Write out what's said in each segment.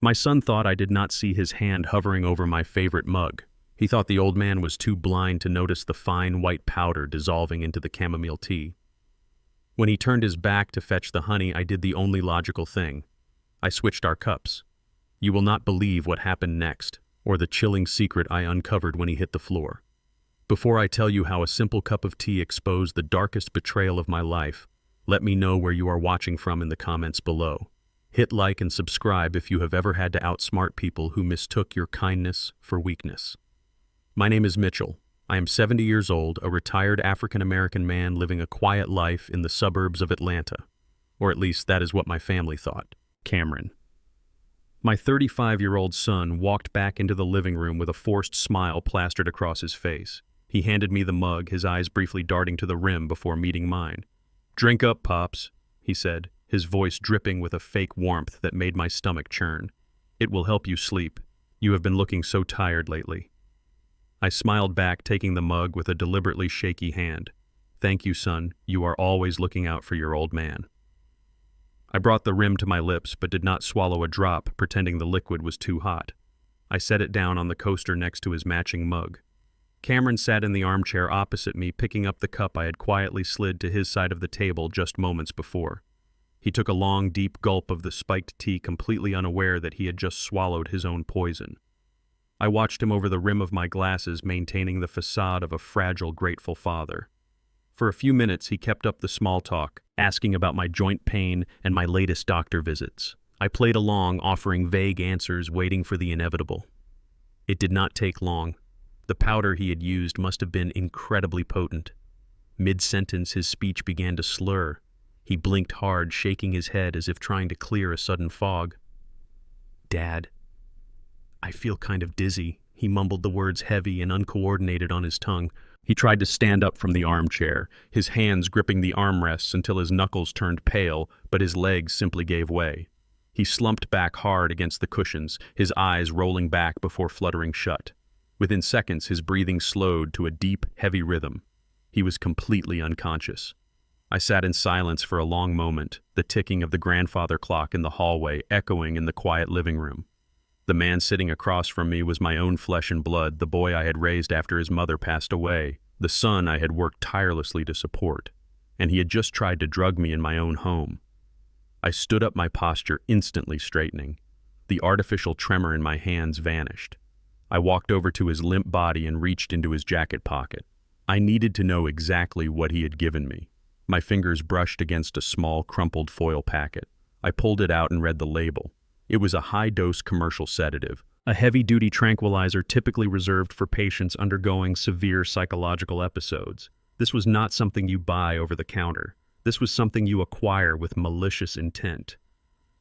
My son thought I did not see his hand hovering over my favorite mug. He thought the old man was too blind to notice the fine white powder dissolving into the chamomile tea. When he turned his back to fetch the honey, I did the only logical thing. I switched our cups. You will not believe what happened next, or the chilling secret I uncovered when he hit the floor. Before I tell you how a simple cup of tea exposed the darkest betrayal of my life, let me know where you are watching from in the comments below. Hit like and subscribe if you have ever had to outsmart people who mistook your kindness for weakness. My name is Mitchell. I am 70 years old, a retired African-American man living a quiet life in the suburbs of Atlanta. Or at least that is what my family thought. Cameron. My 35-year-old son walked back into the living room with a forced smile plastered across his face. He handed me the mug, his eyes briefly darting to the rim before meeting mine. "Drink up, Pops," he said, his voice dripping with a fake warmth that made my stomach churn. "It will help you sleep. You have been looking so tired lately." I smiled back, taking the mug with a deliberately shaky hand. "Thank you, son. You are always looking out for your old man." I brought the rim to my lips but did not swallow a drop, pretending the liquid was too hot. I set it down on the coaster next to his matching mug. Cameron sat in the armchair opposite me, picking up the cup I had quietly slid to his side of the table just moments before. He took a long, deep gulp of the spiked tea, completely unaware that he had just swallowed his own poison. I watched him over the rim of my glasses, maintaining the facade of a fragile, grateful father. For a few minutes, he kept up the small talk, asking about my joint pain and my latest doctor visits. I played along, offering vague answers, waiting for the inevitable. It did not take long. The powder he had used must have been incredibly potent. Mid-sentence, his speech began to slur. He blinked hard, shaking his head as if trying to clear a sudden fog. "Dad, I feel kind of dizzy." He mumbled the words heavy and uncoordinated on his tongue. He tried to stand up from the armchair, his hands gripping the armrests until his knuckles turned pale, but his legs simply gave way. He slumped back hard against the cushions, his eyes rolling back before fluttering shut. Within seconds, his breathing slowed to a deep, heavy rhythm. He was completely unconscious. I sat in silence for a long moment, the ticking of the grandfather clock in the hallway echoing in the quiet living room. The man sitting across from me was my own flesh and blood, the boy I had raised after his mother passed away, the son I had worked tirelessly to support, and he had just tried to drug me in my own home. I stood up, my posture instantly straightening. The artificial tremor in my hands vanished. I walked over to his limp body and reached into his jacket pocket. I needed to know exactly what he had given me. My fingers brushed against a small, crumpled foil packet. I pulled it out and read the label. It was a high-dose commercial sedative, a heavy-duty tranquilizer typically reserved for patients undergoing severe psychological episodes. This was not something you buy over the counter. This was something you acquire with malicious intent.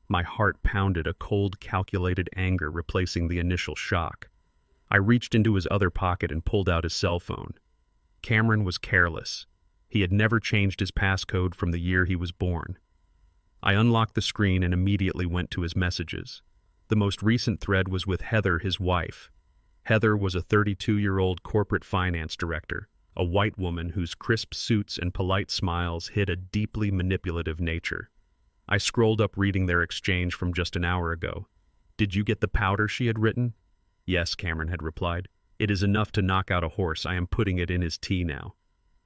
My heart pounded, a cold, calculated anger replacing the initial shock. I reached into his other pocket and pulled out his cell phone. Cameron was careless. He had never changed his passcode from the year he was born. I unlocked the screen and immediately went to his messages. The most recent thread was with Heather, his wife. Heather was a 32-year-old corporate finance director, a white woman whose crisp suits and polite smiles hid a deeply manipulative nature. I scrolled up, reading their exchange from just an hour ago. "Did you get the powder?" she had written. "Yes," Cameron had replied. "It is enough to knock out a horse. I am putting it in his tea now."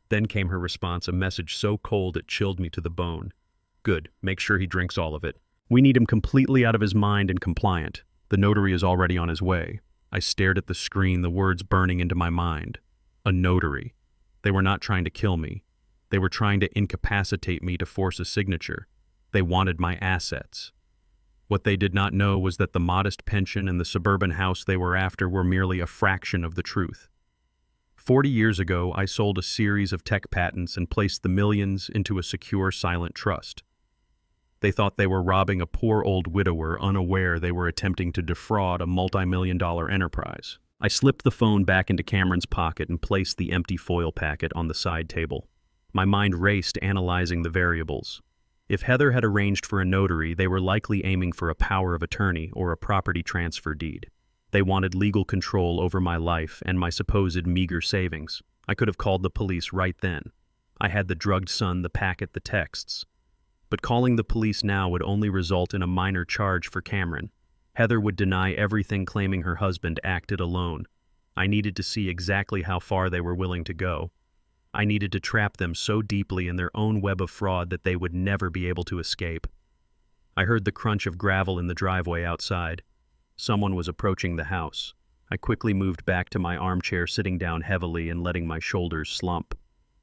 Then came her response, a message so cold it chilled me to the bone. "Good. Make sure he drinks all of it. We need him completely out of his mind and compliant. The notary is already on his way." I stared at the screen, the words burning into my mind. A notary. They were not trying to kill me. They were trying to incapacitate me to force a signature. They wanted my assets. What they did not know was that the modest pension and the suburban house they were after were merely a fraction of the truth. 40 years ago, I sold a series of tech patents and placed the millions into a secure, silent trust. They thought they were robbing a poor old widower, unaware they were attempting to defraud a multi-million-dollar enterprise. I slipped the phone back into Cameron's pocket and placed the empty foil packet on the side table. My mind raced, analyzing the variables. If Heather had arranged for a notary, they were likely aiming for a power of attorney or a property transfer deed. They wanted legal control over my life and my supposed meager savings. I could have called the police right then. I had the drugged son, the packet, the texts. But calling the police now would only result in a minor charge for Cameron. Heather would deny everything, claiming her husband acted alone. I needed to see exactly how far they were willing to go. I needed to trap them so deeply in their own web of fraud that they would never be able to escape. I heard the crunch of gravel in the driveway outside. Someone was approaching the house. I quickly moved back to my armchair, sitting down heavily and letting my shoulders slump.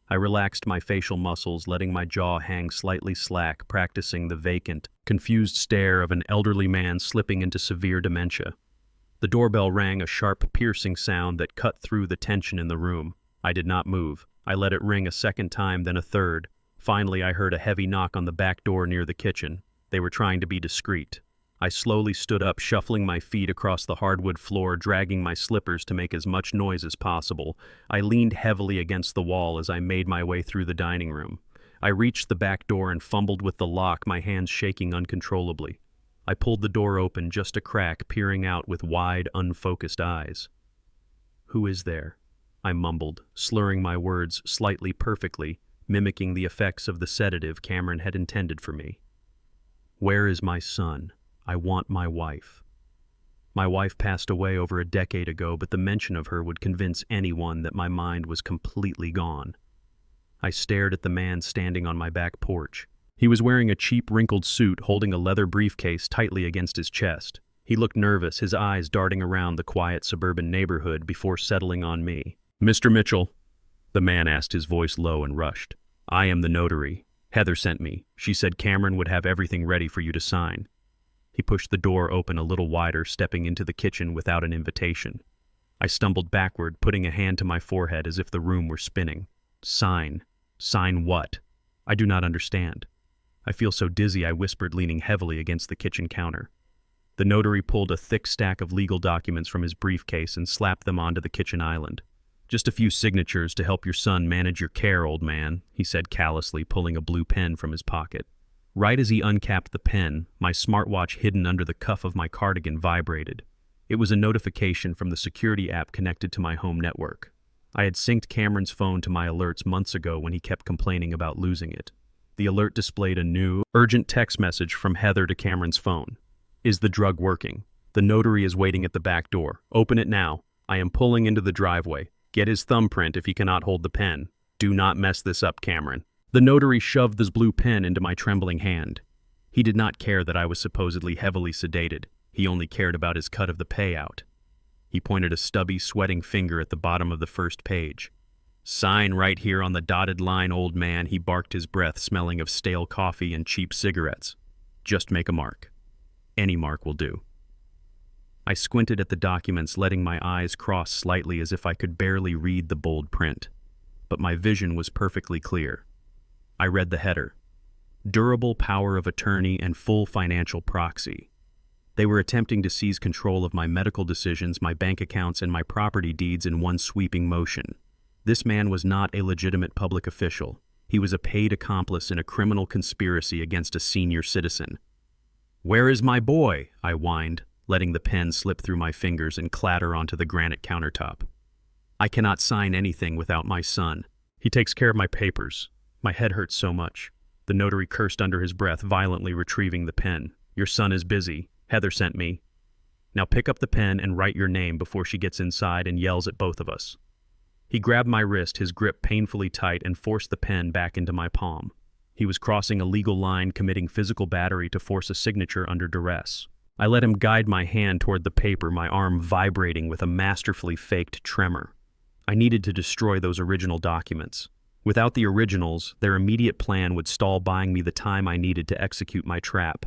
I relaxed my facial muscles, letting my jaw hang slightly slack, practicing the vacant, confused stare of an elderly man slipping into severe dementia. The doorbell rang, a sharp, piercing sound that cut through the tension in the room. I did not move. I let it ring a second time, then a third. Finally, I heard a heavy knock on the back door near the kitchen. They were trying to be discreet. I slowly stood up, shuffling my feet across the hardwood floor, dragging my slippers to make as much noise as possible. I leaned heavily against the wall as I made my way through the dining room. I reached the back door and fumbled with the lock, my hands shaking uncontrollably. I pulled the door open just a crack, peering out with wide, unfocused eyes. "Who is there?" I mumbled, slurring my words slightly perfectly, mimicking the effects of the sedative Cameron had intended for me. "Where is my son? I want my wife." My wife passed away over a decade ago, but the mention of her would convince anyone that my mind was completely gone. I stared at the man standing on my back porch. He was wearing a cheap, wrinkled suit, holding a leather briefcase tightly against his chest. He looked nervous, his eyes darting around the quiet suburban neighborhood before settling on me. "Mr. Mitchell," the man asked, his voice low and rushed. "I am the notary. Heather sent me. She said Cameron would have everything ready for you to sign." He pushed the door open a little wider, stepping into the kitchen without an invitation. I stumbled backward, putting a hand to my forehead as if the room were spinning. "Sign? Sign what? I do not understand." "I feel so dizzy," I whispered, leaning heavily against the kitchen counter. The notary pulled a thick stack of legal documents from his briefcase and slapped them onto the kitchen island. "Just a few signatures to help your son manage your care, old man," he said callously, pulling a blue pen from his pocket. Right as he uncapped the pen, my smartwatch hidden under the cuff of my cardigan vibrated. It was a notification from the security app connected to my home network. I had synced Cameron's phone to my alerts months ago when he kept complaining about losing it. The alert displayed a new, urgent text message from Heather to Cameron's phone. "Is the drug working? The notary is waiting at the back door. Open it now. I am pulling into the driveway. Get his thumbprint if he cannot hold the pen. Do not mess this up, Cameron." The notary shoved this blue pen into my trembling hand. He did not care that I was supposedly heavily sedated. He only cared about his cut of the payout. He pointed a stubby, sweating finger at the bottom of the first page. "Sign right here on the dotted line, old man," he barked, his breath smelling of stale coffee and cheap cigarettes. "Just make a mark. Any mark will do." I squinted at the documents, letting my eyes cross slightly as if I could barely read the bold print. But my vision was perfectly clear. I read the header: "Durable power of attorney and full financial proxy." They were attempting to seize control of my medical decisions, my bank accounts, and my property deeds in one sweeping motion. This man was not a legitimate public official. He was a paid accomplice in a criminal conspiracy against a senior citizen. "Where is my boy?" I whined, letting the pen slip through my fingers and clatter onto the granite countertop. "I cannot sign anything without my son. He takes care of my papers. My head hurts so much." The notary cursed under his breath, violently retrieving the pen. "Your son is busy. Heather sent me. Now pick up the pen and write your name before she gets inside and yells at both of us." He grabbed my wrist, his grip painfully tight, and forced the pen back into my palm. He was crossing a legal line, committing physical battery to force a signature under duress. I let him guide my hand toward the paper, my arm vibrating with a masterfully faked tremor. I needed to destroy those original documents. Without the originals, their immediate plan would stall buying me the time I needed to execute my trap.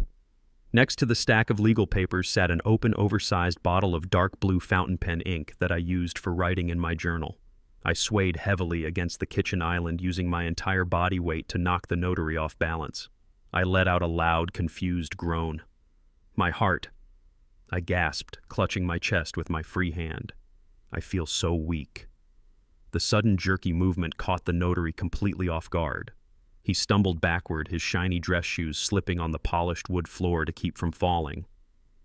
Next to the stack of legal papers sat an open, oversized bottle of dark blue fountain pen ink that I used for writing in my journal. I swayed heavily against the kitchen island, using my entire body weight to knock the notary off balance. I let out a loud, confused groan. "My heart," I gasped, clutching my chest with my free hand. "I feel so weak." The sudden jerky movement caught the notary completely off guard. He stumbled backward, his shiny dress shoes slipping on the polished wood floor to keep from falling.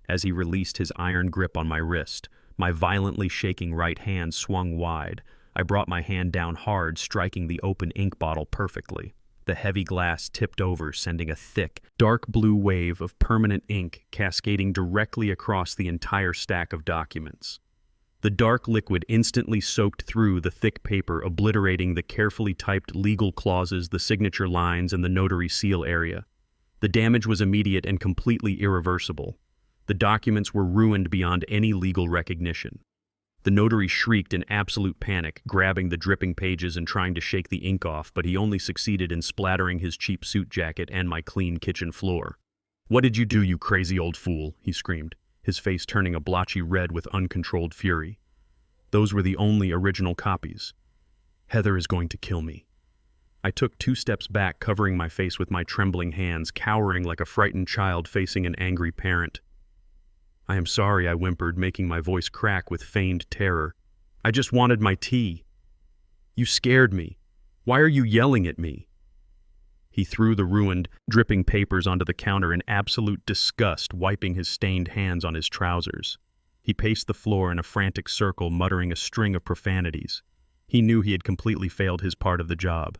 As he released his iron grip on my wrist, my violently shaking right hand swung wide. I brought my hand down hard, striking the open ink bottle perfectly. the heavy glass tipped over, sending a thick, dark blue wave of permanent ink cascading directly across the entire stack of documents. The dark liquid instantly soaked through the thick paper, obliterating the carefully typed legal clauses, the signature lines, and the notary seal area. The damage was immediate and completely irreversible. The documents were ruined beyond any legal recognition. The notary shrieked in absolute panic, grabbing the dripping pages and trying to shake the ink off, but he only succeeded in splattering his cheap suit jacket and my clean kitchen floor. "What did you do, you crazy old fool?" he screamed, his face turning a blotchy red with uncontrolled fury. "Those were the only original copies. Heather is going to kill me." I took 2 steps back, covering my face with my trembling hands, cowering like a frightened child facing an angry parent. "I am sorry," I whimpered, making my voice crack with feigned terror. "I just wanted my tea. You scared me. Why are you yelling at me?" He threw the ruined, dripping papers onto the counter in absolute disgust, wiping his stained hands on his trousers. He paced the floor in a frantic circle, muttering a string of profanities. He knew he had completely failed his part of the job.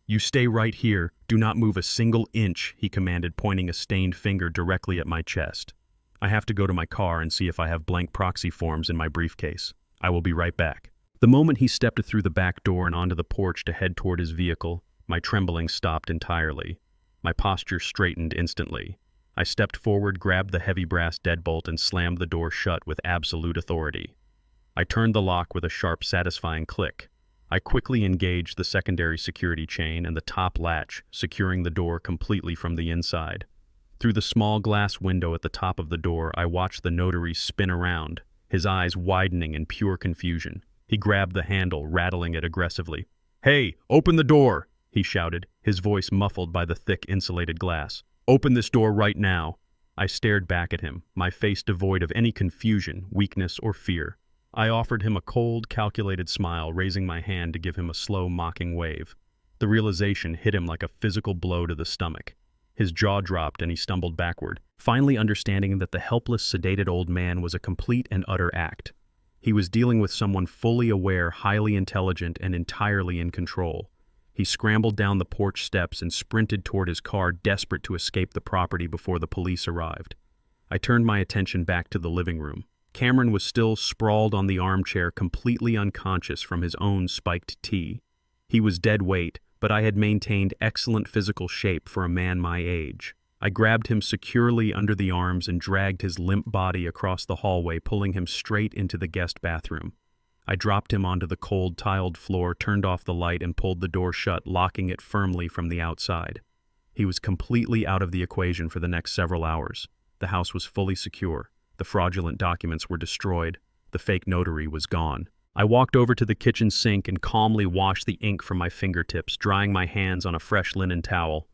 "You stay right here. Do not move a single inch," he commanded, pointing a stained finger directly at my chest. "I have to go to my car and see if I have blank proxy forms in my briefcase. I will be right back." The moment he stepped through the back door and onto the porch to head toward his vehicle, my trembling stopped entirely. My posture straightened instantly. I stepped forward, grabbed the heavy brass deadbolt, and slammed the door shut with absolute authority. I turned the lock with a sharp, satisfying click. I quickly engaged the secondary security chain and the top latch, securing the door completely from the inside. Through the small glass window at the top of the door, I watched the notary spin around, his eyes widening in pure confusion. He grabbed the handle, rattling it aggressively. "Hey, open the door!" he shouted, his voice muffled by the thick insulated glass. "Open this door right now!" I stared back at him, my face devoid of any confusion, weakness, or fear. I offered him a cold, calculated smile, raising my hand to give him a slow, mocking wave. The realization hit him like a physical blow to the stomach. His jaw dropped and he stumbled backward, finally understanding that the helpless, sedated old man was a complete and utter act. He was dealing with someone fully aware, highly intelligent, and entirely in control. He scrambled down the porch steps and sprinted toward his car, desperate to escape the property before the police arrived. I turned my attention back to the living room. Cameron was still sprawled on the armchair, completely unconscious from his own spiked tea. He was dead weight, but I had maintained excellent physical shape for a man my age. I grabbed him securely under the arms and dragged his limp body across the hallway, pulling him straight into the guest bathroom. I dropped him onto the cold, tiled floor, turned off the light, and pulled the door shut, locking it firmly from the outside. He was completely out of the equation for the next several hours. The house was fully secure. The fraudulent documents were destroyed. The fake notary was gone. I walked over to the kitchen sink and calmly washed the ink from my fingertips, drying my hands on a fresh linen towel.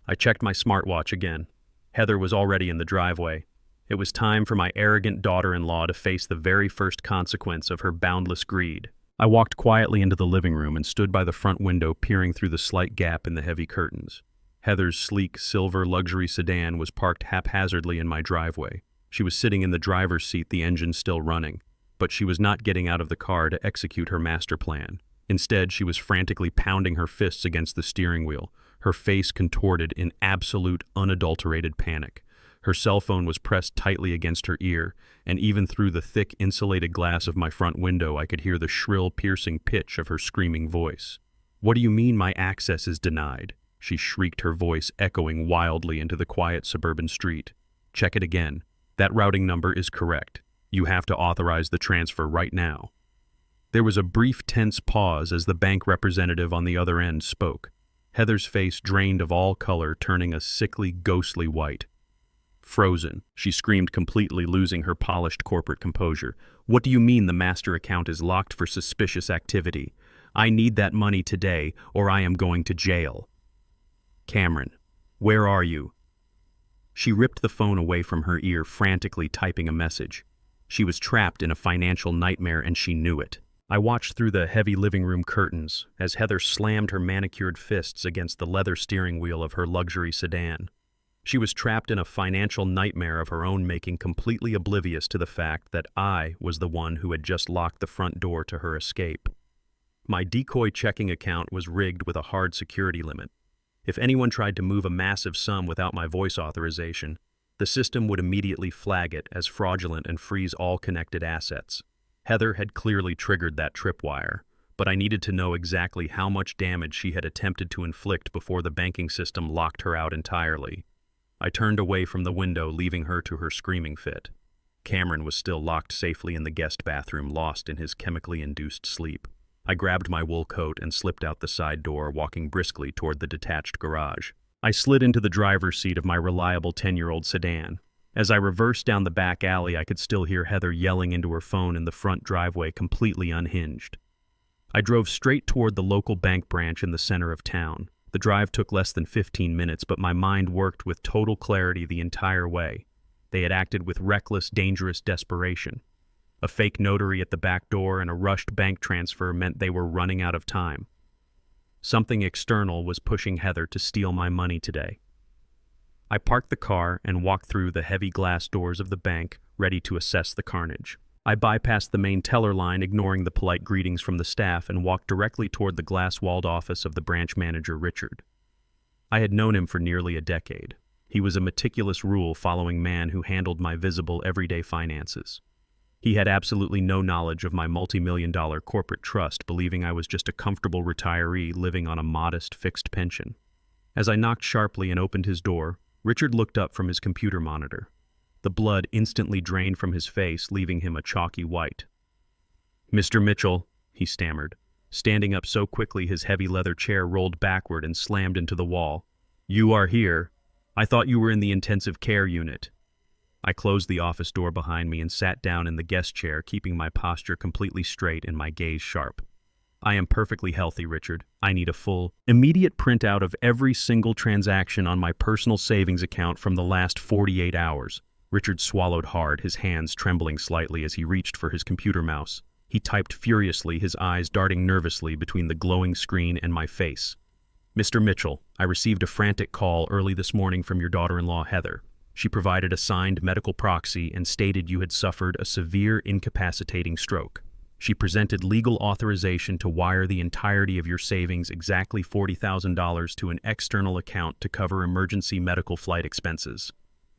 I checked my smartwatch again. Heather was already in the driveway. It was time for my arrogant daughter-in-law to face the very first consequence of her boundless greed. I walked quietly into the living room and stood by the front window, peering through the slight gap in the heavy curtains. Heather's sleek, silver luxury sedan was parked haphazardly in my driveway. She was sitting in the driver's seat, the engine still running. But she was not getting out of the car to execute her master plan. Instead, she was frantically pounding her fists against the steering wheel, her face contorted in absolute, unadulterated panic. Her cell phone was pressed tightly against her ear, and even through the thick, insulated glass of my front window, I could hear the shrill, piercing pitch of her screaming voice. "What do you mean my access is denied?" she shrieked, her voice echoing wildly into the quiet suburban street. "Check it again. That routing number is correct. You have to authorize the transfer right now." There was a brief, tense pause as the bank representative on the other end spoke. Heather's face drained of all color, turning a sickly, ghostly white. "Frozen," she screamed, completely losing her polished corporate composure. "What do you mean the master account is locked for suspicious activity? I need that money today, or I am going to jail." "Cameron, where are you?" She ripped the phone away from her ear, frantically typing a message. She was trapped in a financial nightmare, and she knew it. I watched through the heavy living room curtains as Heather slammed her manicured fists against the leather steering wheel of her luxury sedan. She was trapped in a financial nightmare of her own making, completely oblivious to the fact that I was the one who had just locked the front door to her escape. My decoy checking account was rigged with a hard security limit. If anyone tried to move a massive sum without my voice authorization, the system would immediately flag it as fraudulent and freeze all connected assets. Heather had clearly triggered that tripwire, but I needed to know exactly how much damage she had attempted to inflict before the banking system locked her out entirely. I turned away from the window, leaving her to her screaming fit. Cameron was still locked safely in the guest bathroom, lost in his chemically induced sleep. I grabbed my wool coat and slipped out the side door, walking briskly toward the detached garage. I slid into the driver's seat of my reliable 10-year-old sedan. As I reversed down the back alley, I could still hear Heather yelling into her phone in the front driveway, completely unhinged. I drove straight toward the local bank branch in the center of town. The drive took less than 15 minutes, but my mind worked with total clarity the entire way. They had acted with reckless, dangerous desperation. A fake notary at the back door and a rushed bank transfer meant they were running out of time. Something external was pushing Heather to steal my money today. I parked the car and walked through the heavy glass doors of the bank, ready to assess the carnage. I bypassed the main teller line, ignoring the polite greetings from the staff, and walked directly toward the glass-walled office of the branch manager, Richard. I had known him for nearly a decade. He was a meticulous, rule-following man who handled my visible, everyday finances. He had absolutely no knowledge of my multi-million-dollar corporate trust, believing I was just a comfortable retiree living on a modest, fixed pension. As I knocked sharply and opened his door, Richard looked up from his computer monitor. The blood instantly drained from his face, leaving him a chalky white. "Mr. Mitchell," he stammered, standing up so quickly his heavy leather chair rolled backward and slammed into the wall. "You are here. I thought you were in the intensive care unit." I closed the office door behind me and sat down in the guest chair, keeping my posture completely straight and my gaze sharp. "I am perfectly healthy, Richard. I need a full, immediate printout of every single transaction on my personal savings account from the last 48 hours. Richard swallowed hard, his hands trembling slightly as he reached for his computer mouse. He typed furiously, his eyes darting nervously between the glowing screen and my face. "Mr. Mitchell, I received a frantic call early this morning from your daughter-in-law, Heather. She provided a signed medical proxy and stated you had suffered a severe incapacitating stroke. She presented legal authorization to wire the entirety of your savings, exactly $40,000, to an external account to cover emergency medical flight expenses."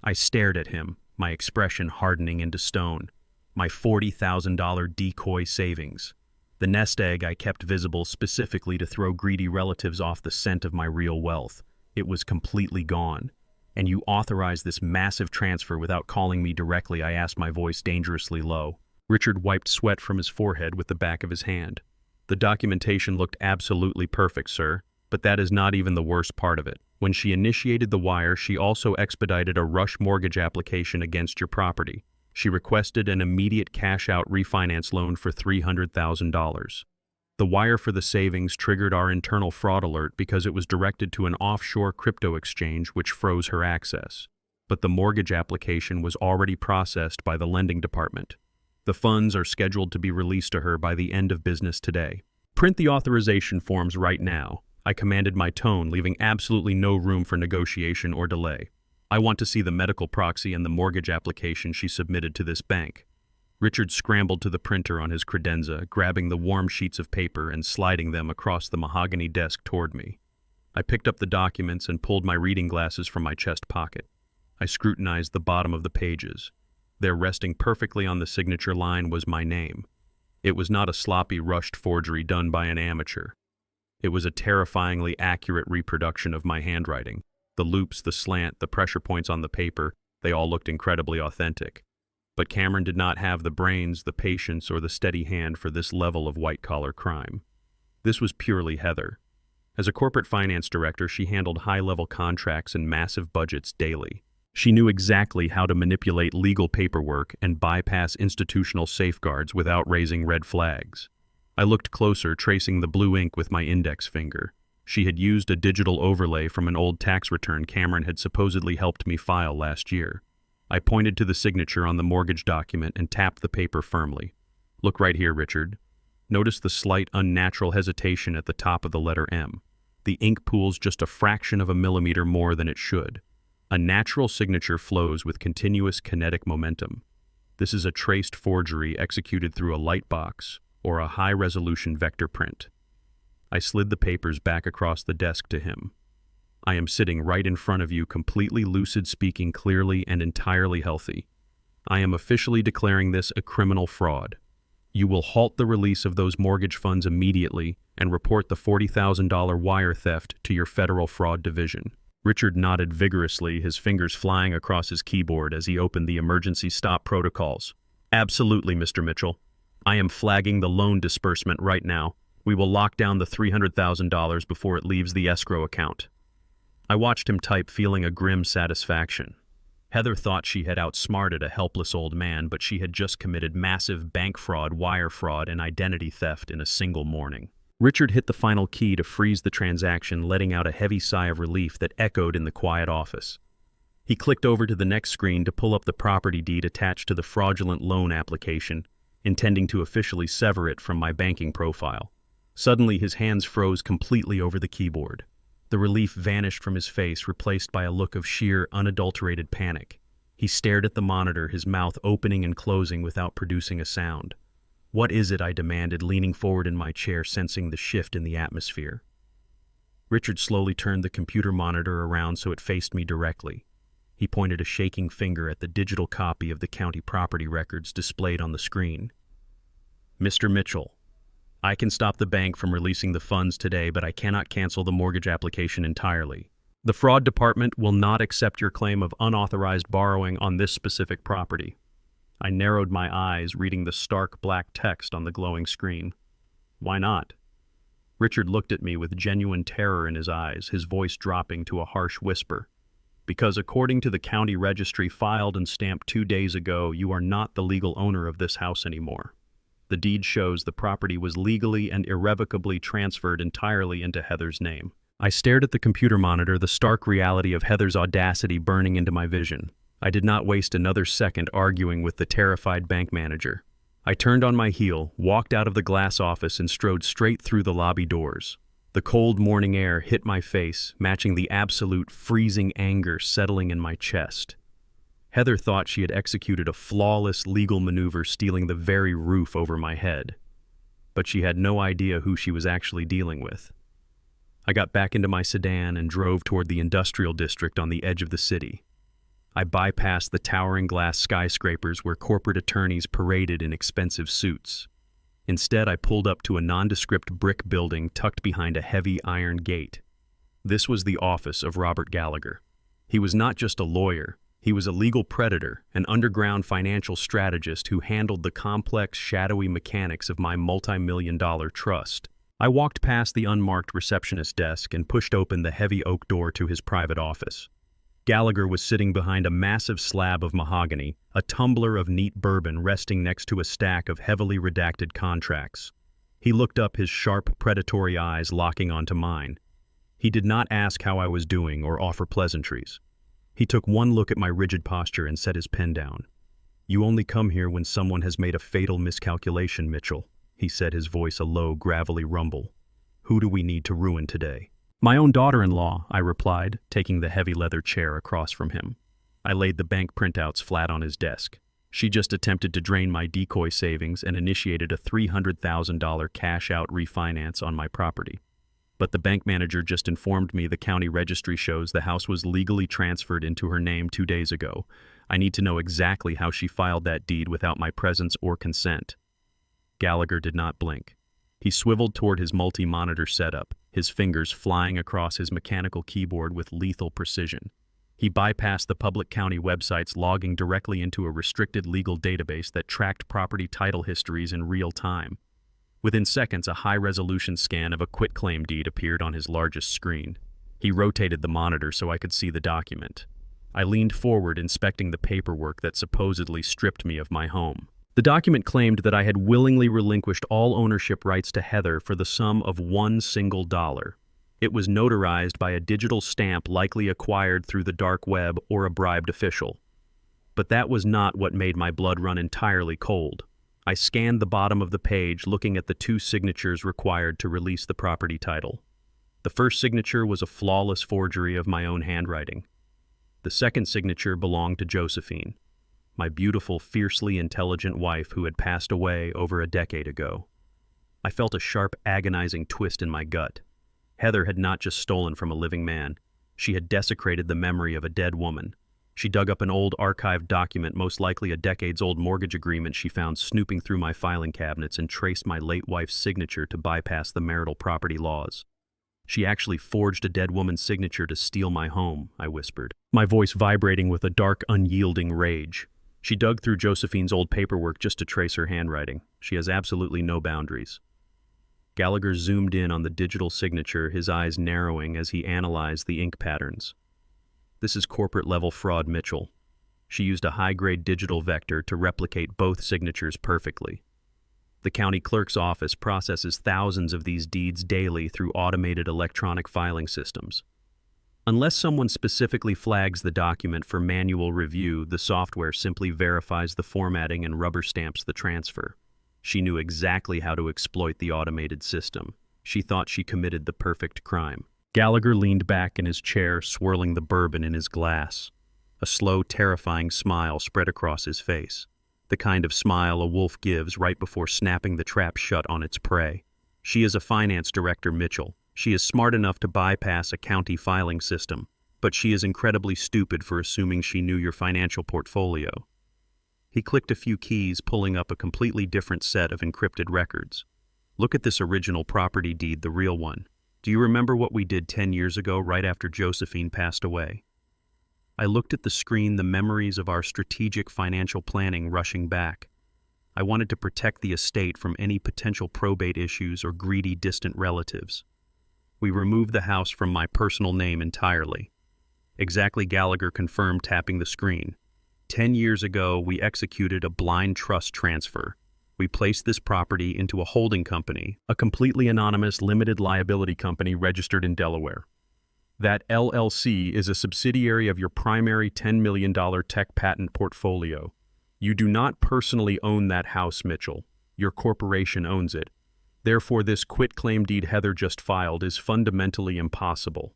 I stared at him, my expression hardening into stone. My $40,000 decoy savings. The nest egg I kept visible specifically to throw greedy relatives off the scent of my real wealth. It was completely gone. "And you authorized this massive transfer without calling me directly?" I asked, my voice dangerously low. Richard wiped sweat from his forehead with the back of his hand. "The documentation looked absolutely perfect, sir, but that is not even the worst part of it. When she initiated the wire, she also expedited a rush mortgage application against your property. She requested an immediate cash-out refinance loan for $300,000. The wire for the savings triggered our internal fraud alert because it was directed to an offshore crypto exchange which froze her access. But the mortgage application was already processed by the lending department. The funds are scheduled to be released to her by the end of business today. Print the authorization forms right now," I commanded, my tone leaving absolutely no room for negotiation or delay. "I want to see the medical proxy and the mortgage application she submitted to this bank." Richard scrambled to the printer on his credenza, grabbing the warm sheets of paper and sliding them across the mahogany desk toward me. I picked up the documents and pulled my reading glasses from my chest pocket. I scrutinized the bottom of the pages. There, resting perfectly on the signature line, was my name. It was not a sloppy, rushed forgery done by an amateur. It was a terrifyingly accurate reproduction of my handwriting. The loops, the slant, the pressure points on the paper, they all looked incredibly authentic. But Cameron did not have the brains, the patience, or the steady hand for this level of white-collar crime. This was purely Heather. As a corporate finance director, she handled high-level contracts and massive budgets daily. She knew exactly how to manipulate legal paperwork and bypass institutional safeguards without raising red flags. I looked closer, tracing the blue ink with my index finger. She had used a digital overlay from an old tax return Cameron had supposedly helped me file last year. I pointed to the signature on the mortgage document and tapped the paper firmly. "Look right here, Richard. Notice the slight, unnatural hesitation at the top of the letter M. The ink pools just a fraction of a millimeter more than it should. A natural signature flows with continuous kinetic momentum. This is a traced forgery executed through a light box or a high-resolution vector print." I slid the papers back across the desk to him. I am sitting right in front of you, completely lucid, speaking clearly, and entirely healthy. I am officially declaring this a criminal fraud. You will halt the release of those mortgage funds immediately and report the $40,000 wire theft to your federal fraud division." Richard nodded vigorously, his fingers flying across his keyboard as he opened the emergency stop protocols. "Absolutely, Mr. Mitchell. I am flagging the loan disbursement right now. We will lock down the $300,000 before it leaves the escrow account." I watched him type, feeling a grim satisfaction. Heather thought she had outsmarted a helpless old man, but she had just committed massive bank fraud, wire fraud, and identity theft in a single morning. Richard hit the final key to freeze the transaction, letting out a heavy sigh of relief that echoed in the quiet office. He clicked over to the next screen to pull up the property deed attached to the fraudulent loan application, intending to officially sever it from my banking profile. Suddenly, his hands froze completely over the keyboard. The relief vanished from his face, replaced by a look of sheer, unadulterated panic. He stared at the monitor, his mouth opening and closing without producing a sound. "What is it?" I demanded, leaning forward in my chair, sensing the shift in the atmosphere. Richard slowly turned the computer monitor around so it faced me directly. He pointed a shaking finger at the digital copy of the county property records displayed on the screen. "Mr. Mitchell, I can stop the bank from releasing the funds today, but I cannot cancel the mortgage application entirely. The fraud department will not accept your claim of unauthorized borrowing on this specific property." I narrowed my eyes, reading the stark black text on the glowing screen. "Why not?" Richard looked at me with genuine terror in his eyes, his voice dropping to a harsh whisper. "Because according to the county registry filed and stamped 2 days ago, you are not the legal owner of this house anymore. The deed shows the property was legally and irrevocably transferred entirely into Heather's name." I stared at the computer monitor, the stark reality of Heather's audacity burning into my vision. I did not waste another second arguing with the terrified bank manager. I turned on my heel, walked out of the glass office, and strode straight through the lobby doors. The cold morning air hit my face, matching the absolute freezing anger settling in my chest. Heather thought she had executed a flawless legal maneuver, stealing the very roof over my head. But she had no idea who she was actually dealing with. I got back into my sedan and drove toward the industrial district on the edge of the city. I bypassed the towering glass skyscrapers where corporate attorneys paraded in expensive suits. Instead, I pulled up to a nondescript brick building tucked behind a heavy iron gate. This was the office of Robert Gallagher. He was not just a lawyer. He was a legal predator, an underground financial strategist who handled the complex, shadowy mechanics of my multi-million-dollar trust. I walked past the unmarked receptionist desk and pushed open the heavy oak door to his private office. Gallagher was sitting behind a massive slab of mahogany, a tumbler of neat bourbon resting next to a stack of heavily redacted contracts. He looked up, his sharp, predatory eyes locking onto mine. He did not ask how I was doing or offer pleasantries. He took one look at my rigid posture and set his pen down. "You only come here when someone has made a fatal miscalculation, Mitchell," he said, his voice a low, gravelly rumble. "Who do we need to ruin today?" "My own daughter-in-law," I replied, taking the heavy leather chair across from him. I laid the bank printouts flat on his desk. She just attempted to drain my decoy savings and initiated a $300,000 cash-out refinance on my property. But the bank manager just informed me the county registry shows the house was legally transferred into her name 2 days ago. I need to know exactly how she filed that deed without my presence or consent. Gallagher did not blink. He swiveled toward his multi-monitor setup, his fingers flying across his mechanical keyboard with lethal precision. He bypassed the public county websites, logging directly into a restricted legal database that tracked property title histories in real time. Within seconds, a high-resolution scan of a quitclaim deed appeared on his largest screen. He rotated the monitor so I could see the document. I leaned forward, inspecting the paperwork that supposedly stripped me of my home. The document claimed that I had willingly relinquished all ownership rights to Heather for the sum of $1 single. It was notarized by a digital stamp likely acquired through the dark web or a bribed official. But that was not what made my blood run entirely cold. I scanned the bottom of the page, looking at the 2 signatures required to release the property title. The first signature was a flawless forgery of my own handwriting. The second signature belonged to Josephine, my beautiful, fiercely intelligent wife who had passed away over a decade ago. I felt a sharp, agonizing twist in my gut. Heather had not just stolen from a living man. She had desecrated the memory of a dead woman. She dug up an old archived document, most likely a decades-old mortgage agreement she found snooping through my filing cabinets, and traced my late wife's signature to bypass the marital property laws. She actually forged a dead woman's signature to steal my home, I whispered, my voice vibrating with a dark, unyielding rage. She dug through Josephine's old paperwork just to trace her handwriting. She has absolutely no boundaries. Gallagher zoomed in on the digital signature, his eyes narrowing as he analyzed the ink patterns. This is corporate-level fraud, Mitchell. She used a high-grade digital vector to replicate both signatures perfectly. The county clerk's office processes thousands of these deeds daily through automated electronic filing systems. Unless someone specifically flags the document for manual review, the software simply verifies the formatting and rubber stamps the transfer. She knew exactly how to exploit the automated system. She thought she committed the perfect crime. Gallagher leaned back in his chair, swirling the bourbon in his glass. A slow, terrifying smile spread across his face. The kind of smile a wolf gives right before snapping the trap shut on its prey. She is a finance director, Mitchell. She is smart enough to bypass a county filing system, but she is incredibly stupid for assuming she knew your financial portfolio. He clicked a few keys, pulling up a completely different set of encrypted records. Look at this original property deed, the real one. Do you remember what we did 10 years ago, right after Josephine passed away? I looked at the screen, the memories of our strategic financial planning rushing back. I wanted to protect the estate from any potential probate issues or greedy distant relatives. We removed the house from my personal name entirely. Exactly, Gallagher confirmed, tapping the screen. 10 years ago, we executed a blind trust transfer. We placed this property into a holding company, a completely anonymous limited liability company registered in Delaware. That LLC is a subsidiary of your primary $10 million tech patent portfolio. You do not personally own that house, Mitchell. Your corporation owns it. Therefore, this quitclaim deed Heather just filed is fundamentally impossible.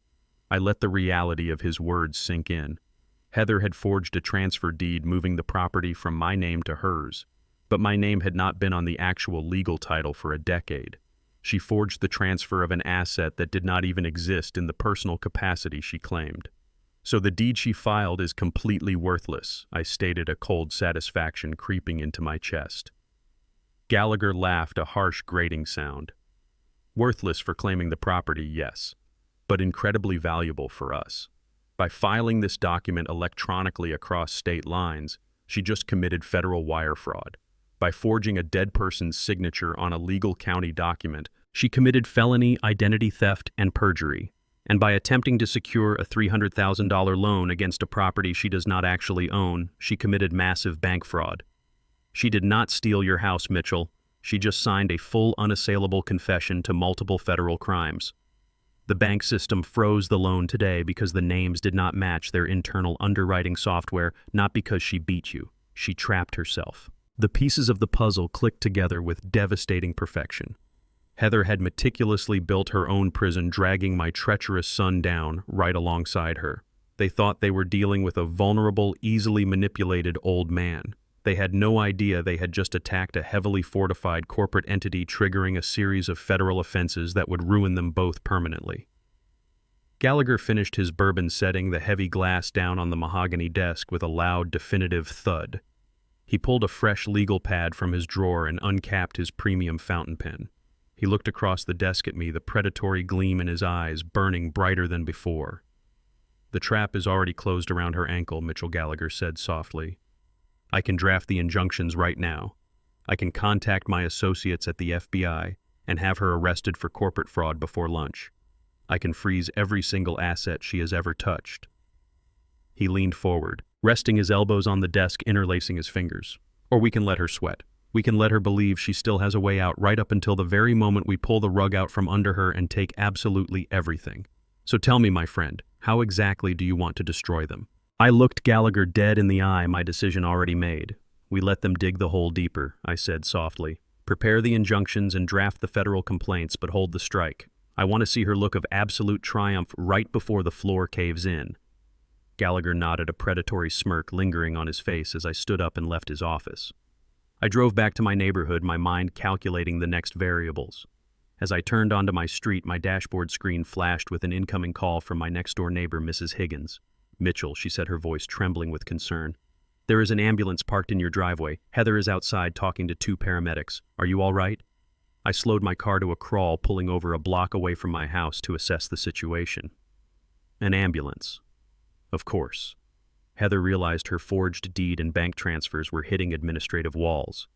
I let the reality of his words sink in. Heather had forged a transfer deed moving the property from my name to hers, but my name had not been on the actual legal title for a decade. She forged the transfer of an asset that did not even exist in the personal capacity she claimed. So the deed she filed is completely worthless, I stated, a cold satisfaction creeping into my chest. Gallagher laughed, a harsh grating sound. Worthless for claiming the property, yes, but incredibly valuable for us. By filing this document electronically across state lines, she just committed federal wire fraud. By forging a dead person's signature on a legal county document, she committed felony, identity theft, and perjury. And by attempting to secure a $300,000 loan against a property she does not actually own, she committed massive bank fraud. She did not steal your house, Mitchell. She just signed a full, unassailable confession to multiple federal crimes. The bank system froze the loan today because the names did not match their internal underwriting software, not because she beat you. She trapped herself. The pieces of the puzzle clicked together with devastating perfection. Heather had meticulously built her own prison, dragging my treacherous son down right alongside her. They thought they were dealing with a vulnerable, easily manipulated old man. They had no idea they had just attacked a heavily fortified corporate entity, triggering a series of federal offenses that would ruin them both permanently. Gallagher finished his bourbon, setting the heavy glass down on the mahogany desk with a loud, definitive thud. He pulled a fresh legal pad from his drawer and uncapped his premium fountain pen. He looked across the desk at me, the predatory gleam in his eyes burning brighter than before. "The trap is already closed around her ankle," Mitchell Gallagher said softly. "I can draft the injunctions right now. I can contact my associates at the FBI and have her arrested for corporate fraud before lunch. I can freeze every single asset she has ever touched." He leaned forward, resting his elbows on the desk, interlacing his fingers. "Or we can let her sweat. We can let her believe she still has a way out right up until the very moment we pull the rug out from under her and take absolutely everything. So tell me, my friend, how exactly do you want to destroy them?" I looked Gallagher dead in the eye, my decision already made. "We let them dig the hole deeper," I said softly. "Prepare the injunctions and draft the federal complaints, but hold the strike. I want to see her look of absolute triumph right before the floor caves in." Gallagher nodded, a predatory smirk lingering on his face as I stood up and left his office. I drove back to my neighborhood, my mind calculating the next variables. As I turned onto my street, my dashboard screen flashed with an incoming call from my next-door neighbor, Mrs. Higgins. "Mitchell," she said, her voice trembling with concern. "There is an ambulance parked in your driveway. Heather is outside talking to 2 paramedics. Are you all right?" I slowed my car to a crawl, pulling over a block away from my house to assess the situation. An ambulance. Of course. Heather realized her forged deed and bank transfers were hitting administrative walls.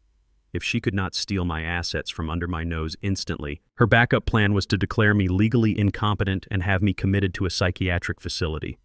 If she could not steal my assets from under my nose instantly, her backup plan was to declare me legally incompetent and have me committed to a psychiatric facility.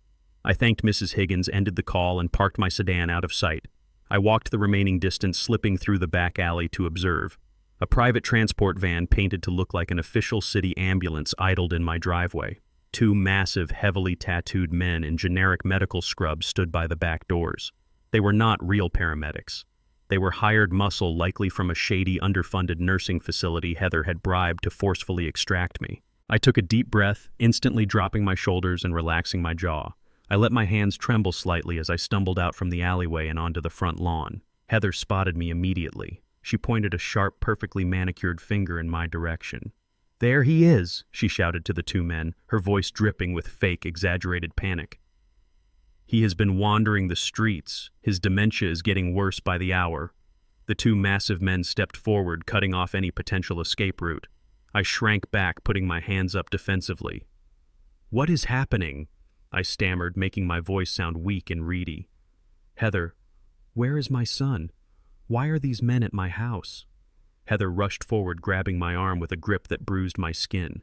I thanked Mrs. Higgins, ended the call, and parked my sedan out of sight. I walked the remaining distance, slipping through the back alley to observe. A private transport van painted to look like an official city ambulance idled in my driveway. 2 massive, heavily tattooed men in generic medical scrubs stood by the back doors. They were not real paramedics. They were hired muscle, likely from a shady, underfunded nursing facility Heather had bribed to forcefully extract me. I took a deep breath, instantly dropping my shoulders and relaxing my jaw. I let my hands tremble slightly as I stumbled out from the alleyway and onto the front lawn. Heather spotted me immediately. She pointed a sharp, perfectly manicured finger in my direction. "There he is," she shouted to the 2 men, her voice dripping with fake, exaggerated panic. "He has been wandering the streets. His dementia is getting worse by the hour." The 2 massive men stepped forward, cutting off any potential escape route. I shrank back, putting my hands up defensively. "What is happening?" I stammered, making my voice sound weak and reedy. "Heather, where is my son? Why are these men at my house?" Heather rushed forward, grabbing my arm with a grip that bruised my skin.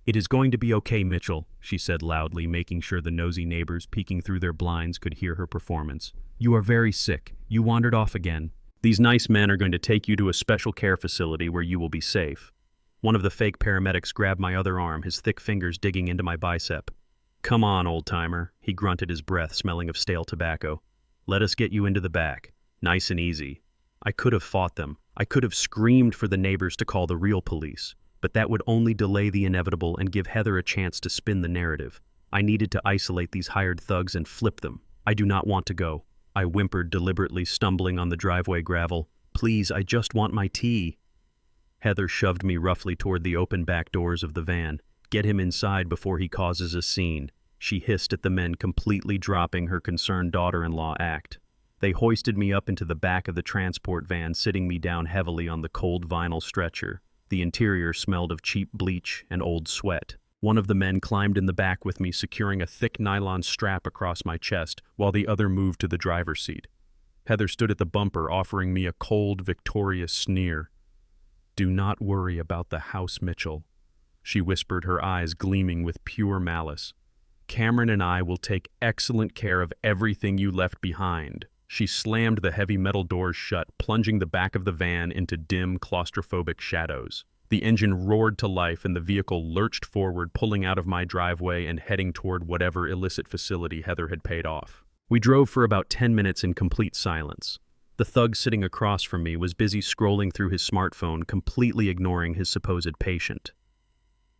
"It is going to be okay, Mitchell," she said loudly, making sure the nosy neighbors peeking through their blinds could hear her performance. "You are very sick. You wandered off again. These nice men are going to take you to a special care facility where you will be safe." One of the fake paramedics grabbed my other arm, his thick fingers digging into my bicep. "Come on, old-timer," he grunted, his breath smelling of stale tobacco. "Let us get you into the back. Nice and easy." I could have fought them. I could have screamed for the neighbors to call the real police. But that would only delay the inevitable and give Heather a chance to spin the narrative. I needed to isolate these hired thugs and flip them. "I do not want to go," I whimpered, deliberately stumbling on the driveway gravel. "Please, I just want my tea." Heather shoved me roughly toward the open back doors of the van. "Get him inside before he causes a scene," she hissed at the men, completely dropping her concerned daughter-in-law act. They hoisted me up into the back of the transport van, sitting me down heavily on the cold vinyl stretcher. The interior smelled of cheap bleach and old sweat. One of the men climbed in the back with me, securing a thick nylon strap across my chest, while the other moved to the driver's seat. Heather stood at the bumper, offering me a cold, victorious sneer. "Do not worry about the house, Mitchell," she whispered, her eyes gleaming with pure malice. "Cameron and I will take excellent care of everything you left behind." She slammed the heavy metal doors shut, plunging the back of the van into dim, claustrophobic shadows. The engine roared to life and the vehicle lurched forward, pulling out of my driveway and heading toward whatever illicit facility Heather had paid off. We drove for about 10 minutes in complete silence. The thug sitting across from me was busy scrolling through his smartphone, completely ignoring his supposed patient.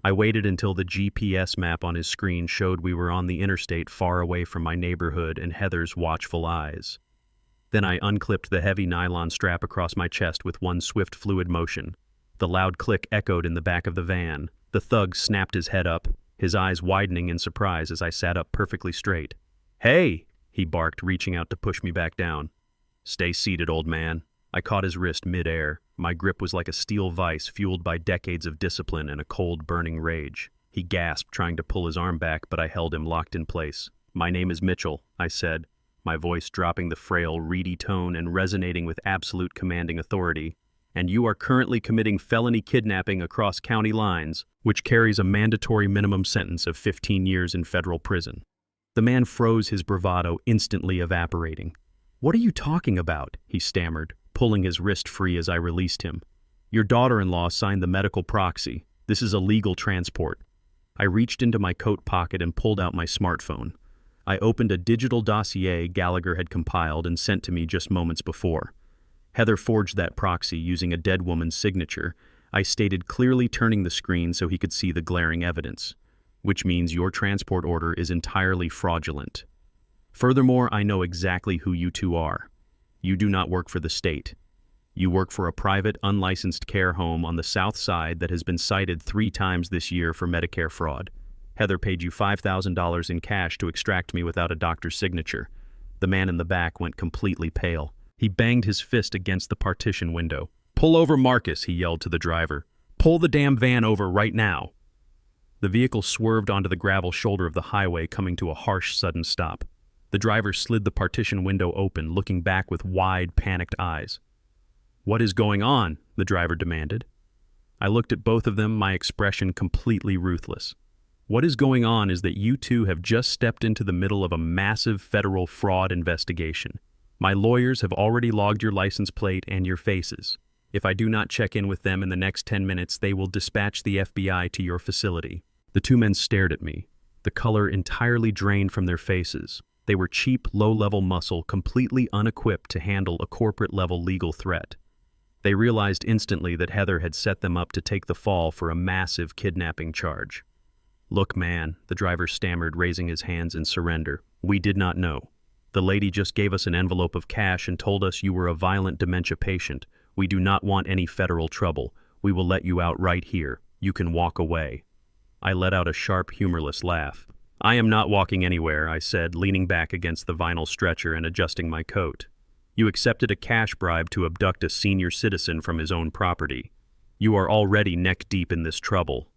I waited until the GPS map on his screen showed we were on the interstate, far away from my neighborhood and Heather's watchful eyes. Then I unclipped the heavy nylon strap across my chest with one swift, fluid motion. The loud click echoed in the back of the van. The thug snapped his head up, his eyes widening in surprise as I sat up perfectly straight. "Hey!" he barked, reaching out to push me back down. "Stay seated, old man." I caught his wrist mid-air. My grip was like a steel vise, fueled by decades of discipline and a cold, burning rage. He gasped, trying to pull his arm back, but I held him locked in place. "My name is Mitchell," I said, my voice dropping the frail, reedy tone and resonating with absolute commanding authority. "And you are currently committing felony kidnapping across county lines, which carries a mandatory minimum sentence of 15 years in federal prison." The man froze, his bravado instantly evaporating. "What are you talking about?" he stammered, pulling his wrist free as I released him. "Your daughter-in-law signed the medical proxy. This is a legal transport." I reached into my coat pocket and pulled out my smartphone. I opened a digital dossier Gallagher had compiled and sent to me just moments before. Heather forged that proxy using a dead woman's signature. I stated clearly, turning the screen so he could see the glaring evidence. "Which means your transport order is entirely fraudulent. Furthermore, I know exactly who you two are. You do not work for the state. You work for a private, unlicensed care home on the South Side that has been cited 3 times this year for Medicare fraud. Heather paid you $5,000 in cash to extract me without a doctor's signature. The man in the back went completely pale. He banged his fist against the partition window. "Pull over, Marcus," he yelled to the driver. "Pull the damn van over right now." The vehicle swerved onto the gravel shoulder of the highway, coming to a harsh, sudden stop. The driver slid the partition window open, looking back with wide, panicked eyes. "What is going on?" the driver demanded. I looked at both of them, my expression completely ruthless. "What is going on is that you two have just stepped into the middle of a massive federal fraud investigation. My lawyers have already logged your license plate and your faces. If I do not check in with them in the next 10 minutes, they will dispatch the FBI to your facility." The 2 men stared at me, the color entirely drained from their faces. They were cheap, low-level muscle, completely unequipped to handle a corporate-level legal threat. They realized instantly that Heather had set them up to take the fall for a massive kidnapping charge. "Look, man," the driver stammered, raising his hands in surrender. "We did not know. The lady just gave us an envelope of cash and told us you were a violent dementia patient. We do not want any federal trouble. We will let you out right here. You can walk away." I let out a sharp, humorless laugh. "I am not walking anywhere," I said, leaning back against the vinyl stretcher and adjusting my coat. "You accepted a cash bribe to abduct a senior citizen from his own property. You are already neck-deep in this trouble."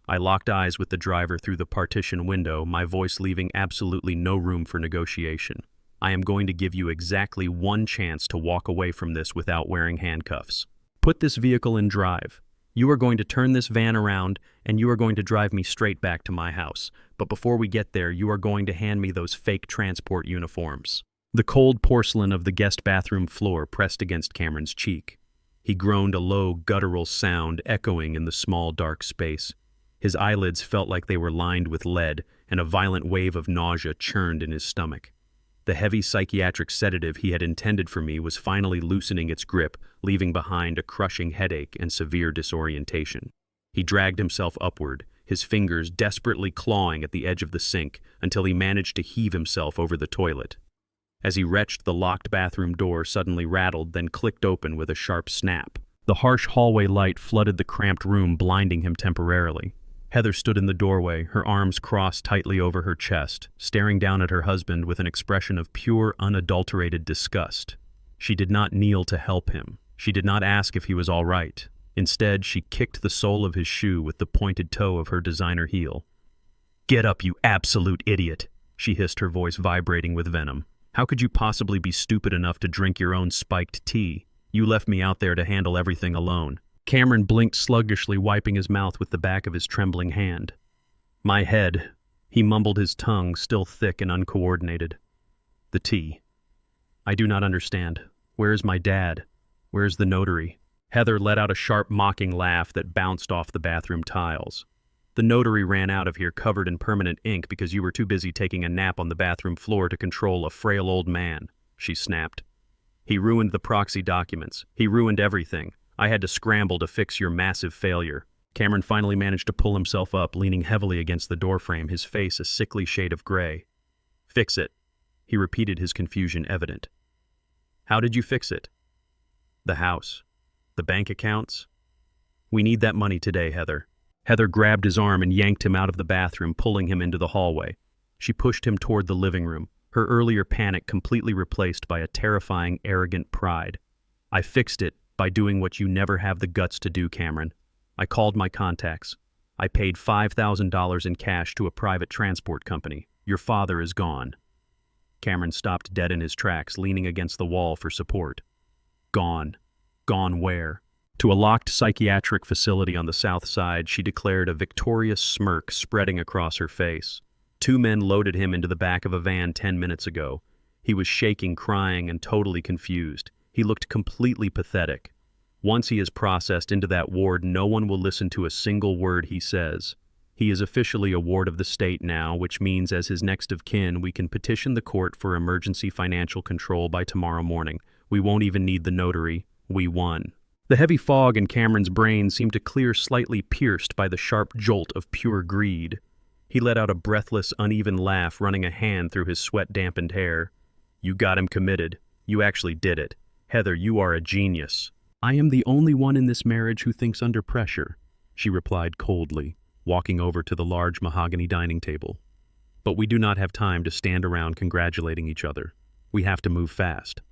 I locked eyes with the driver through the partition window, my voice leaving absolutely no room for negotiation. "I am going to give you exactly 1 chance to walk away from this without wearing handcuffs. Put this vehicle in drive. You are going to turn this van around, and you are going to drive me straight back to my house. But before we get there, you are going to hand me those fake transport uniforms." The cold porcelain of the guest bathroom floor pressed against Cameron's cheek. He groaned, a low, guttural sound echoing in the small, dark space. His eyelids felt like they were lined with lead, and a violent wave of nausea churned in his stomach. The heavy psychiatric sedative he had intended for me was finally loosening its grip, leaving behind a crushing headache and severe disorientation. He dragged himself upward, his fingers desperately clawing at the edge of the sink until he managed to heave himself over the toilet. As he retched, the locked bathroom door suddenly rattled, then clicked open with a sharp snap. The harsh hallway light flooded the cramped room, blinding him temporarily. Heather stood in the doorway, her arms crossed tightly over her chest, staring down at her husband with an expression of pure, unadulterated disgust. She did not kneel to help him. She did not ask if he was all right. Instead, she kicked the sole of his shoe with the pointed toe of her designer heel. "Get up, you absolute idiot," she hissed, her voice vibrating with venom. "How could you possibly be stupid enough to drink your own spiked tea? You left me out there to handle everything alone." Cameron blinked sluggishly, wiping his mouth with the back of his trembling hand. "My head," he mumbled, his tongue still thick and uncoordinated. "The tea. I do not understand. Where is my dad? Where is the notary?" Heather let out a sharp, mocking laugh that bounced off the bathroom tiles. "The notary ran out of here covered in permanent ink because you were too busy taking a nap on the bathroom floor to control a frail old man," she snapped. "He ruined the proxy documents. He ruined everything. I had to scramble to fix your massive failure." Cameron finally managed to pull himself up, leaning heavily against the doorframe, his face a sickly shade of gray. "Fix it," he repeated, his confusion evident. "How did you fix it? The house? The bank accounts? We need that money today, Heather." Heather grabbed his arm and yanked him out of the bathroom, pulling him into the hallway. She pushed him toward the living room, her earlier panic completely replaced by a terrifying, arrogant pride. "I fixed it by doing what you never have the guts to do, Cameron. I called my contacts. I paid $5,000 in cash to a private transport company. Your father is gone." Cameron stopped dead in his tracks, leaning against the wall for support. "Gone. Gone where?" To a locked psychiatric facility on the South Side, she declared, a victorious smirk spreading across her face. 2 men loaded him into the back of a van 10 minutes ago. He was shaking, crying, and totally confused. He looked completely pathetic. Once he is processed into that ward, no one will listen to a single word he says. He is officially a ward of the state now, which means as his next of kin, we can petition the court for emergency financial control by tomorrow morning. We won't even need the notary. We won. The heavy fog in Cameron's brain seemed to clear, slightly pierced by the sharp jolt of pure greed. He let out a breathless, uneven laugh, running a hand through his sweat-dampened hair. "You got him committed. You actually did it. Heather, you are a genius." I am the only one in this marriage who thinks under pressure, she replied coldly, walking over to the large mahogany dining table. But we do not have time to stand around congratulating each other. We have to move fast.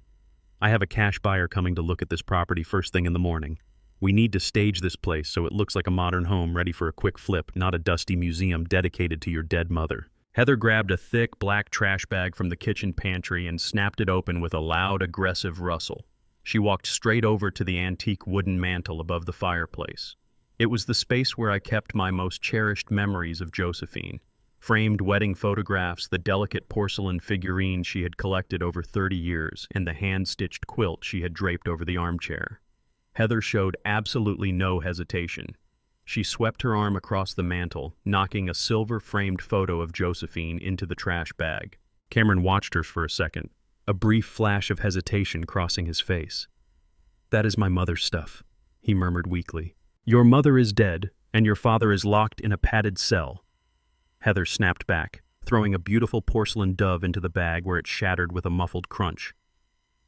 I have a cash buyer coming to look at this property first thing in the morning. We need to stage this place so it looks like a modern home ready for a quick flip, not a dusty museum dedicated to your dead mother. Heather grabbed a thick black trash bag from the kitchen pantry and snapped it open with a loud, aggressive rustle. She walked straight over to the antique wooden mantel above the fireplace. It was the space where I kept my most cherished memories of Josephine. Framed wedding photographs, the delicate porcelain figurine she had collected over 30 years, and the hand-stitched quilt she had draped over the armchair. Heather showed absolutely no hesitation. She swept her arm across the mantel, knocking a silver-framed photo of Josephine into the trash bag. Cameron watched her for a second, a brief flash of hesitation crossing his face. "That is my mother's stuff," he murmured weakly. "Your mother is dead, and your father is locked in a padded cell." Heather snapped back, throwing a beautiful porcelain dove into the bag where it shattered with a muffled crunch.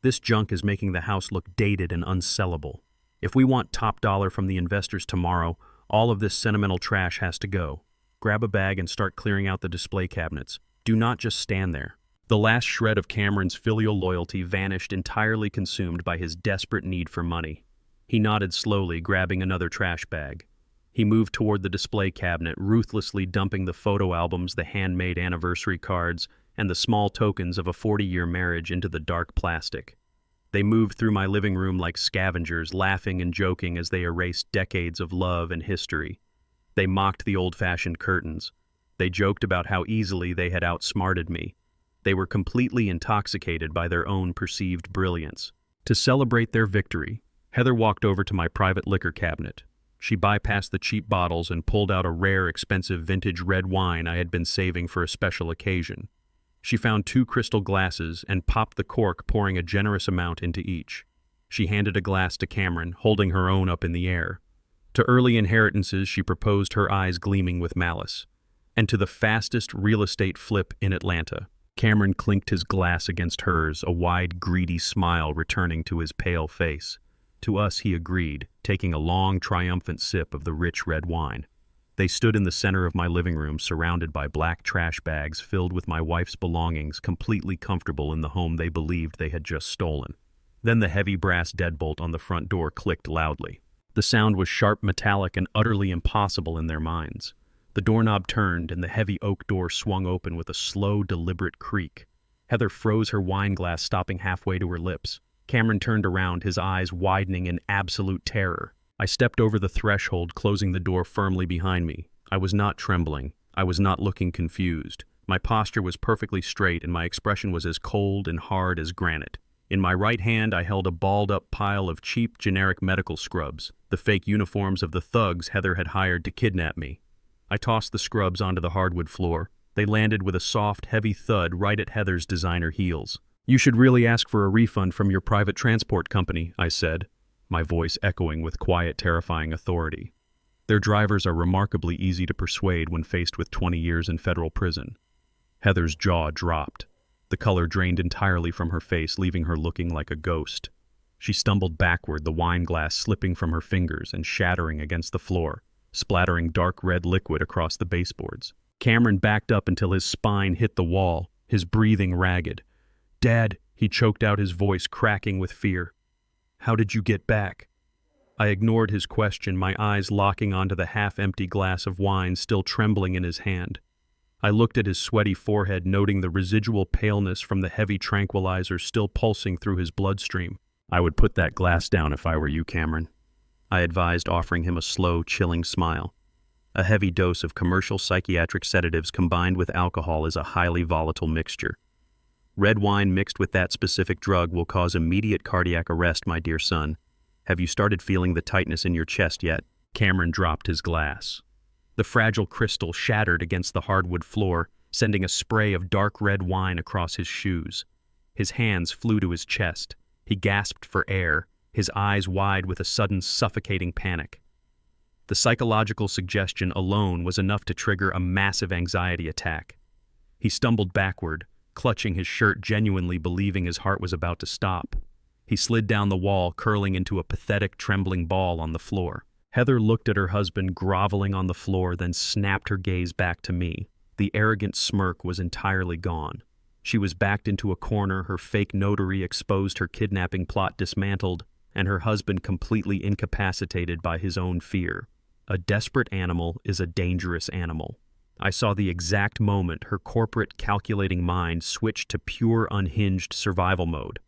"This junk is making the house look dated and unsellable. If we want top dollar from the investors tomorrow, all of this sentimental trash has to go. Grab a bag and start clearing out the display cabinets. Do not just stand there." The last shred of Cameron's filial loyalty vanished, entirely consumed by his desperate need for money. He nodded slowly, grabbing another trash bag. He moved toward the display cabinet, ruthlessly dumping the photo albums, the handmade anniversary cards, and the small tokens of a 40-year marriage into the dark plastic. They moved through my living room like scavengers, laughing and joking as they erased decades of love and history. They mocked the old-fashioned curtains. They joked about how easily they had outsmarted me. They were completely intoxicated by their own perceived brilliance. To celebrate their victory, Heather walked over to my private liquor cabinet. She bypassed the cheap bottles and pulled out a rare, expensive vintage red wine I had been saving for a special occasion. She found 2 crystal glasses and popped the cork, pouring a generous amount into each. She handed a glass to Cameron, holding her own up in the air. To early inheritances she proposed, her eyes gleaming with malice. And to the fastest real estate flip in Atlanta. Cameron clinked his glass against hers, a wide, greedy smile returning to his pale face. To us, he agreed, taking a long, triumphant sip of the rich red wine. They stood in the center of my living room, surrounded by black trash bags filled with my wife's belongings, completely comfortable in the home they believed they had just stolen. Then the heavy brass deadbolt on the front door clicked loudly. The sound was sharp, metallic, and utterly impossible in their minds. The doorknob turned, and the heavy oak door swung open with a slow, deliberate creak. Heather froze her wine glass, stopping halfway to her lips. Cameron turned around, his eyes widening in absolute terror. I stepped over the threshold, closing the door firmly behind me. I was not trembling. I was not looking confused. My posture was perfectly straight, and my expression was as cold and hard as granite. In my right hand, I held a balled-up pile of cheap, generic medical scrubs, the fake uniforms of the thugs Heather had hired to kidnap me. I tossed the scrubs onto the hardwood floor. They landed with a soft, heavy thud right at Heather's designer heels. "You should really ask for a refund from your private transport company," I said, my voice echoing with quiet, terrifying authority. Their drivers are remarkably easy to persuade when faced with 20 years in federal prison. Heather's jaw dropped. The color drained entirely from her face, leaving her looking like a ghost. She stumbled backward, the wine glass slipping from her fingers and shattering against the floor, splattering dark red liquid across the baseboards. Cameron backed up until his spine hit the wall, his breathing ragged. "Dad," he choked out, his voice cracking with fear. "How did you get back?" I ignored his question, my eyes locking onto the half-empty glass of wine still trembling in his hand. I looked at his sweaty forehead, noting the residual paleness from the heavy tranquilizer still pulsing through his bloodstream. "I would put that glass down if I were you, Cameron," I advised, offering him a slow, chilling smile. A heavy dose of commercial psychiatric sedatives combined with alcohol is a highly volatile mixture. Red wine mixed with that specific drug will cause immediate cardiac arrest, my dear son. Have you started feeling the tightness in your chest yet? Cameron dropped his glass. The fragile crystal shattered against the hardwood floor, sending a spray of dark red wine across his shoes. His hands flew to his chest. He gasped for air, his eyes wide with a sudden suffocating panic. The psychological suggestion alone was enough to trigger a massive anxiety attack. He stumbled backward, clutching his shirt, genuinely believing his heart was about to stop. He slid down the wall, curling into a pathetic, trembling ball on the floor. Heather looked at her husband groveling on the floor, then snapped her gaze back to me. The arrogant smirk was entirely gone. She was backed into a corner, her fake notary exposed, her kidnapping plot dismantled, and her husband completely incapacitated by his own fear. A desperate animal is a dangerous animal. I saw the exact moment her corporate, calculating mind switched to pure, unhinged survival mode.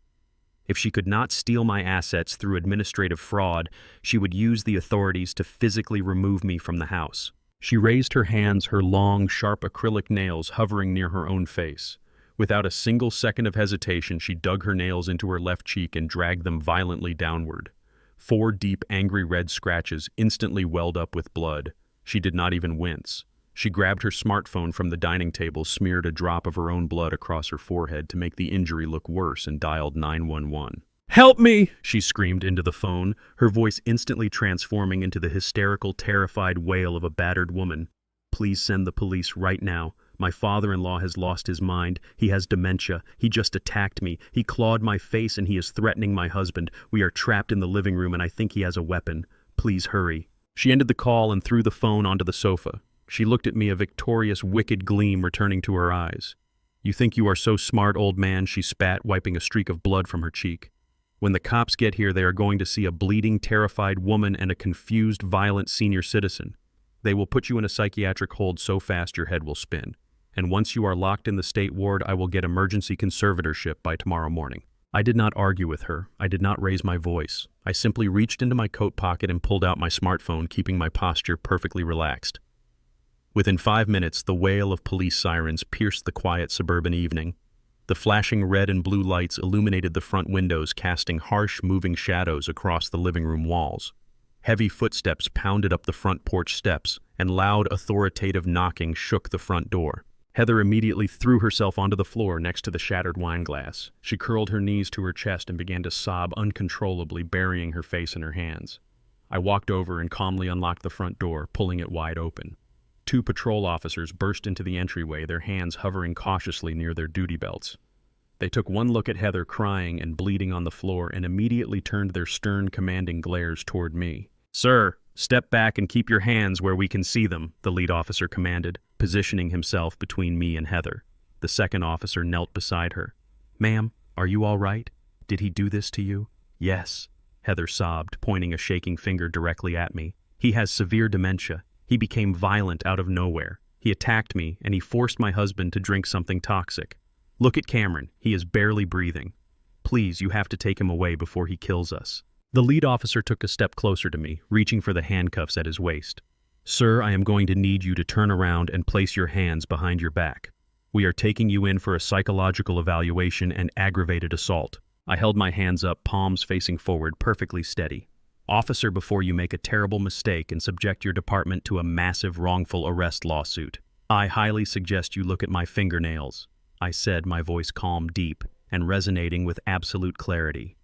If she could not steal my assets through administrative fraud, she would use the authorities to physically remove me from the house. She raised her hands, her long, sharp acrylic nails hovering near her own face. Without a single second of hesitation, she dug her nails into her left cheek and dragged them violently downward. 4 deep, angry red scratches instantly welled up with blood. She did not even wince. She grabbed her smartphone from the dining table, smeared a drop of her own blood across her forehead to make the injury look worse, and dialed 911. "Help me!" she screamed into the phone, her voice instantly transforming into the hysterical, terrified wail of a battered woman. "Please send the police right now. My father-in-law has lost his mind. He has dementia. He just attacked me. He clawed my face and he is threatening my husband. We are trapped in the living room and I think he has a weapon. Please hurry." She ended the call and threw the phone onto the sofa. She looked at me, a victorious, wicked gleam returning to her eyes. "You think you are so smart, old man," she spat, wiping a streak of blood from her cheek. "When the cops get here, they are going to see a bleeding, terrified woman and a confused, violent senior citizen. They will put you in a psychiatric hold so fast your head will spin. And once you are locked in the state ward, I will get emergency conservatorship by tomorrow morning." I did not argue with her. I did not raise my voice. I simply reached into my coat pocket and pulled out my smartphone, keeping my posture perfectly relaxed. Within 5 minutes, the wail of police sirens pierced the quiet suburban evening. The flashing red and blue lights illuminated the front windows, casting harsh, moving shadows across the living room walls. Heavy footsteps pounded up the front porch steps, and loud, authoritative knocking shook the front door. Heather immediately threw herself onto the floor next to the shattered wine glass. She curled her knees to her chest and began to sob uncontrollably, burying her face in her hands. I walked over and calmly unlocked the front door, pulling it wide open. 2 patrol officers burst into the entryway, their hands hovering cautiously near their duty belts. They took one look at Heather crying and bleeding on the floor and immediately turned their stern, commanding glares toward me. "Sir, step back and keep your hands where we can see them," the lead officer commanded, positioning himself between me and Heather. The second officer knelt beside her. "Ma'am, are you all right? Did he do this to you?" "Yes," Heather sobbed, pointing a shaking finger directly at me. "He has severe dementia. He became violent out of nowhere. He attacked me, and he forced my husband to drink something toxic. Look at Cameron. He is barely breathing. Please, you have to take him away before he kills us." The lead officer took a step closer to me, reaching for the handcuffs at his waist. "Sir, I am going to need you to turn around and place your hands behind your back. We are taking you in for a psychological evaluation and aggravated assault." I held my hands up, palms facing forward, perfectly steady. "Officer, before you make a terrible mistake and subject your department to a massive wrongful arrest lawsuit, I highly suggest you look at my fingernails," I said, my voice calm, deep, and resonating with absolute clarity.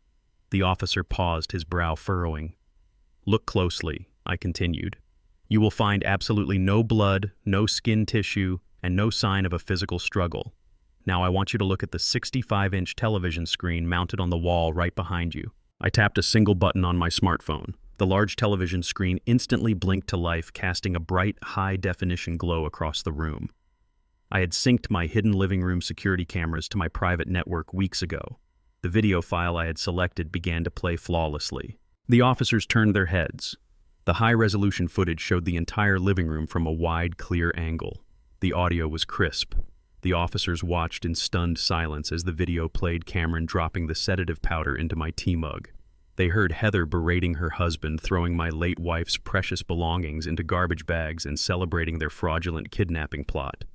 The officer paused, his brow furrowing. "Look closely," I continued. "You will find absolutely no blood, no skin tissue, and no sign of a physical struggle. Now I want you to look at the 65-inch television screen mounted on the wall right behind you." I tapped a single button on my smartphone. The large television screen instantly blinked to life, casting a bright, high-definition glow across the room. I had synced my hidden living room security cameras to my private network weeks ago. The video file I had selected began to play flawlessly. The officers turned their heads. The high-resolution footage showed the entire living room from a wide, clear angle. The audio was crisp. The officers watched in stunned silence as the video played Cameron dropping the sedative powder into my tea mug. They heard Heather berating her husband, throwing my late wife's precious belongings into garbage bags, and celebrating their fraudulent kidnapping plot.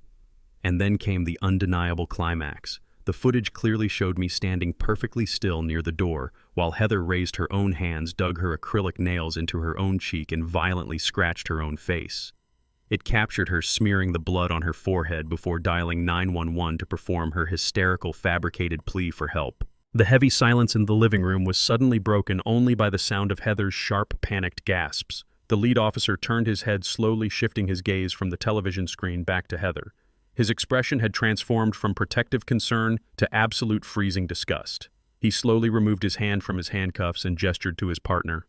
And then came the undeniable climax. The footage clearly showed me standing perfectly still near the door, while Heather raised her own hands, dug her acrylic nails into her own cheek, and violently scratched her own face. It captured her smearing the blood on her forehead before dialing 911 to perform her hysterical, fabricated plea for help. The heavy silence in the living room was suddenly broken only by the sound of Heather's sharp, panicked gasps. The lead officer turned his head, slowly shifting his gaze from the television screen back to Heather. His expression had transformed from protective concern to absolute freezing disgust. He slowly removed his hand from his handcuffs and gestured to his partner.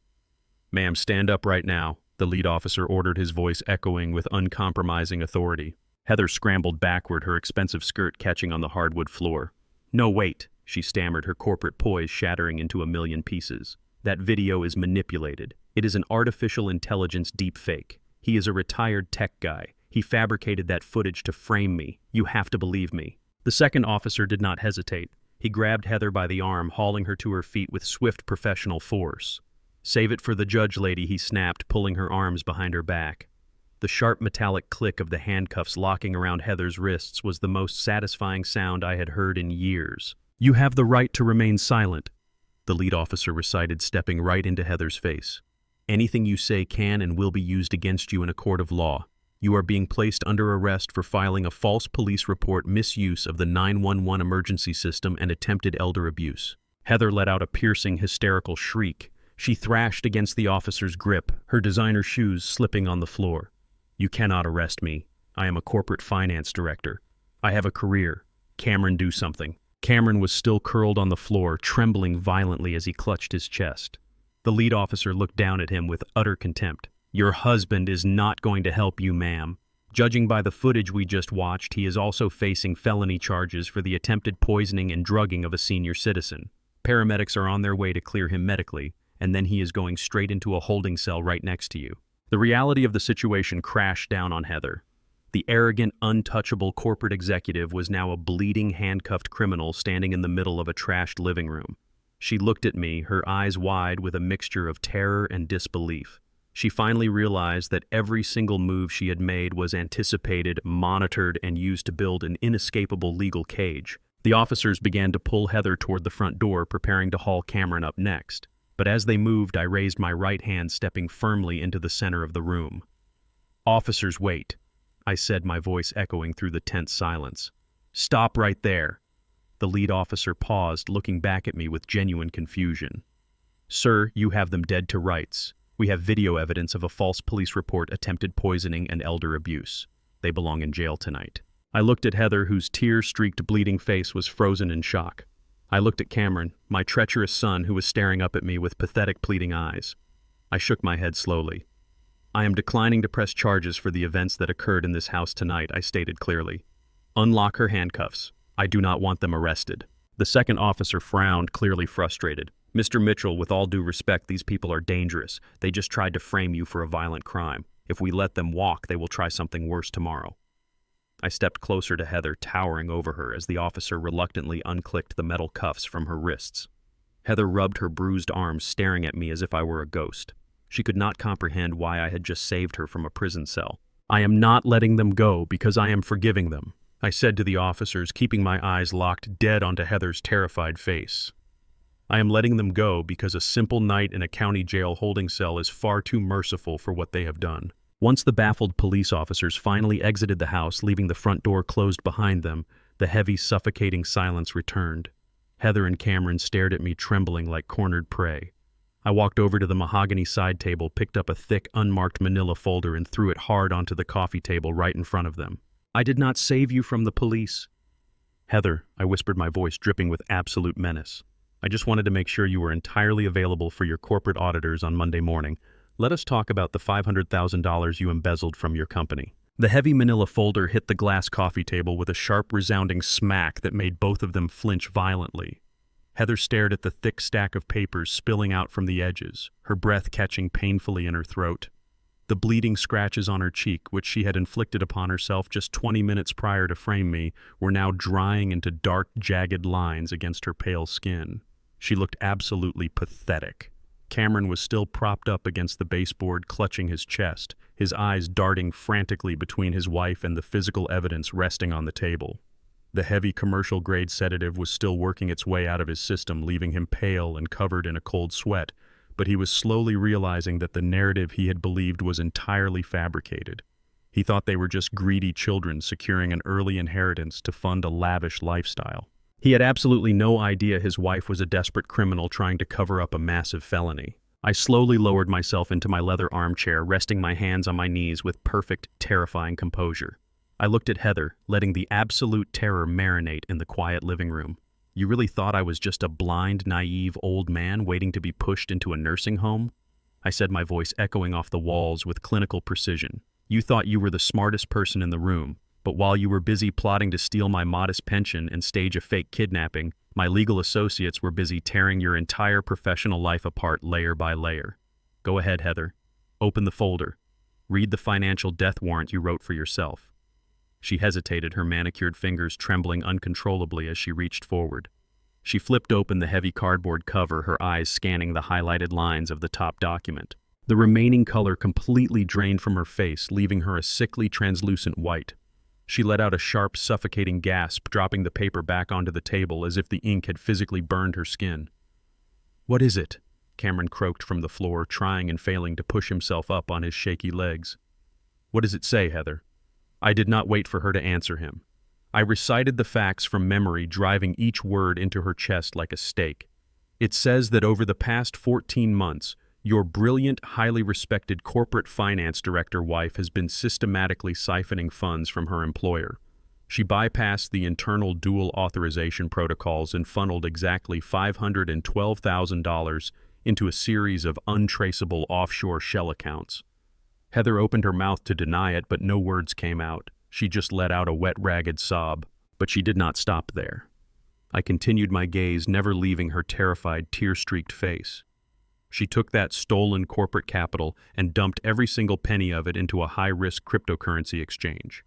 "Ma'am, stand up right now," the lead officer ordered, his voice echoing with uncompromising authority. Heather scrambled backward, her expensive skirt catching on the hardwood floor. "No, wait," she stammered, her corporate poise shattering into a million pieces. "That video is manipulated. It is an artificial intelligence deepfake. He is a retired tech guy. He fabricated that footage to frame me. You have to believe me." The second officer did not hesitate. He grabbed Heather by the arm, hauling her to her feet with swift professional force. "Save it for the judge, lady," he snapped, pulling her arms behind her back. The sharp metallic click of the handcuffs locking around Heather's wrists was the most satisfying sound I had heard in years. "You have the right to remain silent," the lead officer recited, stepping right into Heather's face. "Anything you say can and will be used against you in a court of law. You are being placed under arrest for filing a false police report, misuse of the 911 emergency system, and attempted elder abuse." Heather let out a piercing, hysterical shriek. She thrashed against the officer's grip, her designer shoes slipping on the floor. "You cannot arrest me. I am a corporate finance director. I have a career. Cameron, do something." Cameron was still curled on the floor, trembling violently as he clutched his chest. The lead officer looked down at him with utter contempt. "Your husband is not going to help you, ma'am. Judging by the footage we just watched, he is also facing felony charges for the attempted poisoning and drugging of a senior citizen. Paramedics are on their way to clear him medically, and then he is going straight into a holding cell right next to you." The reality of the situation crashed down on Heather. The arrogant, untouchable corporate executive was now a bleeding, handcuffed criminal standing in the middle of a trashed living room. She looked at me, her eyes wide with a mixture of terror and disbelief. She finally realized that every single move she had made was anticipated, monitored, and used to build an inescapable legal cage. The officers began to pull Heather toward the front door, preparing to haul Cameron up next. But as they moved, I raised my right hand, stepping firmly into the center of the room. "Officers, wait," I said, my voice echoing through the tense silence. "Stop right there." The lead officer paused, looking back at me with genuine confusion. "Sir, you have them dead to rights. We have video evidence of a false police report, attempted poisoning, and elder abuse. They belong in jail tonight." I looked at Heather, whose tear-streaked, bleeding face was frozen in shock. I looked at Cameron, my treacherous son, who was staring up at me with pathetic, pleading eyes. I shook my head slowly. "I am declining to press charges for the events that occurred in this house tonight," I stated clearly. "Unlock her handcuffs. I do not want them arrested." The second officer frowned, clearly frustrated. "Mr. Mitchell, with all due respect, these people are dangerous. They just tried to frame you for a violent crime. If we let them walk, they will try something worse tomorrow." I stepped closer to Heather, towering over her as the officer reluctantly unclicked the metal cuffs from her wrists. Heather rubbed her bruised arms, staring at me as if I were a ghost. She could not comprehend why I had just saved her from a prison cell. "I am not letting them go because I am forgiving them," I said to the officers, keeping my eyes locked dead onto Heather's terrified face. "I am letting them go because a simple night in a county jail holding cell is far too merciful for what they have done." Once the baffled police officers finally exited the house, leaving the front door closed behind them, the heavy, suffocating silence returned. Heather and Cameron stared at me, trembling like cornered prey. I walked over to the mahogany side table, picked up a thick, unmarked manila folder, and threw it hard onto the coffee table right in front of them. "I did not save you from the police." "Heather," I whispered, my voice dripping with absolute menace. "I just wanted to make sure you were entirely available for your corporate auditors on Monday morning. Let us talk about the $500,000 you embezzled from your company." The heavy manila folder hit the glass coffee table with a sharp, resounding smack that made both of them flinch violently. Heather stared at the thick stack of papers spilling out from the edges, her breath catching painfully in her throat. The bleeding scratches on her cheek, which she had inflicted upon herself just 20 minutes prior to frame me, were now drying into dark, jagged lines against her pale skin. She looked absolutely pathetic. Cameron was still propped up against the baseboard, clutching his chest, his eyes darting frantically between his wife and the physical evidence resting on the table. The heavy commercial-grade sedative was still working its way out of his system, leaving him pale and covered in a cold sweat, but he was slowly realizing that the narrative he had believed was entirely fabricated. He thought they were just greedy children securing an early inheritance to fund a lavish lifestyle. He had absolutely no idea his wife was a desperate criminal trying to cover up a massive felony. I slowly lowered myself into my leather armchair, resting my hands on my knees with perfect, terrifying composure. I looked at Heather, letting the absolute terror marinate in the quiet living room. You really thought I was just a blind, naive old man waiting to be pushed into a nursing home? I said, my voice echoing off the walls with clinical precision. You thought you were the smartest person in the room, but while you were busy plotting to steal my modest pension and stage a fake kidnapping, my legal associates were busy tearing your entire professional life apart layer by layer. Go ahead, Heather. Open the folder. Read the financial death warrant you wrote for yourself. She hesitated, her manicured fingers trembling uncontrollably as she reached forward. She flipped open the heavy cardboard cover, her eyes scanning the highlighted lines of the top document. The remaining color completely drained from her face, leaving her a sickly, translucent white. She let out a sharp, suffocating gasp, dropping the paper back onto the table as if the ink had physically burned her skin. "What is it?" Cameron croaked from the floor, trying and failing to push himself up on his shaky legs. "What does it say, Heather?" I did not wait for her to answer him. I recited the facts from memory, driving each word into her chest like a stake. "It says that over the past 14 months, your brilliant, highly respected corporate finance director wife has been systematically siphoning funds from her employer. She bypassed the internal dual authorization protocols and funneled exactly $512,000 into a series of untraceable offshore shell accounts." Heather opened her mouth to deny it, but no words came out. She just let out a wet, ragged sob, but she did not stop there. I continued my gaze, never leaving her terrified, tear-streaked face. She took that stolen corporate capital and dumped every single penny of it into a high-risk cryptocurrency exchange.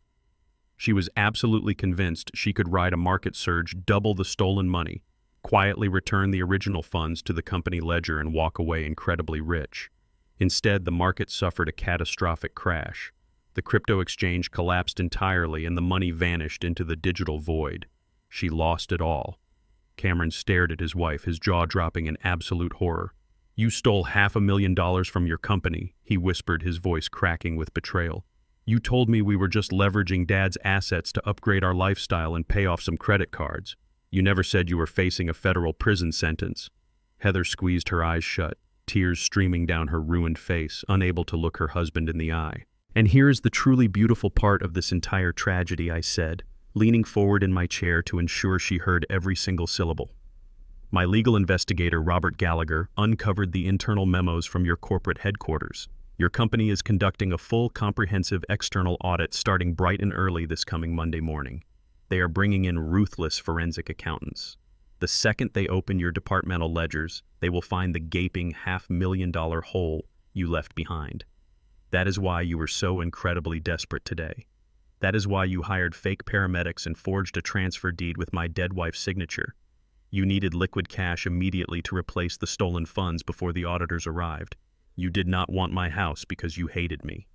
She was absolutely convinced she could ride a market surge, double the stolen money, quietly return the original funds to the company ledger and walk away incredibly rich. Instead, the market suffered a catastrophic crash. The crypto exchange collapsed entirely and the money vanished into the digital void. She lost it all. Cameron stared at his wife, his jaw dropping in absolute horror. "You stole $500,000 from your company," he whispered, his voice cracking with betrayal. "You told me we were just leveraging Dad's assets to upgrade our lifestyle and pay off some credit cards. You never said you were facing a federal prison sentence." Heather squeezed her eyes shut, tears streaming down her ruined face, unable to look her husband in the eye. "And here is the truly beautiful part of this entire tragedy," I said, leaning forward in my chair to ensure she heard every single syllable. "My legal investigator, Robert Gallagher, uncovered the internal memos from your corporate headquarters. Your company is conducting a full, comprehensive external audit starting bright and early this coming Monday morning. They are bringing in ruthless forensic accountants. The second they open your departmental ledgers, they will find the gaping $500,000 hole you left behind. That is why you were so incredibly desperate today. That is why you hired fake paramedics and forged a transfer deed with my dead wife's signature. You needed liquid cash immediately to replace the stolen funds before the auditors arrived. You did not want my house because you hated me.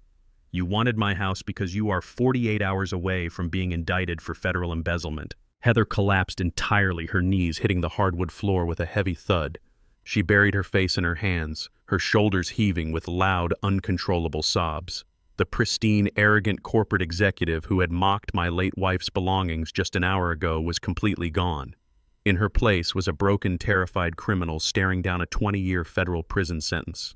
You wanted my house because you are 48 hours away from being indicted for federal embezzlement." Heather collapsed entirely, her knees hitting the hardwood floor with a heavy thud. She buried her face in her hands, her shoulders heaving with loud, uncontrollable sobs. The pristine, arrogant corporate executive who had mocked my late wife's belongings just an hour ago was completely gone. In her place was a broken, terrified criminal staring down a 20-year federal prison sentence.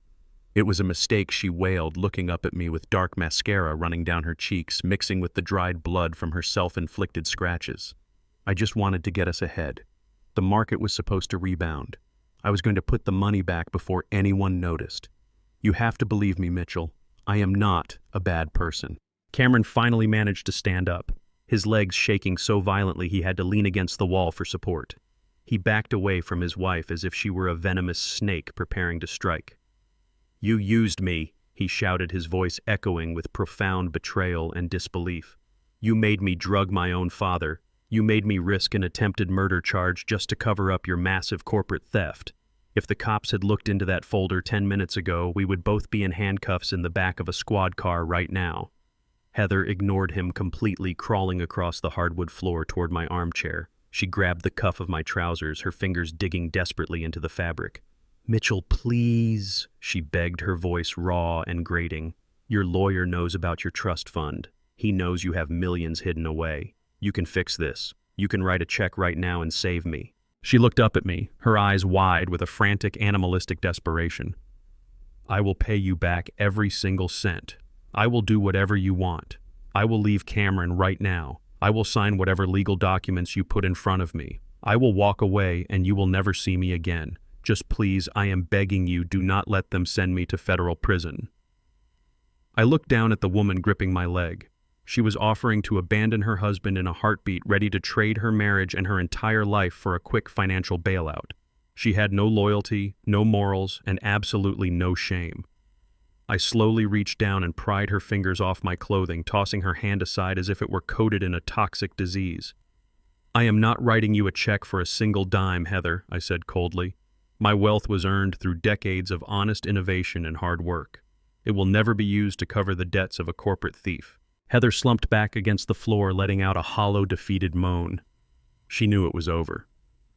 It was a mistake, she wailed, looking up at me with dark mascara running down her cheeks, mixing with the dried blood from her self-inflicted scratches. I just wanted to get us ahead. The market was supposed to rebound. I was going to put the money back before anyone noticed. You have to believe me, Mitchell. I am not a bad person." Cameron finally managed to stand up, his legs shaking so violently he had to lean against the wall for support. He backed away from his wife as if she were a venomous snake preparing to strike. "You used me," he shouted, his voice echoing with profound betrayal and disbelief. "You made me drug my own father. You made me risk an attempted murder charge just to cover up your massive corporate theft. If the cops had looked into that folder 10 minutes ago, we would both be in handcuffs in the back of a squad car right now." Heather ignored him completely, crawling across the hardwood floor toward my armchair. She grabbed the cuff of my trousers, her fingers digging desperately into the fabric. "Mitchell, please," she begged, her voice raw and grating. "Your lawyer knows about your trust fund. He knows you have millions hidden away. You can fix this. You can write a check right now and save me." She looked up at me, her eyes wide with a frantic, animalistic desperation. "I will pay you back every single cent. I will do whatever you want. I will leave Cameron right now. I will sign whatever legal documents you put in front of me. I will walk away and you will never see me again. Just please, I am begging you, do not let them send me to federal prison." I looked down at the woman gripping my leg. She was offering to abandon her husband in a heartbeat, ready to trade her marriage and her entire life for a quick financial bailout. She had no loyalty, no morals, and absolutely no shame. I slowly reached down and pried her fingers off my clothing, tossing her hand aside as if it were coated in a toxic disease. "I am not writing you a check for a single dime, Heather," I said coldly. "My wealth was earned through decades of honest innovation and hard work. It will never be used to cover the debts of a corporate thief." Heather slumped back against the floor, letting out a hollow, defeated moan. She knew it was over.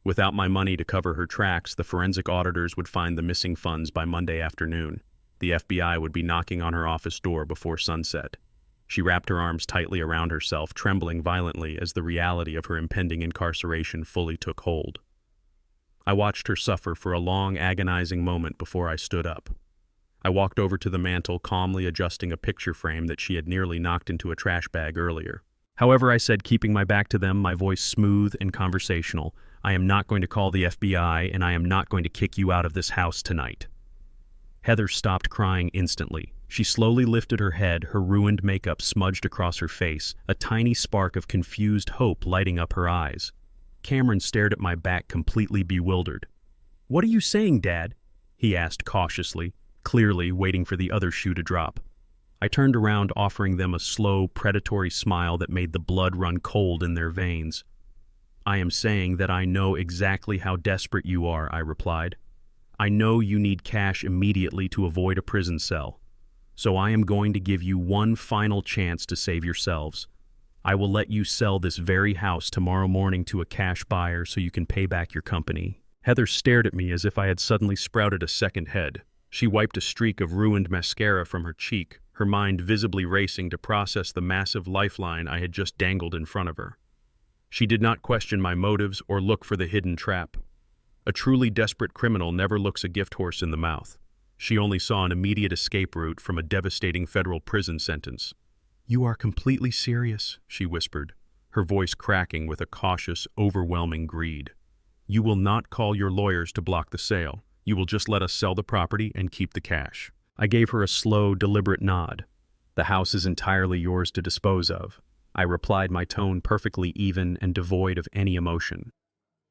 Without my money to cover her tracks, the forensic auditors would find the missing funds by Monday afternoon. The FBI would be knocking on her office door before sunset. She wrapped her arms tightly around herself, trembling violently as the reality of her impending incarceration fully took hold. I watched her suffer for a long, agonizing moment before I stood up. I walked over to the mantel, calmly adjusting a picture frame that she had nearly knocked into a trash bag earlier. "However," I said, keeping my back to them, my voice smooth and conversational, "I am not going to call the FBI, and I am not going to kick you out of this house tonight." Heather stopped crying instantly. She slowly lifted her head, her ruined makeup smudged across her face, a tiny spark of confused hope lighting up her eyes. Cameron stared at my back, completely bewildered. "What are you saying, Dad?" he asked cautiously, clearly waiting for the other shoe to drop. I turned around, offering them a slow, predatory smile that made the blood run cold in their veins. "I am saying that I know exactly how desperate you are," I replied. "I know you need cash immediately to avoid a prison cell. So I am going to give you one final chance to save yourselves. I will let you sell this very house tomorrow morning to a cash buyer so you can pay back your company." Heather stared at me as if I had suddenly sprouted a second head. She wiped a streak of ruined mascara from her cheek, her mind visibly racing to process the massive lifeline I had just dangled in front of her. She did not question my motives or look for the hidden trap. A truly desperate criminal never looks a gift horse in the mouth. She only saw an immediate escape route from a devastating federal prison sentence. "You are completely serious," she whispered, her voice cracking with a cautious, overwhelming greed. "You will not call your lawyers to block the sale. You will just let us sell the property and keep the cash." I gave her a slow, deliberate nod. "The house is entirely yours to dispose of," I replied, my tone perfectly even and devoid of any emotion.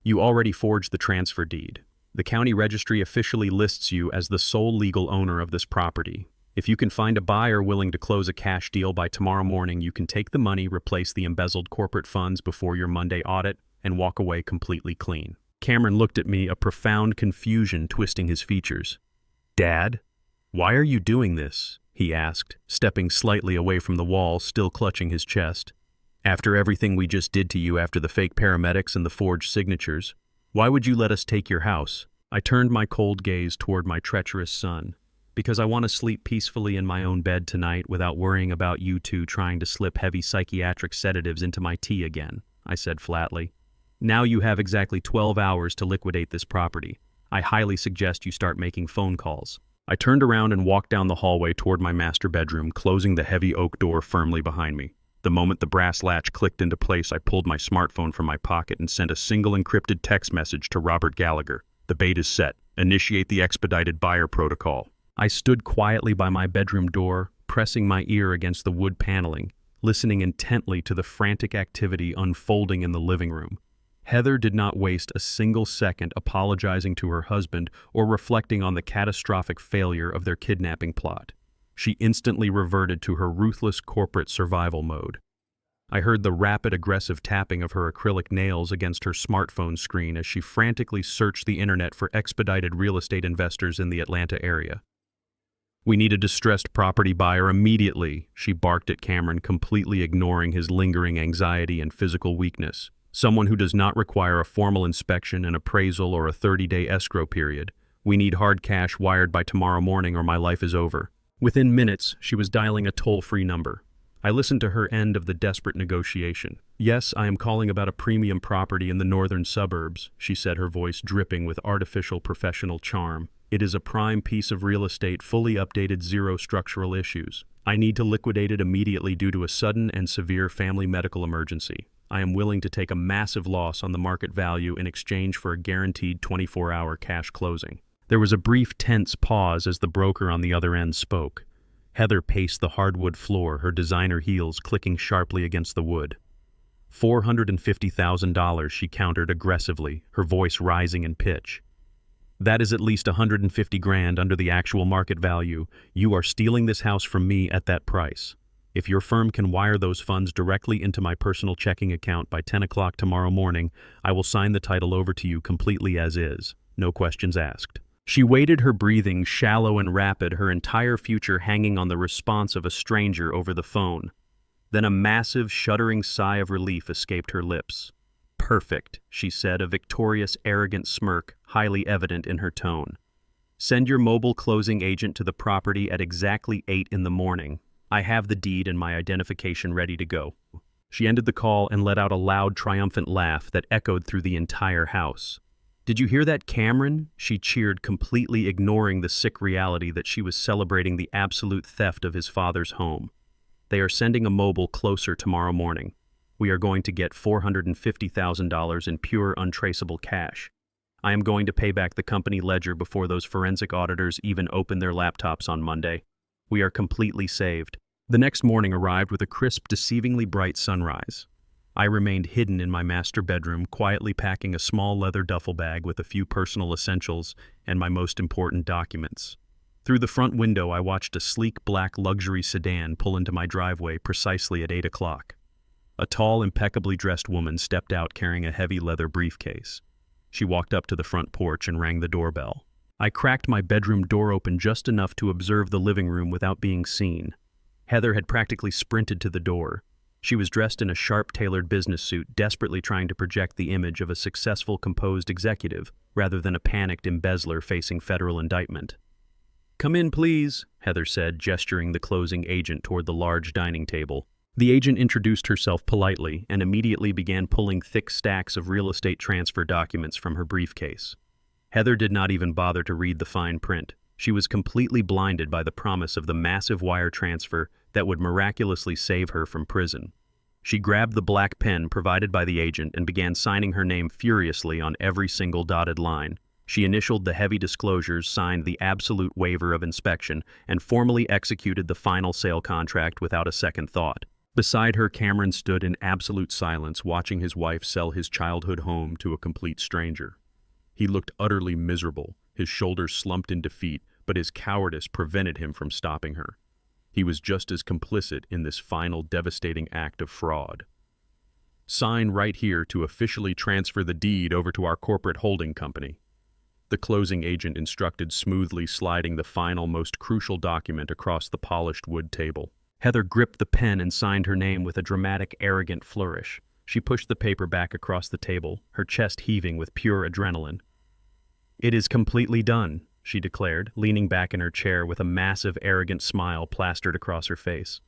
"You already forged the transfer deed. The county registry officially lists you as the sole legal owner of this property. If you can find a buyer willing to close a cash deal by tomorrow morning, you can take the money, replace the embezzled corporate funds before your Monday audit, and walk away completely clean." Cameron looked at me, a profound confusion twisting his features. "Dad, why are you doing this?" he asked, stepping slightly away from the wall, still clutching his chest. "After everything we just did to you, after the fake paramedics and the forged signatures, why would you let us take your house?" I turned my cold gaze toward my treacherous son. "Because I want to sleep peacefully in my own bed tonight without worrying about you two trying to slip heavy psychiatric sedatives into my tea again," I said flatly. "Now you have exactly 12 hours to liquidate this property. I highly suggest you start making phone calls." I turned around and walked down the hallway toward my master bedroom, closing the heavy oak door firmly behind me. The moment the brass latch clicked into place, I pulled my smartphone from my pocket and sent a single encrypted text message to Robert Gallagher. "The bait is set. Initiate the expedited buyer protocol." I stood quietly by my bedroom door, pressing my ear against the wood paneling, listening intently to the frantic activity unfolding in the living room. Heather did not waste a single second apologizing to her husband or reflecting on the catastrophic failure of their kidnapping plot. She instantly reverted to her ruthless corporate survival mode. I heard the rapid, aggressive tapping of her acrylic nails against her smartphone screen as she frantically searched the internet for expedited real estate investors in the Atlanta area. "We need a distressed property buyer immediately," she barked at Cameron, completely ignoring his lingering anxiety and physical weakness. "Someone who does not require a formal inspection, an appraisal, or a 30-day escrow period. We need hard cash wired by tomorrow morning or my life is over." Within minutes, she was dialing a toll-free number. I listened to her end of the desperate negotiation. "Yes, I am calling about a premium property in the northern suburbs," she said, her voice dripping with artificial professional charm. "It is a prime piece of real estate, fully updated, zero structural issues. I need to liquidate it immediately due to a sudden and severe family medical emergency. I am willing to take a massive loss on the market value in exchange for a guaranteed 24-hour cash closing. There was a brief tense pause as the broker on the other end spoke. Heather paced the hardwood floor, her designer heels clicking sharply against the wood. $450,000, she countered aggressively, her voice rising in pitch. That is at least $150,000 under the actual market value. You are stealing this house from me at that price. If your firm can wire those funds directly into my personal checking account by 10 o'clock tomorrow morning, I will sign the title over to you completely as is. No questions asked. She waited, her breathing shallow and rapid, her entire future hanging on the response of a stranger over the phone. Then a massive, shuddering sigh of relief escaped her lips. Perfect, she said, a victorious, arrogant smirk highly evident in her tone. Send your mobile closing agent to the property at exactly 8 in the morning. I have the deed and my identification ready to go. She ended the call and let out a loud, triumphant laugh that echoed through the entire house. Did you hear that, Cameron? She cheered, completely ignoring the sick reality that she was celebrating the absolute theft of his father's home. They are sending a mobile closer tomorrow morning. We are going to get $450,000 in pure, untraceable cash. I am going to pay back the company ledger before those forensic auditors even open their laptops on Monday. We are completely saved. The next morning arrived with a crisp, deceivingly bright sunrise. I remained hidden in my master bedroom, quietly packing a small leather duffel bag with a few personal essentials and my most important documents. Through the front window, I watched a sleek black luxury sedan pull into my driveway precisely at 8 o'clock. A tall, impeccably dressed woman stepped out carrying a heavy leather briefcase. She walked up to the front porch and rang the doorbell. I cracked my bedroom door open just enough to observe the living room without being seen. Heather had practically sprinted to the door. She was dressed in a sharp-tailored business suit, desperately trying to project the image of a successful, composed executive, rather than a panicked embezzler facing federal indictment. "Come in, please," Heather said, gesturing the closing agent toward the large dining table. The agent introduced herself politely and immediately began pulling thick stacks of real estate transfer documents from her briefcase. Heather did not even bother to read the fine print. She was completely blinded by the promise of the massive wire transfer that would miraculously save her from prison. She grabbed the black pen provided by the agent and began signing her name furiously on every single dotted line. She initialed the heavy disclosures, signed the absolute waiver of inspection, and formally executed the final sale contract without a second thought. Beside her, Cameron stood in absolute silence, watching his wife sell his childhood home to a complete stranger. He looked utterly miserable, his shoulders slumped in defeat, but his cowardice prevented him from stopping her. He was just as complicit in this final devastating act of fraud. "Sign right here to officially transfer the deed over to our corporate holding company," the closing agent instructed, smoothly sliding the final, most crucial document across the polished wood table. Heather gripped the pen and signed her name with a dramatic, arrogant flourish. She pushed the paper back across the table, her chest heaving with pure adrenaline. "It is completely done," she declared, leaning back in her chair with a massive, arrogant smile plastered across her face.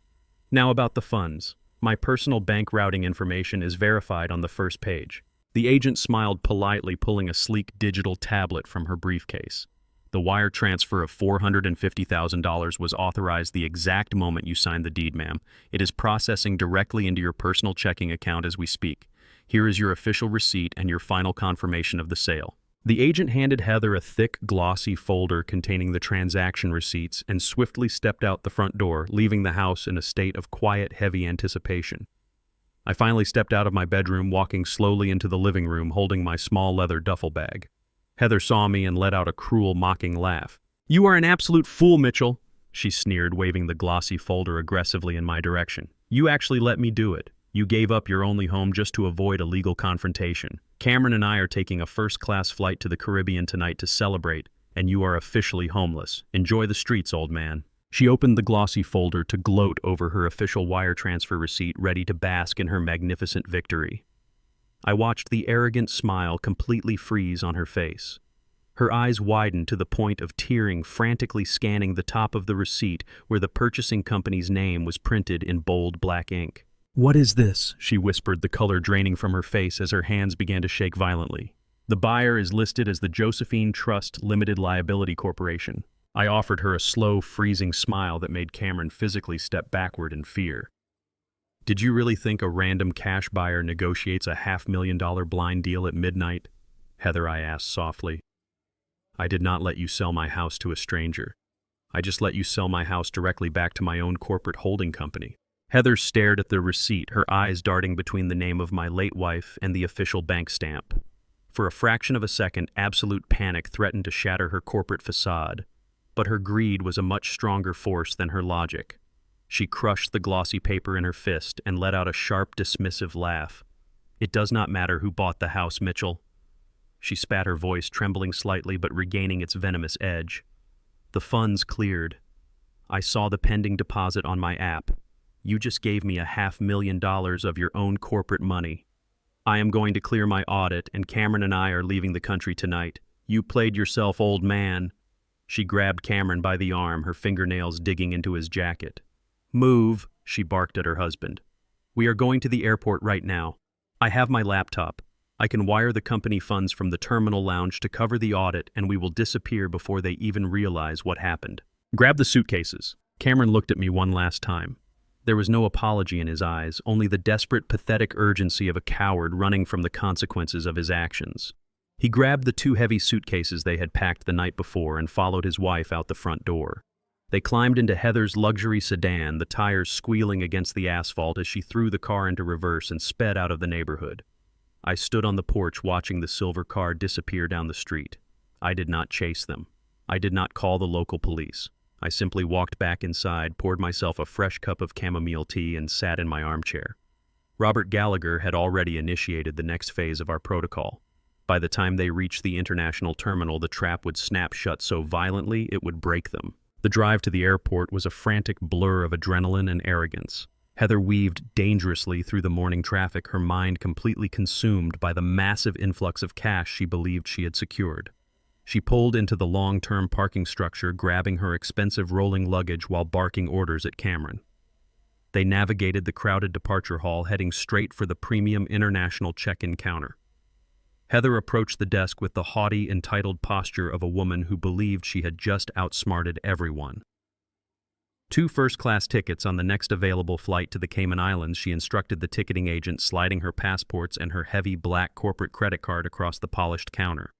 "Now about the funds. My personal bank routing information is verified on the first page." The agent smiled politely, pulling a sleek digital tablet from her briefcase. "The wire transfer of $450,000 was authorized the exact moment you signed the deed, ma'am. It is processing directly into your personal checking account as we speak. Here is your official receipt and your final confirmation of the sale." The agent handed Heather a thick, glossy folder containing the transaction receipts and swiftly stepped out the front door, leaving the house in a state of quiet, heavy anticipation. I finally stepped out of my bedroom, walking slowly into the living room, holding my small leather duffel bag. Heather saw me and let out a cruel, mocking laugh. "You are an absolute fool, Mitchell," she sneered, waving the glossy folder aggressively in my direction. "You actually let me do it. You gave up your only home just to avoid a legal confrontation. Cameron and I are taking a first-class flight to the Caribbean tonight to celebrate, and you are officially homeless. Enjoy the streets, old man." She opened the glossy folder to gloat over her official wire transfer receipt, ready to bask in her magnificent victory. I watched the arrogant smile completely freeze on her face. Her eyes widened to the point of tearing, frantically scanning the top of the receipt where the purchasing company's name was printed in bold black ink. "What is this?" she whispered, the color draining from her face as her hands began to shake violently. "The buyer is listed as the Josephine Trust Limited Liability Corporation." I offered her a slow, freezing smile that made Cameron physically step backward in fear. Did you really think a random cash buyer negotiates a $500,000 blind deal at midnight? Heather, I asked softly. I did not let you sell my house to a stranger. I just let you sell my house directly back to my own corporate holding company. Heather stared at the receipt, her eyes darting between the name of my late wife and the official bank stamp. For a fraction of a second, absolute panic threatened to shatter her corporate facade, but her greed was a much stronger force than her logic. She crushed the glossy paper in her fist and let out a sharp, dismissive laugh. It does not matter who bought the house, Mitchell. She spat, her voice trembling slightly but regaining its venomous edge. The funds cleared. I saw the pending deposit on my app. You just gave me $500,000 of your own corporate money. I am going to clear my audit, and Cameron and I are leaving the country tonight. You played yourself, old man. She grabbed Cameron by the arm, her fingernails digging into his jacket. Move, she barked at her husband. We are going to the airport right now. I have my laptop. I can wire the company funds from the terminal lounge to cover the audit, and we will disappear before they even realize what happened. Grab the suitcases. Cameron looked at me one last time. There was no apology in his eyes, only the desperate, pathetic urgency of a coward running from the consequences of his actions. He grabbed the 2 heavy suitcases they had packed the night before and followed his wife out the front door. They climbed into Heather's luxury sedan, the tires squealing against the asphalt as she threw the car into reverse and sped out of the neighborhood. I stood on the porch watching the silver car disappear down the street. I did not chase them. I did not call the local police. I simply walked back inside, poured myself a fresh cup of chamomile tea, and sat in my armchair. Robert Gallagher had already initiated the next phase of our protocol. By the time they reached the international terminal, the trap would snap shut so violently it would break them. The drive to the airport was a frantic blur of adrenaline and arrogance. Heather weaved dangerously through the morning traffic, her mind completely consumed by the massive influx of cash she believed she had secured. She pulled into the long-term parking structure, grabbing her expensive rolling luggage while barking orders at Cameron. They navigated the crowded departure hall, heading straight for the premium international check-in counter. Heather approached the desk with the haughty, entitled posture of a woman who believed she had just outsmarted everyone. 2 first-class tickets on the next available flight to the Cayman Islands, she instructed the ticketing agent, sliding her passports and her heavy black corporate credit card across the polished counter.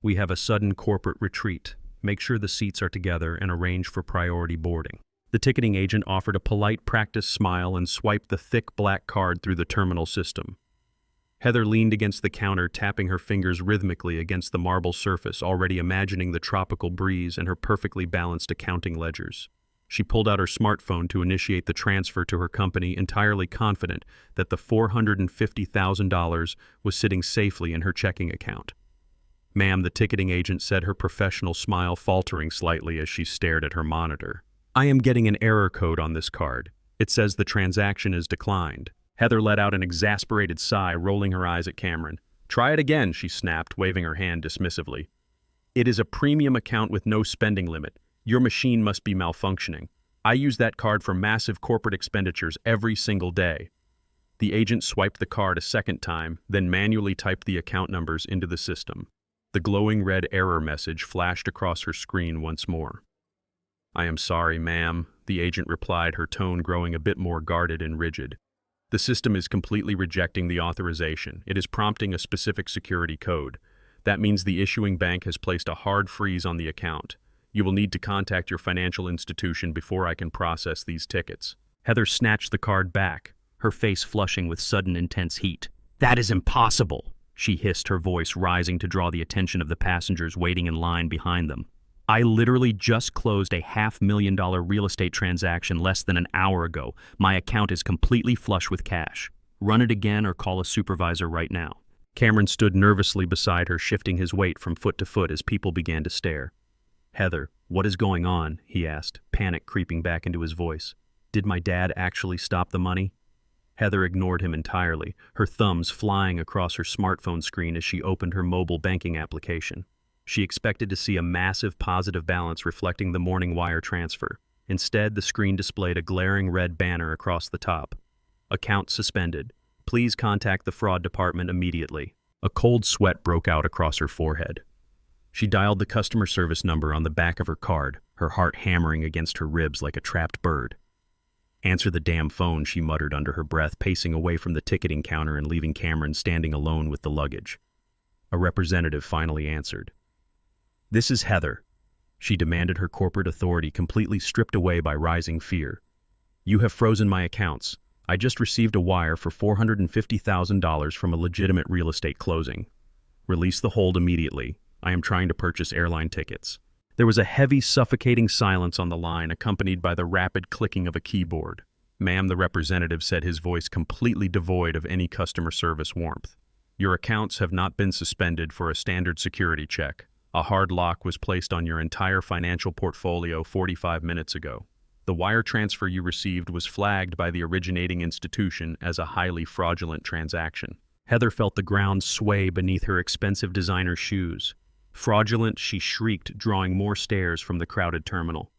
We have a sudden corporate retreat. Make sure the seats are together and arrange for priority boarding. The ticketing agent offered a polite practice smile and swiped the thick black card through the terminal system. Heather leaned against the counter, tapping her fingers rhythmically against the marble surface, already imagining the tropical breeze and her perfectly balanced accounting ledgers. She pulled out her smartphone to initiate the transfer to her company, entirely confident that the $450,000 was sitting safely in her checking account. "Ma'am," the ticketing agent said, her professional smile faltering slightly as she stared at her monitor. "I am getting an error code on this card. It says the transaction is declined." Heather let out an exasperated sigh, rolling her eyes at Cameron. "Try it again," she snapped, waving her hand dismissively. "It is a premium account with no spending limit. Your machine must be malfunctioning. I use that card for massive corporate expenditures every single day." The agent swiped the card a second time, then manually typed the account numbers into the system. The glowing red error message flashed across her screen once more. "I am sorry, ma'am," the agent replied, her tone growing a bit more guarded and rigid. "The system is completely rejecting the authorization. It is prompting a specific security code. That means the issuing bank has placed a hard freeze on the account. You will need to contact your financial institution before I can process these tickets." Heather snatched the card back, her face flushing with sudden intense heat. "That is impossible," she hissed, her voice rising to draw the attention of the passengers waiting in line behind them. "I literally just closed a $500,000 real estate transaction less than an hour ago. My account is completely flush with cash. Run it again or call a supervisor right now." Cameron stood nervously beside her, shifting his weight from foot to foot as people began to stare. "Heather, what is going on?" he asked, panic creeping back into his voice. "Did my dad actually stop the money?" Heather ignored him entirely, her thumbs flying across her smartphone screen as she opened her mobile banking application. She expected to see a massive positive balance reflecting the morning wire transfer. Instead, the screen displayed a glaring red banner across the top. "Account suspended. Please contact the fraud department immediately." A cold sweat broke out across her forehead. She dialed the customer service number on the back of her card, her heart hammering against her ribs like a trapped bird. "Answer the damn phone," she muttered under her breath, pacing away from the ticketing counter and leaving Cameron standing alone with the luggage. A representative finally answered. "This is Heather," she demanded, her corporate authority completely stripped away by rising fear. "You have frozen my accounts. I just received a wire for $450,000 from a legitimate real estate closing. Release the hold immediately. I am trying to purchase airline tickets." There was a heavy, suffocating silence on the line, accompanied by the rapid clicking of a keyboard. "Ma'am," the representative said, his voice completely devoid of any customer service warmth. "Your accounts have not been suspended for a standard security check. A hard lock was placed on your entire financial portfolio 45 minutes ago. The wire transfer you received was flagged by the originating institution as a highly fraudulent transaction." Heather felt the ground sway beneath her expensive designer shoes. "Fraudulent," she shrieked, drawing more stares from the crowded terminal.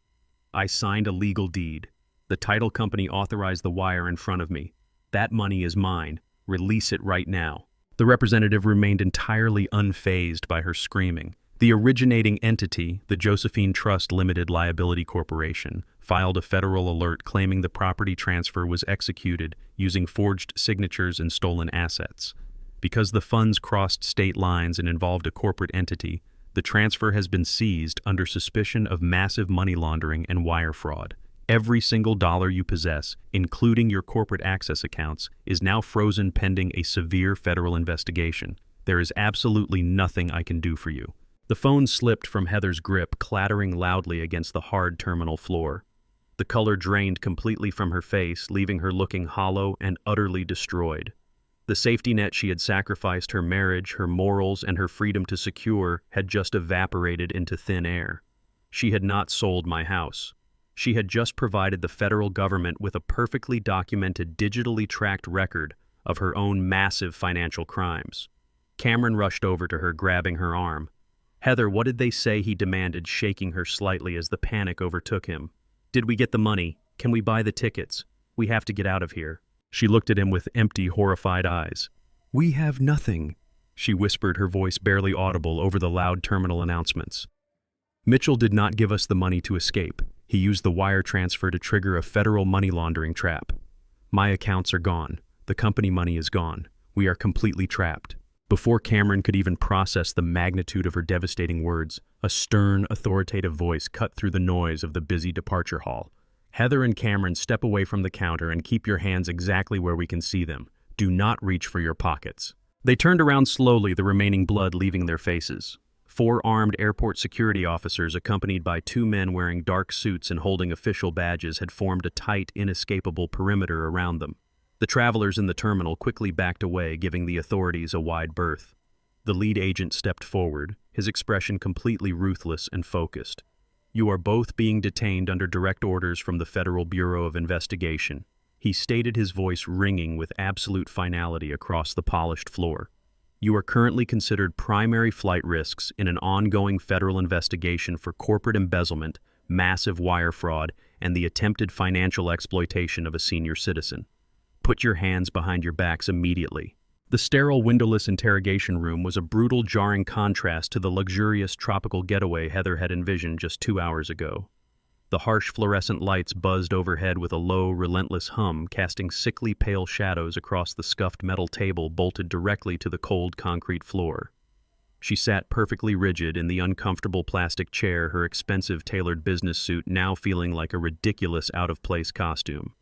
"I signed a legal deed. The title company authorized the wire in front of me. That money is mine. Release it right now." The representative remained entirely unfazed by her screaming. The originating entity, the Josephine Trust Limited Liability Corporation, filed a federal alert claiming the property transfer was executed using forged signatures and stolen assets. Because the funds crossed state lines and involved a corporate entity, the transfer has been seized under suspicion of massive money laundering and wire fraud. Every single dollar you possess, including your corporate access accounts, is now frozen pending a severe federal investigation. There is absolutely nothing I can do for you. The phone slipped from Heather's grip, clattering loudly against the hard terminal floor. The color drained completely from her face, leaving her looking hollow and utterly destroyed. The safety net she had sacrificed her marriage, her morals, and her freedom to secure had just evaporated into thin air. She had not sold my house. She had just provided the federal government with a perfectly documented, digitally tracked record of her own massive financial crimes. Cameron rushed over to her, grabbing her arm. "Heather, what did they say?" he demanded, shaking her slightly as the panic overtook him. "Did we get the money? Can we buy the tickets? We have to get out of here." She looked at him with empty, horrified eyes. "We have nothing," she whispered, her voice barely audible over the loud terminal announcements. "Mitchell did not give us the money to escape. He used the wire transfer to trigger a federal money laundering trap. My accounts are gone. The company money is gone. We are completely trapped." Before Cameron could even process the magnitude of her devastating words, a stern, authoritative voice cut through the noise of the busy departure hall. "Heather and Cameron, step away from the counter and keep your hands exactly where we can see them. Do not reach for your pockets." They turned around slowly, the remaining blood leaving their faces. 4 armed airport security officers, accompanied by 2 men wearing dark suits and holding official badges, had formed a tight, inescapable perimeter around them. The travelers in the terminal quickly backed away, giving the authorities a wide berth. The lead agent stepped forward, his expression completely ruthless and focused. "You are both being detained under direct orders from the Federal Bureau of Investigation," he stated, his voice ringing with absolute finality across the polished floor. "You are currently considered primary flight risks in an ongoing federal investigation for corporate embezzlement, massive wire fraud, and the attempted financial exploitation of a senior citizen. Put your hands behind your backs immediately." The sterile, windowless interrogation room was a brutal, jarring contrast to the luxurious tropical getaway Heather had envisioned just 2 hours ago. The harsh fluorescent lights buzzed overhead with a low, relentless hum, casting sickly pale shadows across the scuffed metal table bolted directly to the cold concrete floor. She sat perfectly rigid in the uncomfortable plastic chair, her expensive tailored business suit now feeling like a ridiculous out-of-place costume.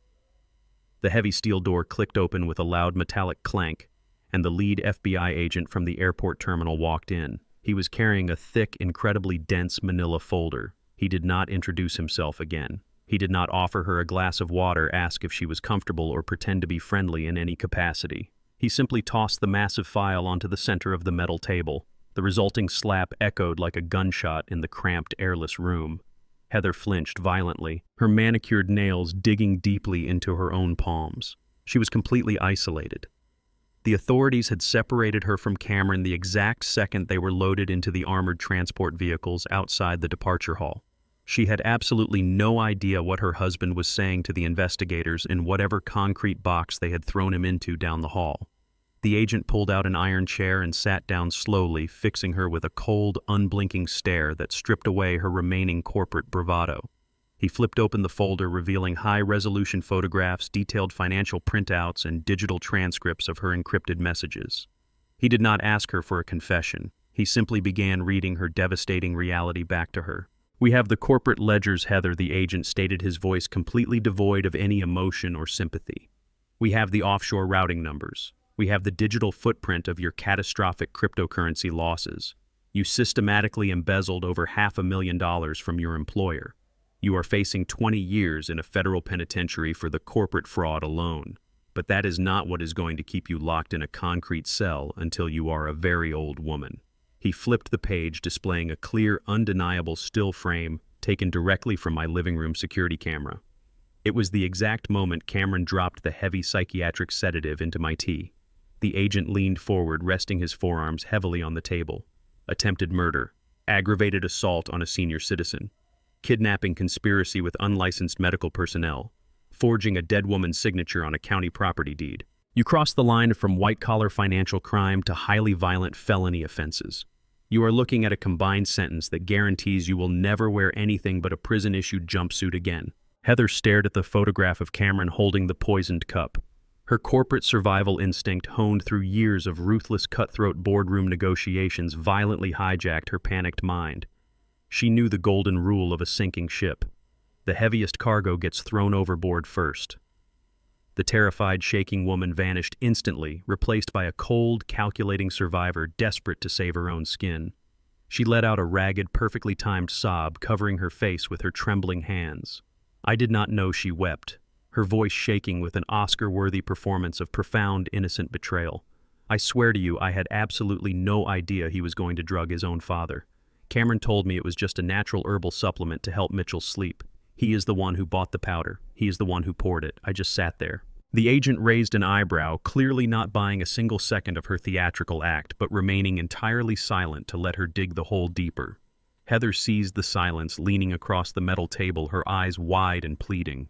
The heavy steel door clicked open with a loud metallic clank, and the lead FBI agent from the airport terminal walked in. He was carrying a thick, incredibly dense manila folder. He did not introduce himself again. He did not offer her a glass of water, ask if she was comfortable, or pretend to be friendly in any capacity. He simply tossed the massive file onto the center of the metal table. The resulting slap echoed like a gunshot in the cramped, airless room. Heather flinched violently, her manicured nails digging deeply into her own palms. She was completely isolated. The authorities had separated her from Cameron the exact second they were loaded into the armored transport vehicles outside the departure hall. She had absolutely no idea what her husband was saying to the investigators in whatever concrete box they had thrown him into down the hall. The agent pulled out an iron chair and sat down slowly, fixing her with a cold, unblinking stare that stripped away her remaining corporate bravado. He flipped open the folder, revealing high-resolution photographs, detailed financial printouts, and digital transcripts of her encrypted messages. He did not ask her for a confession. He simply began reading her devastating reality back to her. "We have the corporate ledgers, Heather," the agent stated, his voice completely devoid of any emotion or sympathy. "We have the offshore routing numbers. We have the digital footprint of your catastrophic cryptocurrency losses. You systematically embezzled over $500,000 from your employer. You are facing 20 years in a federal penitentiary for the corporate fraud alone. But that is not what is going to keep you locked in a concrete cell until you are a very old woman." He flipped the page, displaying a clear, undeniable still frame taken directly from my living room security camera. It was the exact moment Cameron dropped the heavy psychiatric sedative into my tea. The agent leaned forward, resting his forearms heavily on the table. Attempted murder, aggravated assault on a senior citizen, kidnapping conspiracy with unlicensed medical personnel, forging a dead woman's signature on a county property deed. You crossed the line from white-collar financial crime to highly violent felony offenses. You are looking at a combined sentence that guarantees you will never wear anything but a prison-issued jumpsuit again. Heather stared at the photograph of Cameron holding the poisoned cup. Her corporate survival instinct, honed through years of ruthless cutthroat boardroom negotiations, violently hijacked her panicked mind. She knew the golden rule of a sinking ship. The heaviest cargo gets thrown overboard first. The terrified, shaking woman vanished instantly, replaced by a cold, calculating survivor desperate to save her own skin. She let out a ragged, perfectly timed sob, covering her face with her trembling hands. I did not know she wept, her voice shaking with an Oscar-worthy performance of profound, innocent betrayal. I swear to you, I had absolutely no idea he was going to drug his own father. Cameron told me it was just a natural herbal supplement to help Mitchell sleep. He is the one who bought the powder. He is the one who poured it. I just sat there. The agent raised an eyebrow, clearly not buying a single second of her theatrical act, but remaining entirely silent to let her dig the hole deeper. Heather seized the silence, leaning across the metal table, her eyes wide and pleading.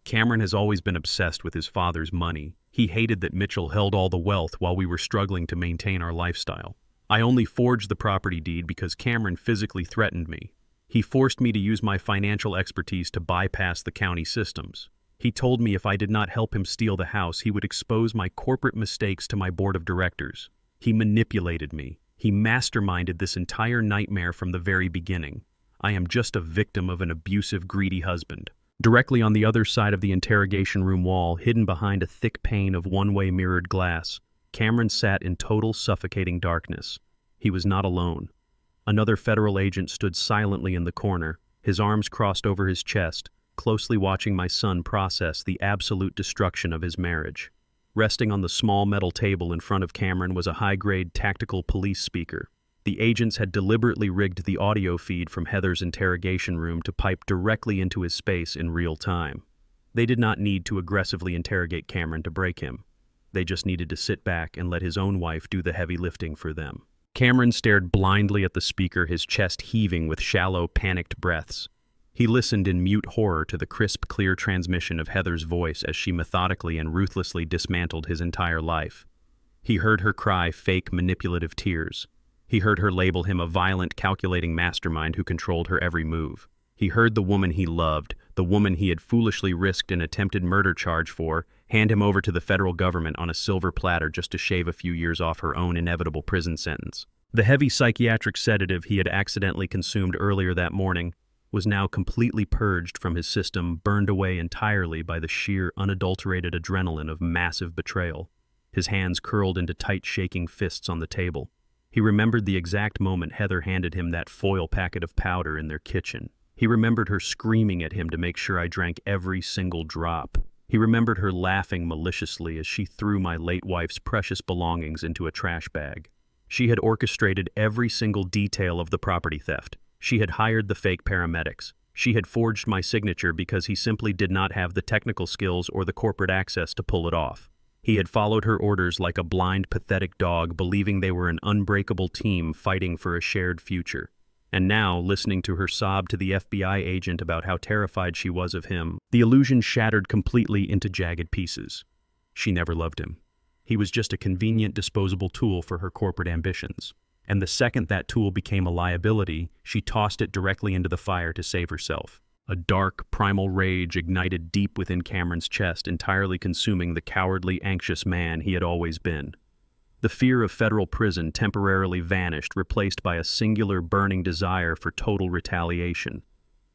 Cameron has always been obsessed with his father's money. He hated that Mitchell held all the wealth while we were struggling to maintain our lifestyle. I only forged the property deed because Cameron physically threatened me. He forced me to use my financial expertise to bypass the county systems. He told me if I did not help him steal the house, he would expose my corporate mistakes to my board of directors. He manipulated me. He masterminded this entire nightmare from the very beginning. I am just a victim of an abusive, greedy husband. Directly on the other side of the interrogation room wall, hidden behind a thick pane of one-way mirrored glass, Cameron sat in total suffocating darkness. He was not alone. Another federal agent stood silently in the corner, his arms crossed over his chest, closely watching my son process the absolute destruction of his marriage. Resting on the small metal table in front of Cameron was a high-grade tactical police speaker. The agents had deliberately rigged the audio feed from Heather's interrogation room to pipe directly into his space in real time. They did not need to aggressively interrogate Cameron to break him. They just needed to sit back and let his own wife do the heavy lifting for them. Cameron stared blindly at the speaker, his chest heaving with shallow, panicked breaths. He listened in mute horror to the crisp, clear transmission of Heather's voice as she methodically and ruthlessly dismantled his entire life. He heard her cry fake, manipulative tears. He heard her label him a violent, calculating mastermind who controlled her every move. He heard the woman he loved, the woman he had foolishly risked an attempted murder charge for, hand him over to the federal government on a silver platter just to shave a few years off her own inevitable prison sentence. The heavy psychiatric sedative he had accidentally consumed earlier that morning was now completely purged from his system, burned away entirely by the sheer, unadulterated adrenaline of massive betrayal. His hands curled into tight, shaking fists on the table. He remembered the exact moment Heather handed him that foil packet of powder in their kitchen. He remembered her screaming at him to make sure I drank every single drop. He remembered her laughing maliciously as she threw my late wife's precious belongings into a trash bag. She had orchestrated every single detail of the property theft. She had hired the fake paramedics. She had forged my signature because he simply did not have the technical skills or the corporate access to pull it off. He had followed her orders like a blind, pathetic dog, believing they were an unbreakable team fighting for a shared future. And now, listening to her sob to the FBI agent about how terrified she was of him, the illusion shattered completely into jagged pieces. She never loved him. He was just a convenient, disposable tool for her corporate ambitions. And the second that tool became a liability, she tossed it directly into the fire to save herself. A dark, primal rage ignited deep within Cameron's chest, entirely consuming the cowardly, anxious man he had always been. The fear of federal prison temporarily vanished, replaced by a singular burning desire for total retaliation.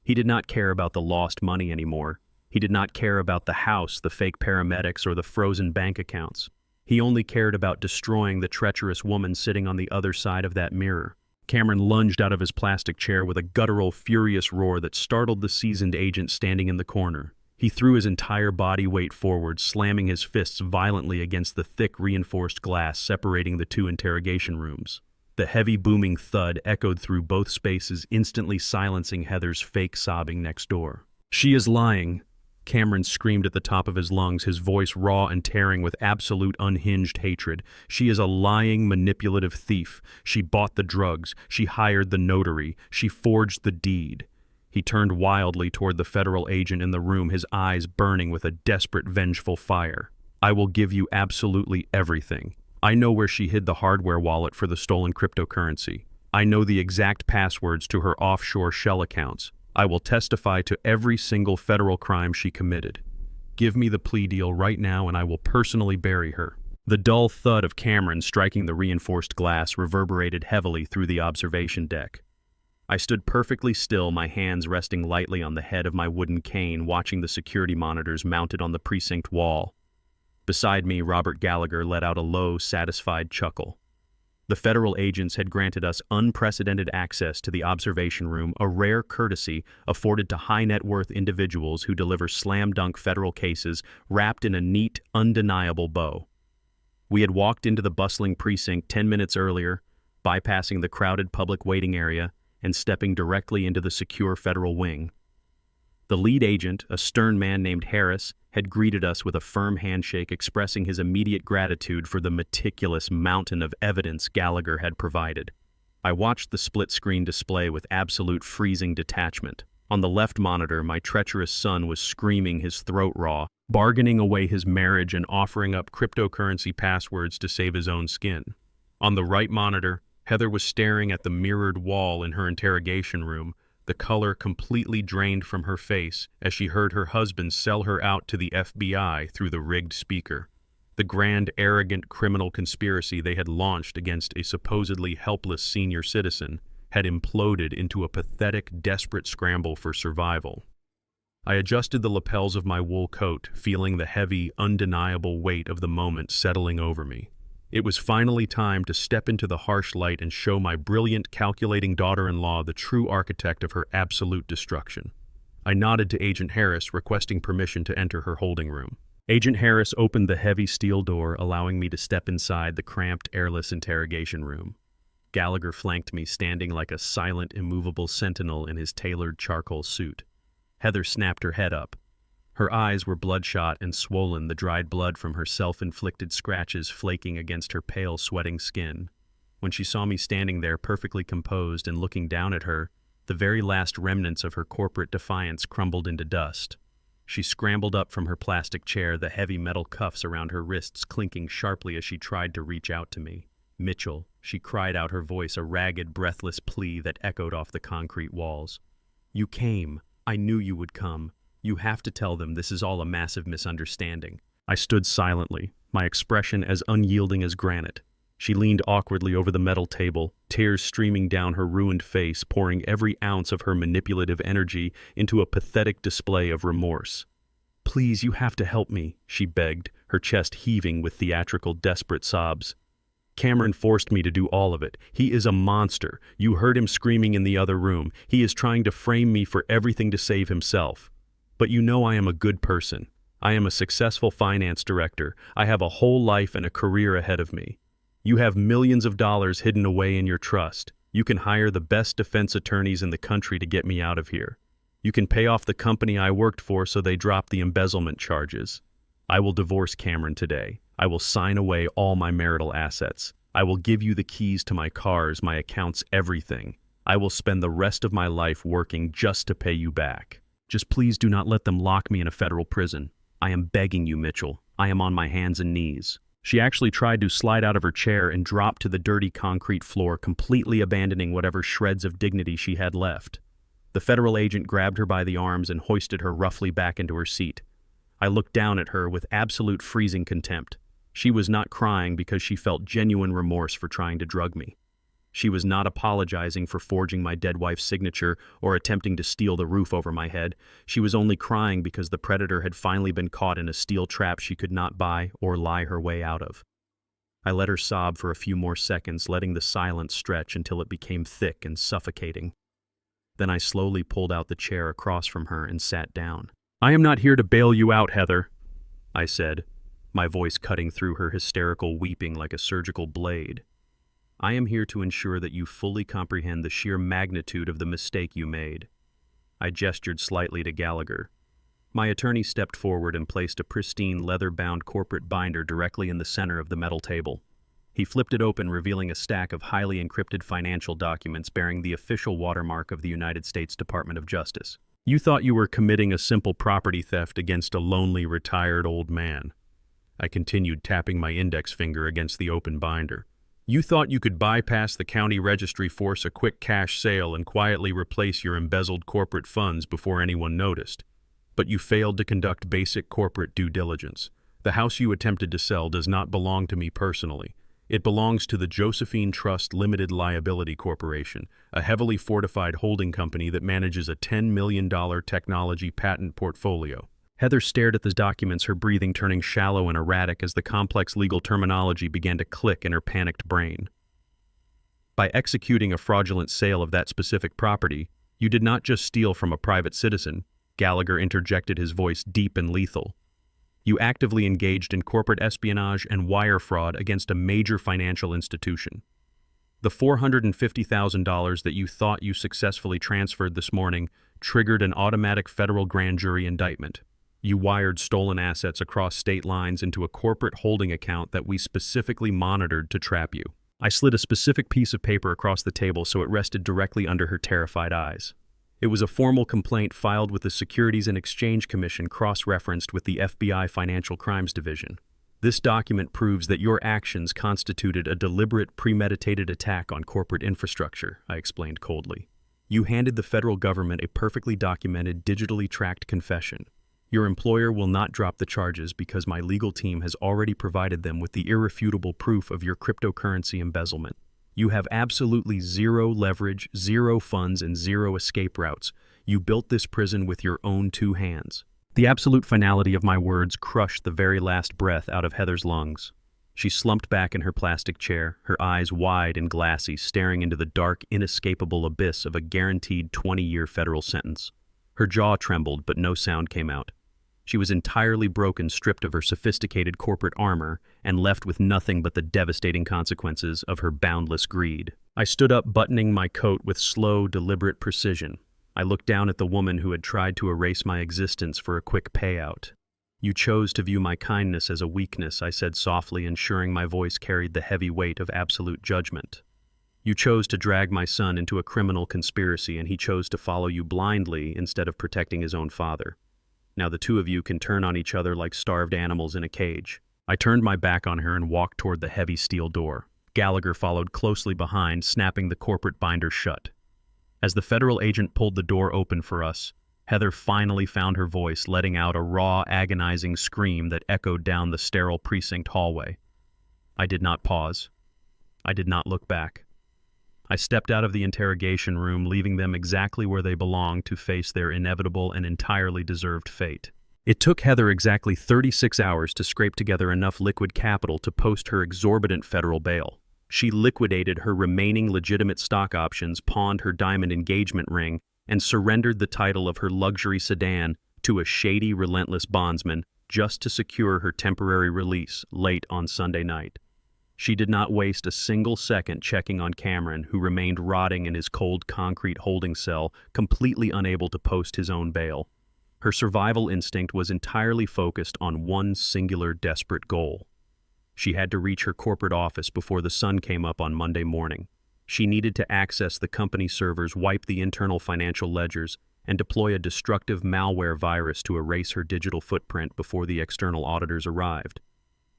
He did not care about the lost money anymore. He did not care about the house, the fake paramedics, or the frozen bank accounts. He only cared about destroying the treacherous woman sitting on the other side of that mirror. Cameron lunged out of his plastic chair with a guttural, furious roar that startled the seasoned agent standing in the corner. He threw his entire body weight forward, slamming his fists violently against the thick, reinforced glass separating the two interrogation rooms. The heavy, booming thud echoed through both spaces, instantly silencing Heather's fake sobbing next door. "She is lying," Cameron screamed at the top of his lungs, his voice raw and tearing with absolute unhinged hatred. "She is a lying, manipulative thief. She bought the drugs. She hired the notary. She forged the deed." He turned wildly toward the federal agent in the room, his eyes burning with a desperate, vengeful fire. "I will give you absolutely everything. I know where she hid the hardware wallet for the stolen cryptocurrency. I know the exact passwords to her offshore shell accounts. I will testify to every single federal crime she committed. Give me the plea deal right now and I will personally bury her." The dull thud of Cameron striking the reinforced glass reverberated heavily through the observation deck. I stood perfectly still, my hands resting lightly on the head of my wooden cane, watching the security monitors mounted on the precinct wall. Beside me, Robert Gallagher let out a low, satisfied chuckle. The federal agents had granted us unprecedented access to the observation room, a rare courtesy afforded to high-net-worth individuals who deliver slam-dunk federal cases wrapped in a neat, undeniable bow. We had walked into the bustling precinct 10 minutes earlier, bypassing the crowded public waiting area and stepping directly into the secure federal wing. The lead agent, a stern man named Harris, had greeted us with a firm handshake, expressing his immediate gratitude for the meticulous mountain of evidence Gallagher had provided. I watched the split-screen display with absolute freezing detachment. On the left monitor, my treacherous son was screaming his throat raw, bargaining away his marriage and offering up cryptocurrency passwords to save his own skin. On the right monitor, Heather was staring at the mirrored wall in her interrogation room, the color completely drained from her face as she heard her husband sell her out to the FBI through the rigged speaker. The grand, arrogant criminal conspiracy they had launched against a supposedly helpless senior citizen had imploded into a pathetic, desperate scramble for survival. I adjusted the lapels of my wool coat, feeling the heavy, undeniable weight of the moment settling over me. It was finally time to step into the harsh light and show my brilliant, calculating daughter-in-law the true architect of her absolute destruction. I nodded to Agent Harris, requesting permission to enter her holding room. Agent Harris opened the heavy steel door, allowing me to step inside the cramped, airless interrogation room. Gallagher flanked me, standing like a silent, immovable sentinel in his tailored charcoal suit. Heather snapped her head up. Her eyes were bloodshot and swollen, the dried blood from her self-inflicted scratches flaking against her pale, sweating skin. When she saw me standing there perfectly composed and looking down at her, the very last remnants of her corporate defiance crumbled into dust. She scrambled up from her plastic chair, the heavy metal cuffs around her wrists clinking sharply as she tried to reach out to me. "Mitchell," she cried out, her voice a ragged, breathless plea that echoed off the concrete walls. "You came. I knew you would come. You have to tell them this is all a massive misunderstanding." I stood silently, my expression as unyielding as granite. She leaned awkwardly over the metal table, tears streaming down her ruined face, pouring every ounce of her manipulative energy into a pathetic display of remorse. "Please, you have to help me," she begged, her chest heaving with theatrical, desperate sobs. "Cameron forced me to do all of it. He is a monster. You heard him screaming in the other room. He is trying to frame me for everything to save himself. But you know I am a good person. I am a successful finance director. I have a whole life and a career ahead of me. You have millions of dollars hidden away in your trust. You can hire the best defense attorneys in the country to get me out of here. You can pay off the company I worked for so they drop the embezzlement charges. I will divorce Cameron today. I will sign away all my marital assets. I will give you the keys to my cars, my accounts, everything. I will spend the rest of my life working just to pay you back. Just please do not let them lock me in a federal prison. I am begging you, Mitchell. I am on my hands and knees." She actually tried to slide out of her chair and drop to the dirty concrete floor, completely abandoning whatever shreds of dignity she had left. The federal agent grabbed her by the arms and hoisted her roughly back into her seat. I looked down at her with absolute freezing contempt. She was not crying because she felt genuine remorse for trying to drug me. She was not apologizing for forging my dead wife's signature or attempting to steal the roof over my head. She was only crying because the predator had finally been caught in a steel trap she could not buy or lie her way out of. I let her sob for a few more seconds, letting the silence stretch until it became thick and suffocating. Then I slowly pulled out the chair across from her and sat down. "I am not here to bail you out, Heather," I said, my voice cutting through her hysterical weeping like a surgical blade. "I am here to ensure that you fully comprehend the sheer magnitude of the mistake you made." I gestured slightly to Gallagher. My attorney stepped forward and placed a pristine leather-bound corporate binder directly in the center of the metal table. He flipped it open, revealing a stack of highly encrypted financial documents bearing the official watermark of the United States Department of Justice. "You thought you were committing a simple property theft against a lonely, retired old man," I continued, tapping my index finger against the open binder. "You thought you could bypass the county registry, force a quick cash sale, and quietly replace your embezzled corporate funds before anyone noticed. But you failed to conduct basic corporate due diligence. The house you attempted to sell does not belong to me personally. It belongs to the Josephine Trust Limited Liability Corporation, a heavily fortified holding company that manages a $10 million technology patent portfolio." Heather stared at the documents, her breathing turning shallow and erratic as the complex legal terminology began to click in her panicked brain. "By executing a fraudulent sale of that specific property, you did not just steal from a private citizen," Gallagher interjected, his voice deep and lethal. "You actively engaged in corporate espionage and wire fraud against a major financial institution. The $450,000 that you thought you successfully transferred this morning triggered an automatic federal grand jury indictment. You wired stolen assets across state lines into a corporate holding account that we specifically monitored to trap you." I slid a specific piece of paper across the table so it rested directly under her terrified eyes. It was a formal complaint filed with the Securities and Exchange Commission, cross-referenced with the FBI Financial Crimes Division. "This document proves that your actions constituted a deliberate, premeditated attack on corporate infrastructure," I explained coldly. "You handed the federal government a perfectly documented, digitally tracked confession. Your employer will not drop the charges because my legal team has already provided them with the irrefutable proof of your cryptocurrency embezzlement. You have absolutely zero leverage, zero funds, and zero escape routes. You built this prison with your own two hands." The absolute finality of my words crushed the very last breath out of Heather's lungs. She slumped back in her plastic chair, her eyes wide and glassy, staring into the dark, inescapable abyss of a guaranteed 20-year federal sentence. Her jaw trembled, but no sound came out. She was entirely broken, stripped of her sophisticated corporate armor, and left with nothing but the devastating consequences of her boundless greed. I stood up, buttoning my coat with slow, deliberate precision. I looked down at the woman who had tried to erase my existence for a quick payout. "You chose to view my kindness as a weakness," I said softly, ensuring my voice carried the heavy weight of absolute judgment. "You chose to drag my son into a criminal conspiracy, and he chose to follow you blindly instead of protecting his own father. Now the two of you can turn on each other like starved animals in a cage." I turned my back on her and walked toward the heavy steel door. Gallagher followed closely behind, snapping the corporate binder shut. As the federal agent pulled the door open for us, Heather finally found her voice, letting out a raw, agonizing scream that echoed down the sterile precinct hallway. I did not pause. I did not look back. I stepped out of the interrogation room, leaving them exactly where they belonged to face their inevitable and entirely deserved fate. It took Heather exactly 36 hours to scrape together enough liquid capital to post her exorbitant federal bail. She liquidated her remaining legitimate stock options, pawned her diamond engagement ring, and surrendered the title of her luxury sedan to a shady, relentless bondsman just to secure her temporary release late on Sunday night. She did not waste a single second checking on Cameron, who remained rotting in his cold concrete holding cell, completely unable to post his own bail. Her survival instinct was entirely focused on one singular, desperate goal. She had to reach her corporate office before the sun came up on Monday morning. She needed to access the company servers, wipe the internal financial ledgers, and deploy a destructive malware virus to erase her digital footprint before the external auditors arrived.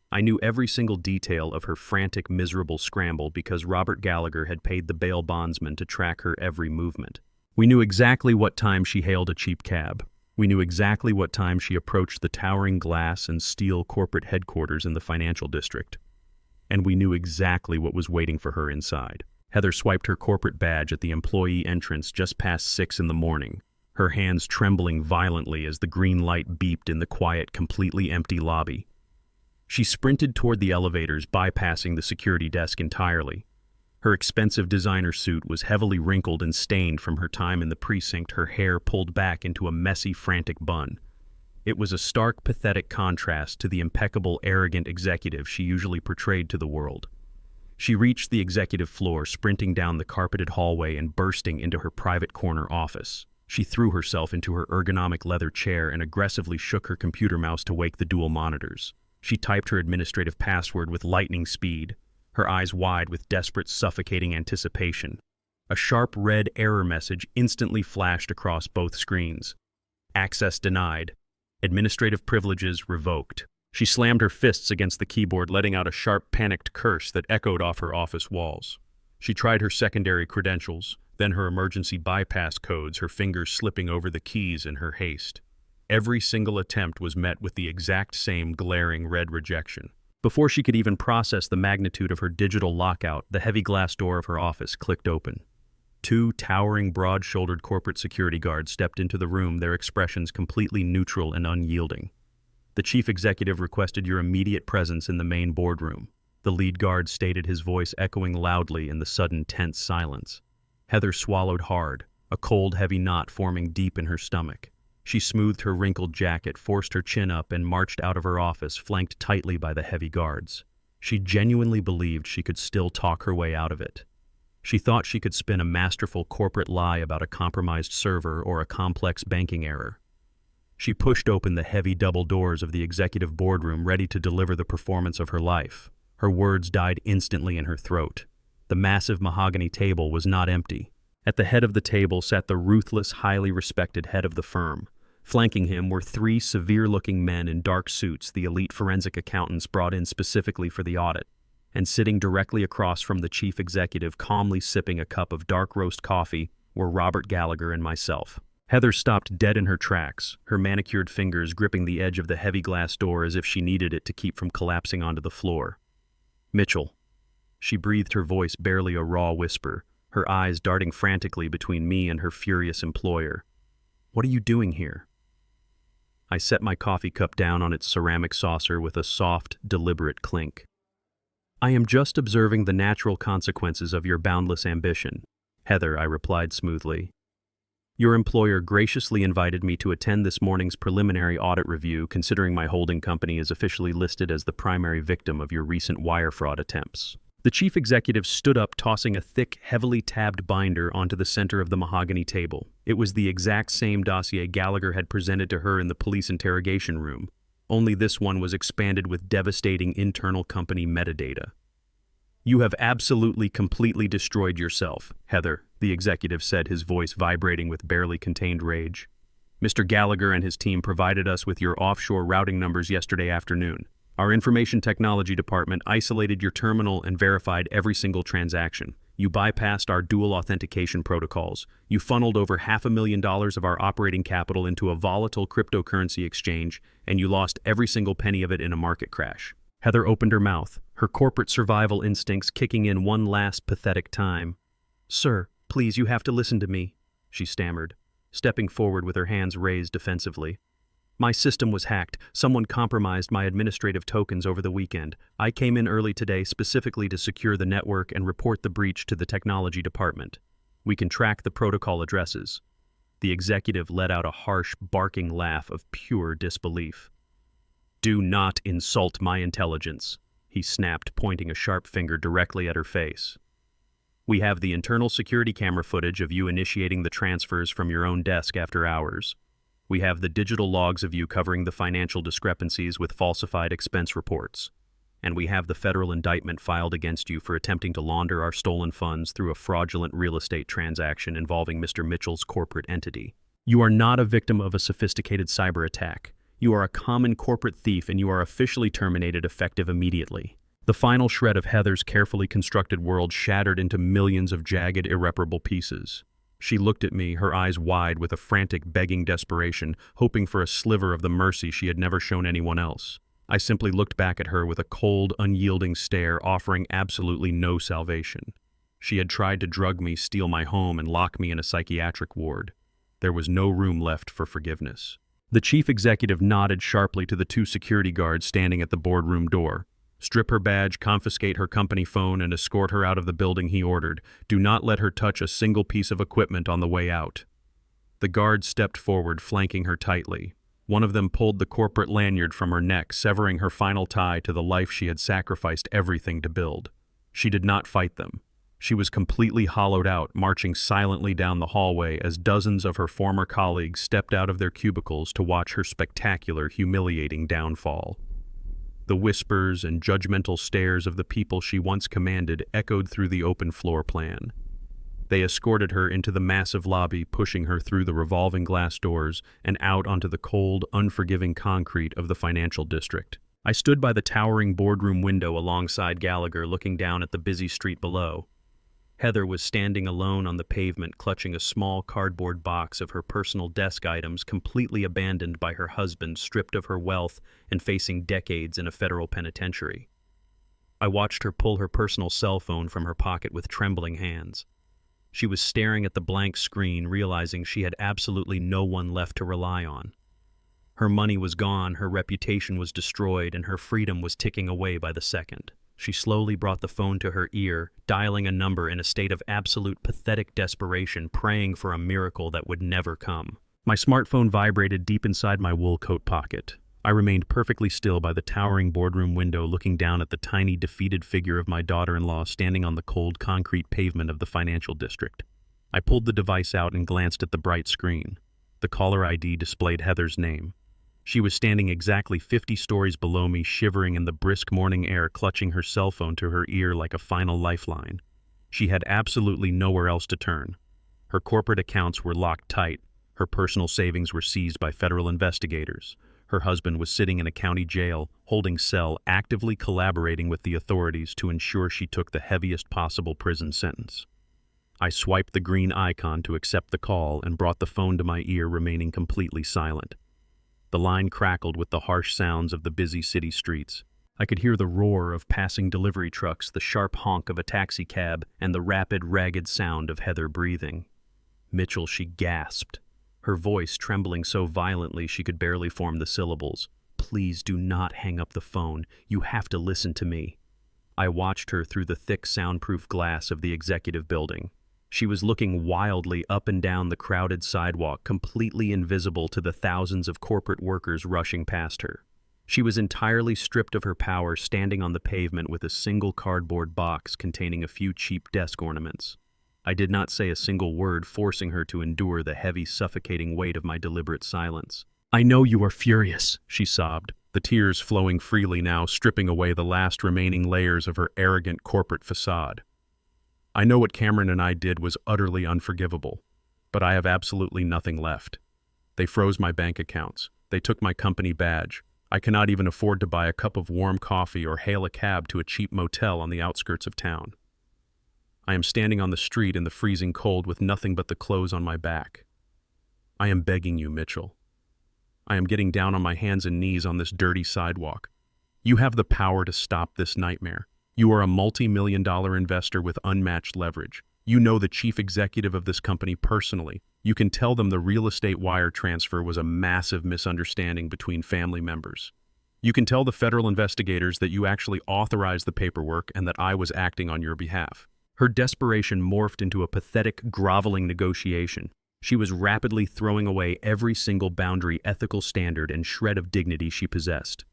I knew every single detail of her frantic, miserable scramble because Robert Gallagher had paid the bail bondsman to track her every movement. We knew exactly what time she hailed a cheap cab. We knew exactly what time she approached the towering glass and steel corporate headquarters in the financial district. And we knew exactly what was waiting for her inside. Heather swiped her corporate badge at the employee entrance just past 6 in the morning, her hands trembling violently as the green light beeped in the quiet, completely empty lobby. She sprinted toward the elevators, bypassing the security desk entirely. Her expensive designer suit was heavily wrinkled and stained from her time in the precinct, her hair pulled back into a messy, frantic bun. It was a stark, pathetic contrast to the impeccable, arrogant executive she usually portrayed to the world. She reached the executive floor, sprinting down the carpeted hallway and bursting into her private corner office. She threw herself into her ergonomic leather chair and aggressively shook her computer mouse to wake the dual monitors. She typed her administrative password with lightning speed, her eyes wide with desperate, suffocating anticipation. A sharp red error message instantly flashed across both screens. Access denied. Administrative privileges revoked. She slammed her fists against the keyboard, letting out a sharp, panicked curse that echoed off her office walls. She tried her secondary credentials, then her emergency bypass codes, her fingers slipping over the keys in her haste. Every single attempt was met with the exact same glaring red rejection. Before she could even process the magnitude of her digital lockout, the heavy glass door of her office clicked open. 2 towering, broad-shouldered corporate security guards stepped into the room, their expressions completely neutral and unyielding. The chief executive requested your immediate presence in the main boardroom. The lead guard stated, his voice echoing loudly in the sudden, tense silence. Heather swallowed hard, a cold, heavy knot forming deep in her stomach. She smoothed her wrinkled jacket, forced her chin up, and marched out of her office, flanked tightly by the heavy guards. She genuinely believed she could still talk her way out of it. She thought she could spin a masterful corporate lie about a compromised server or a complex banking error. She pushed open the heavy double doors of the executive boardroom, ready to deliver the performance of her life. Her words died instantly in her throat. The massive mahogany table was not empty. At the head of the table sat the ruthless, highly respected head of the firm. Flanking him were 3 severe-looking men in dark suits, the elite forensic accountants brought in specifically for the audit. And sitting directly across from the chief executive, calmly sipping a cup of dark roast coffee, were Robert Gallagher and myself. Heather stopped dead in her tracks, her manicured fingers gripping the edge of the heavy glass door as if she needed it to keep from collapsing onto the floor. Mitchell. She breathed, her voice barely a raw whisper, her eyes darting frantically between me and her furious employer. What are you doing here? I set my coffee cup down on its ceramic saucer with a soft, deliberate clink. I am just observing the natural consequences of your boundless ambition, Heather, I replied smoothly. Your employer graciously invited me to attend this morning's preliminary audit review, considering my holding company is officially listed as the primary victim of your recent wire fraud attempts. The chief executive stood up, tossing a thick, heavily tabbed binder onto the center of the mahogany table. It was the exact same dossier Gallagher had presented to her in the police interrogation room, only this one was expanded with devastating internal company metadata. You have absolutely, completely destroyed yourself, Heather, the executive said, his voice vibrating with barely contained rage. Mr. Gallagher and his team provided us with your offshore routing numbers yesterday afternoon. Our information technology department isolated your terminal and verified every single transaction. You bypassed our dual authentication protocols. You funneled over $500,000 of our operating capital into a volatile cryptocurrency exchange, and you lost every single penny of it in a market crash. Heather opened her mouth, her corporate survival instincts kicking in one last pathetic time. Sir, please, you have to listen to me, she stammered, stepping forward with her hands raised defensively. My system was hacked. Someone compromised my administrative tokens over the weekend. I came in early today specifically to secure the network and report the breach to the technology department. We can track the protocol addresses. The executive let out a harsh, barking laugh of pure disbelief. Do not insult my intelligence, he snapped, pointing a sharp finger directly at her face. We have the internal security camera footage of you initiating the transfers from your own desk after hours. We have the digital logs of you covering the financial discrepancies with falsified expense reports. And we have the federal indictment filed against you for attempting to launder our stolen funds through a fraudulent real estate transaction involving Mr. Mitchell's corporate entity. You are not a victim of a sophisticated cyber attack. You are a common corporate thief, and you are officially terminated effective immediately. The final shred of Heather's carefully constructed world shattered into millions of jagged, irreparable pieces. She looked at me, her eyes wide with a frantic begging desperation, hoping for a sliver of the mercy she had never shown anyone else. I simply looked back at her with a cold, unyielding stare offering absolutely no salvation. She had tried to drug me, steal my home, and lock me in a psychiatric ward. There was no room left for forgiveness. The chief executive nodded sharply to the two security guards standing at the boardroom door. "Strip her badge, confiscate her company phone, and escort her out of the building," he ordered. "Do not let her touch a single piece of equipment on the way out." The guards stepped forward, flanking her tightly. One of them pulled the corporate lanyard from her neck, severing her final tie to the life she had sacrificed everything to build. She did not fight them. She was completely hollowed out, marching silently down the hallway as dozens of her former colleagues stepped out of their cubicles to watch her spectacular, humiliating downfall. The whispers and judgmental stares of the people she once commanded echoed through the open floor plan. They escorted her into the massive lobby, pushing her through the revolving glass doors and out onto the cold, unforgiving concrete of the financial district. I stood by the towering boardroom window alongside Gallagher, looking down at the busy street below. Heather was standing alone on the pavement, clutching a small cardboard box of her personal desk items, completely abandoned by her husband, stripped of her wealth and facing decades in a federal penitentiary. I watched her pull her personal cell phone from her pocket with trembling hands. She was staring at the blank screen, realizing she had absolutely no one left to rely on. Her money was gone, her reputation was destroyed, and her freedom was ticking away by the second. She slowly brought the phone to her ear, dialing a number in a state of absolute pathetic desperation, praying for a miracle that would never come. My smartphone vibrated deep inside my wool coat pocket. I remained perfectly still by the towering boardroom window, looking down at the tiny, defeated figure of my daughter-in-law standing on the cold concrete pavement of the financial district. I pulled the device out and glanced at the bright screen. The caller ID displayed Heather's name. She was standing exactly 50 stories below me, shivering in the brisk morning air, clutching her cell phone to her ear like a final lifeline. She had absolutely nowhere else to turn. Her corporate accounts were locked tight. Her personal savings were seized by federal investigators. Her husband was sitting in a county jail, holding cell, actively collaborating with the authorities to ensure she took the heaviest possible prison sentence. I swiped the green icon to accept the call and brought the phone to my ear, remaining completely silent. The line crackled with the harsh sounds of the busy city streets. I could hear the roar of passing delivery trucks, the sharp honk of a taxi cab, and the rapid, ragged sound of Heather breathing. "Mitchell," she gasped, her voice trembling so violently she could barely form the syllables. "Please do not hang up the phone. You have to listen to me." I watched her through the thick, soundproof glass of the executive building. She was looking wildly up and down the crowded sidewalk, completely invisible to the thousands of corporate workers rushing past her. She was entirely stripped of her power, standing on the pavement with a single cardboard box containing a few cheap desk ornaments. I did not say a single word, forcing her to endure the heavy, suffocating weight of my deliberate silence. "I know you are furious," she sobbed, the tears flowing freely now, stripping away the last remaining layers of her arrogant corporate facade. "I know what Cameron and I did was utterly unforgivable, but I have absolutely nothing left. They froze my bank accounts. They took my company badge. I cannot even afford to buy a cup of warm coffee or hail a cab to a cheap motel on the outskirts of town. I am standing on the street in the freezing cold with nothing but the clothes on my back. I am begging you, Mitchell. I am getting down on my hands and knees on this dirty sidewalk. You have the power to stop this nightmare. You are a multi-million-dollar investor with unmatched leverage. You know the chief executive of this company personally. You can tell them the real estate wire transfer was a massive misunderstanding between family members. You can tell the federal investigators that you actually authorized the paperwork and that I was acting on your behalf." Her desperation morphed into a pathetic, groveling negotiation. She was rapidly throwing away every single boundary, ethical standard, and shred of dignity she possessed.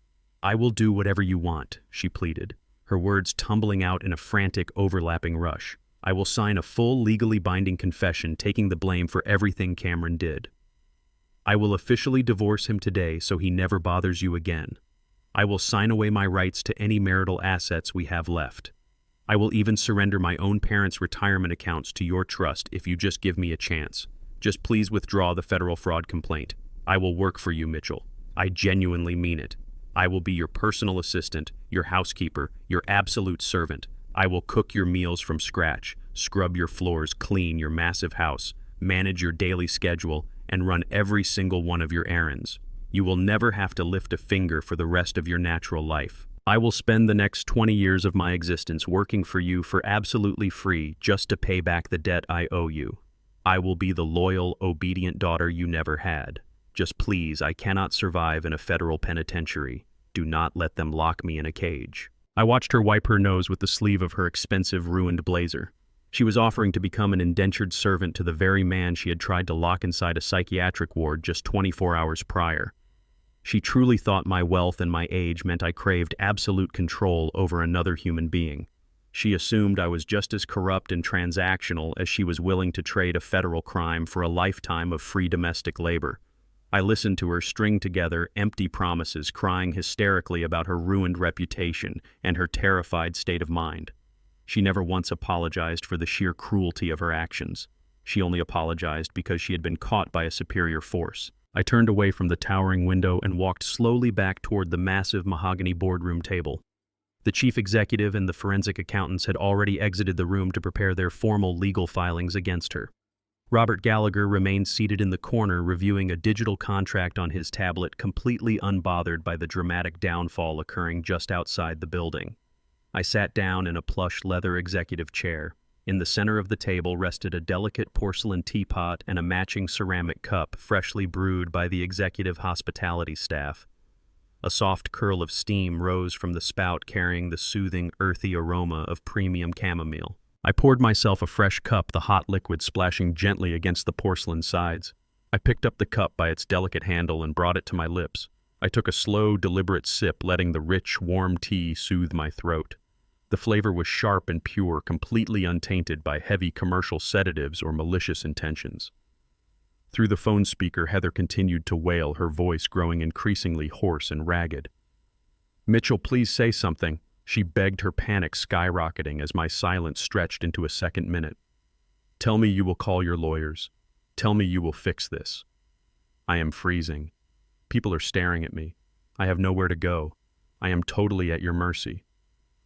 "I will do whatever you want," she pleaded, her words tumbling out in a frantic, overlapping rush. "I will sign a full, legally binding confession taking the blame for everything Cameron did. I will officially divorce him today so he never bothers you again. I will sign away my rights to any marital assets we have left. I will even surrender my own parents' retirement accounts to your trust if you just give me a chance. Just please withdraw the federal fraud complaint. I will work for you, Mitchell. I genuinely mean it. I will be your personal assistant, your housekeeper, your absolute servant. I will cook your meals from scratch, scrub your floors, clean your massive house, manage your daily schedule, and run every single one of your errands. You will never have to lift a finger for the rest of your natural life. I will spend the next 20 years of my existence working for you for absolutely free just to pay back the debt I owe you. I will be the loyal, obedient daughter you never had. Just please, I cannot survive in a federal penitentiary. Do not let them lock me in a cage." I watched her wipe her nose with the sleeve of her expensive, ruined blazer. She was offering to become an indentured servant to the very man she had tried to lock inside a psychiatric ward just 24 hours prior. She truly thought my wealth and my age meant I craved absolute control over another human being. She assumed I was just as corrupt and transactional as she was willing to trade a federal crime for a lifetime of free domestic labor. I listened to her string together empty promises, crying hysterically about her ruined reputation and her terrified state of mind. She never once apologized for the sheer cruelty of her actions. She only apologized because she had been caught by a superior force. I turned away from the towering window and walked slowly back toward the massive mahogany boardroom table. The chief executive and the forensic accountants had already exited the room to prepare their formal legal filings against her. Robert Gallagher remained seated in the corner reviewing a digital contract on his tablet, completely unbothered by the dramatic downfall occurring just outside the building. I sat down in a plush leather executive chair. In the center of the table rested a delicate porcelain teapot and a matching ceramic cup freshly brewed by the executive hospitality staff. A soft curl of steam rose from the spout carrying the soothing, earthy aroma of premium chamomile. I poured myself a fresh cup, the hot liquid splashing gently against the porcelain sides. I picked up the cup by its delicate handle and brought it to my lips. I took a slow, deliberate sip, letting the rich, warm tea soothe my throat. The flavor was sharp and pure, completely untainted by heavy commercial sedatives or malicious intentions. Through the phone speaker, Heather continued to wail, her voice growing increasingly hoarse and ragged. "Mitchell, please say something," she begged, her panic skyrocketing as my silence stretched into a second minute. "Tell me you will call your lawyers. Tell me you will fix this. I am freezing. People are staring at me. I have nowhere to go. I am totally at your mercy."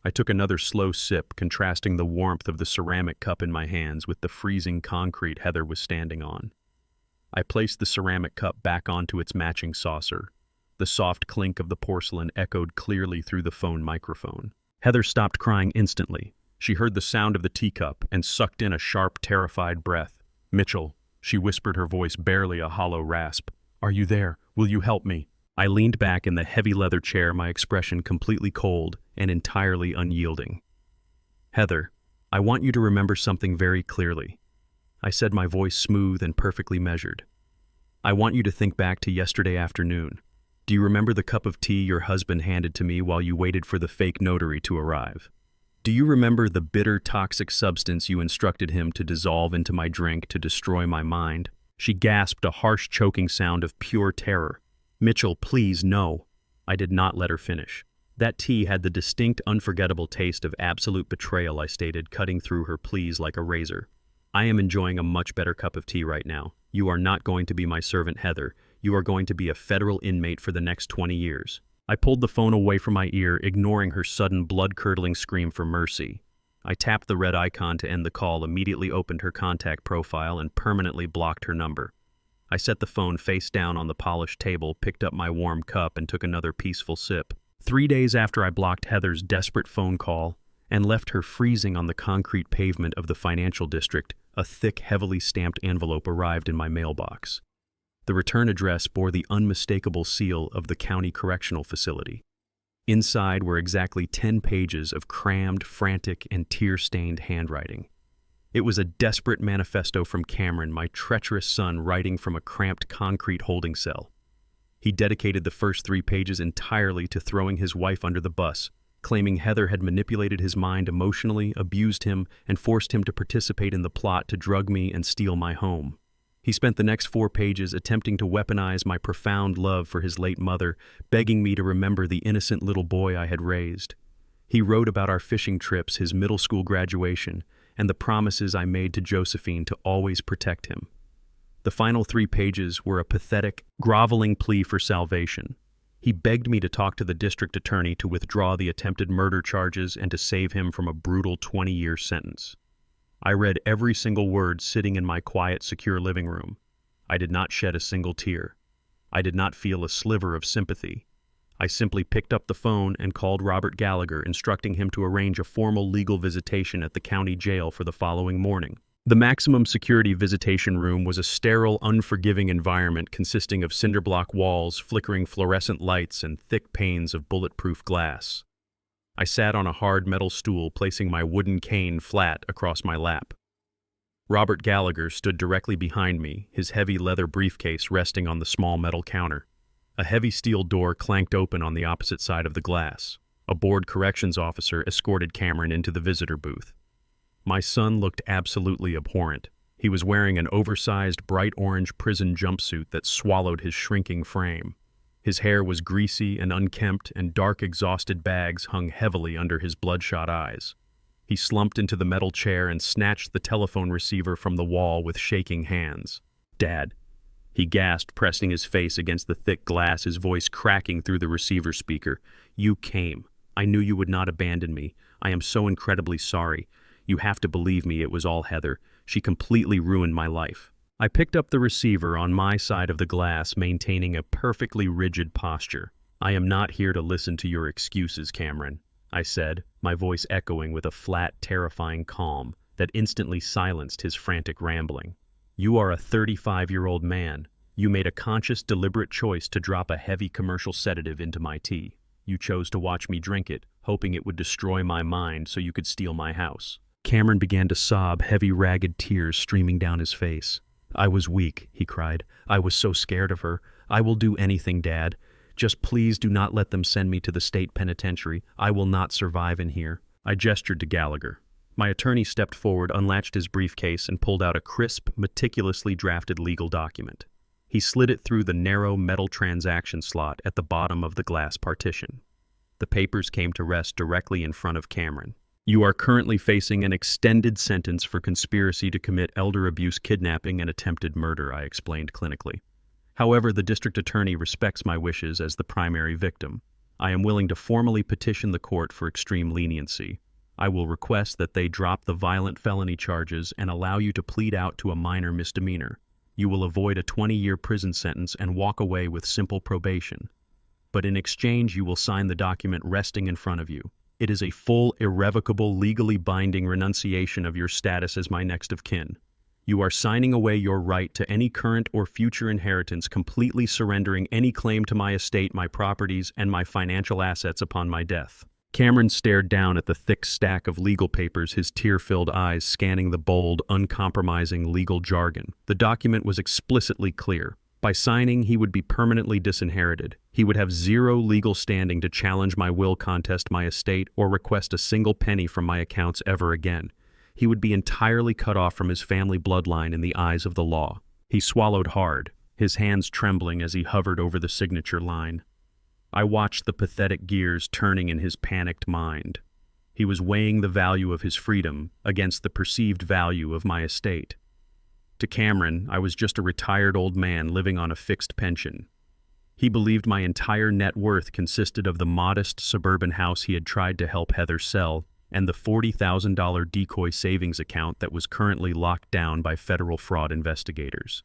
I took another slow sip, contrasting the warmth of the ceramic cup in my hands with the freezing concrete Heather was standing on. I placed the ceramic cup back onto its matching saucer. The soft clink of the porcelain echoed clearly through the phone microphone. Heather stopped crying instantly. She heard the sound of the teacup and sucked in a sharp, terrified breath. "Mitchell," she whispered, her voice barely a hollow rasp. "Are you there? Will you help me?" I leaned back in the heavy leather chair, my expression completely cold and entirely unyielding. "Heather, I want you to remember something very clearly," I said, my voice smooth and perfectly measured. "I want you to think back to yesterday afternoon. Do you remember the cup of tea your husband handed to me while you waited for the fake notary to arrive? Do you remember the bitter, toxic substance you instructed him to dissolve into my drink to destroy my mind?" She gasped, a harsh, choking sound of pure terror. "Mitchell, please, no." I did not let her finish. "That tea had the distinct, unforgettable taste of absolute betrayal," I stated, cutting through her pleas like a razor. "I am enjoying a much better cup of tea right now. You are not going to be my servant, Heather. You are going to be a federal inmate for the next 20 years. I pulled the phone away from my ear, ignoring her sudden, blood-curdling scream for mercy. I tapped the red icon to end the call, immediately opened her contact profile, and permanently blocked her number. I set the phone face down on the polished table, picked up my warm cup, and took another peaceful sip. 3 days after I blocked Heather's desperate phone call and left her freezing on the concrete pavement of the financial district, a thick, heavily stamped envelope arrived in my mailbox. The return address bore the unmistakable seal of the county correctional facility. Inside were exactly 10 pages of crammed, frantic, and tear-stained handwriting. It was a desperate manifesto from Cameron, my treacherous son, writing from a cramped concrete holding cell. He dedicated the first 3 pages entirely to throwing his wife under the bus, claiming Heather had manipulated his mind emotionally, abused him, and forced him to participate in the plot to drug me and steal my home. He spent the next 4 pages attempting to weaponize my profound love for his late mother, begging me to remember the innocent little boy I had raised. He wrote about our fishing trips, his middle school graduation, and the promises I made to Josephine to always protect him. The final 3 pages were a pathetic, groveling plea for salvation. He begged me to talk to the district attorney to withdraw the attempted murder charges and to save him from a brutal 20-year sentence. I read every single word sitting in my quiet, secure living room. I did not shed a single tear. I did not feel a sliver of sympathy. I simply picked up the phone and called Robert Gallagher, instructing him to arrange a formal legal visitation at the county jail for the following morning. The maximum security visitation room was a sterile, unforgiving environment consisting of cinderblock walls, flickering fluorescent lights, and thick panes of bulletproof glass. I sat on a hard metal stool, placing my wooden cane flat across my lap. Robert Gallagher stood directly behind me, his heavy leather briefcase resting on the small metal counter. A heavy steel door clanked open on the opposite side of the glass. A bored corrections officer escorted Cameron into the visitor booth. My son looked absolutely abhorrent. He was wearing an oversized, bright orange prison jumpsuit that swallowed his shrinking frame. His hair was greasy and unkempt, and dark, exhausted bags hung heavily under his bloodshot eyes. He slumped into the metal chair and snatched the telephone receiver from the wall with shaking hands. "Dad," he gasped, pressing his face against the thick glass, his voice cracking through the receiver speaker. "You came. I knew you would not abandon me. I am so incredibly sorry. You have to believe me, it was all Heather. She completely ruined my life." I picked up the receiver on my side of the glass, maintaining a perfectly rigid posture. "I am not here to listen to your excuses, Cameron," I said, my voice echoing with a flat, terrifying calm that instantly silenced his frantic rambling. "You are a 35-year-old man. You made a conscious, deliberate choice to drop a heavy commercial sedative into my tea. You chose to watch me drink it, hoping it would destroy my mind so you could steal my house." Cameron began to sob, heavy, ragged tears streaming down his face. "I was weak," he cried. "I was so scared of her. I will do anything, Dad. Just please do not let them send me to the state penitentiary. I will not survive in here." I gestured to Gallagher. My attorney stepped forward, unlatched his briefcase, and pulled out a crisp, meticulously drafted legal document. He slid it through the narrow metal transaction slot at the bottom of the glass partition. The papers came to rest directly in front of Cameron. "You are currently facing an extended sentence for conspiracy to commit elder abuse, kidnapping, and attempted murder," I explained clinically. "However, the district attorney respects my wishes as the primary victim. I am willing to formally petition the court for extreme leniency. I will request that they drop the violent felony charges and allow you to plead out to a minor misdemeanor. You will avoid a 20-year prison sentence and walk away with simple probation. But in exchange, you will sign the document resting in front of you. It is a full, irrevocable, legally binding renunciation of your status as my next of kin. You are signing away your right to any current or future inheritance, completely surrendering any claim to my estate, my properties, and my financial assets upon my death." Cameron stared down at the thick stack of legal papers, his tear-filled eyes scanning the bold, uncompromising legal jargon. The document was explicitly clear. By signing, he would be permanently disinherited. He would have zero legal standing to challenge my will, contest my estate, or request a single penny from my accounts ever again. He would be entirely cut off from his family bloodline in the eyes of the law. He swallowed hard, his hands trembling as he hovered over the signature line. I watched the pathetic gears turning in his panicked mind. He was weighing the value of his freedom against the perceived value of my estate. To Cameron, I was just a retired old man living on a fixed pension. He believed my entire net worth consisted of the modest suburban house he had tried to help Heather sell and the $40,000 decoy savings account that was currently locked down by federal fraud investigators.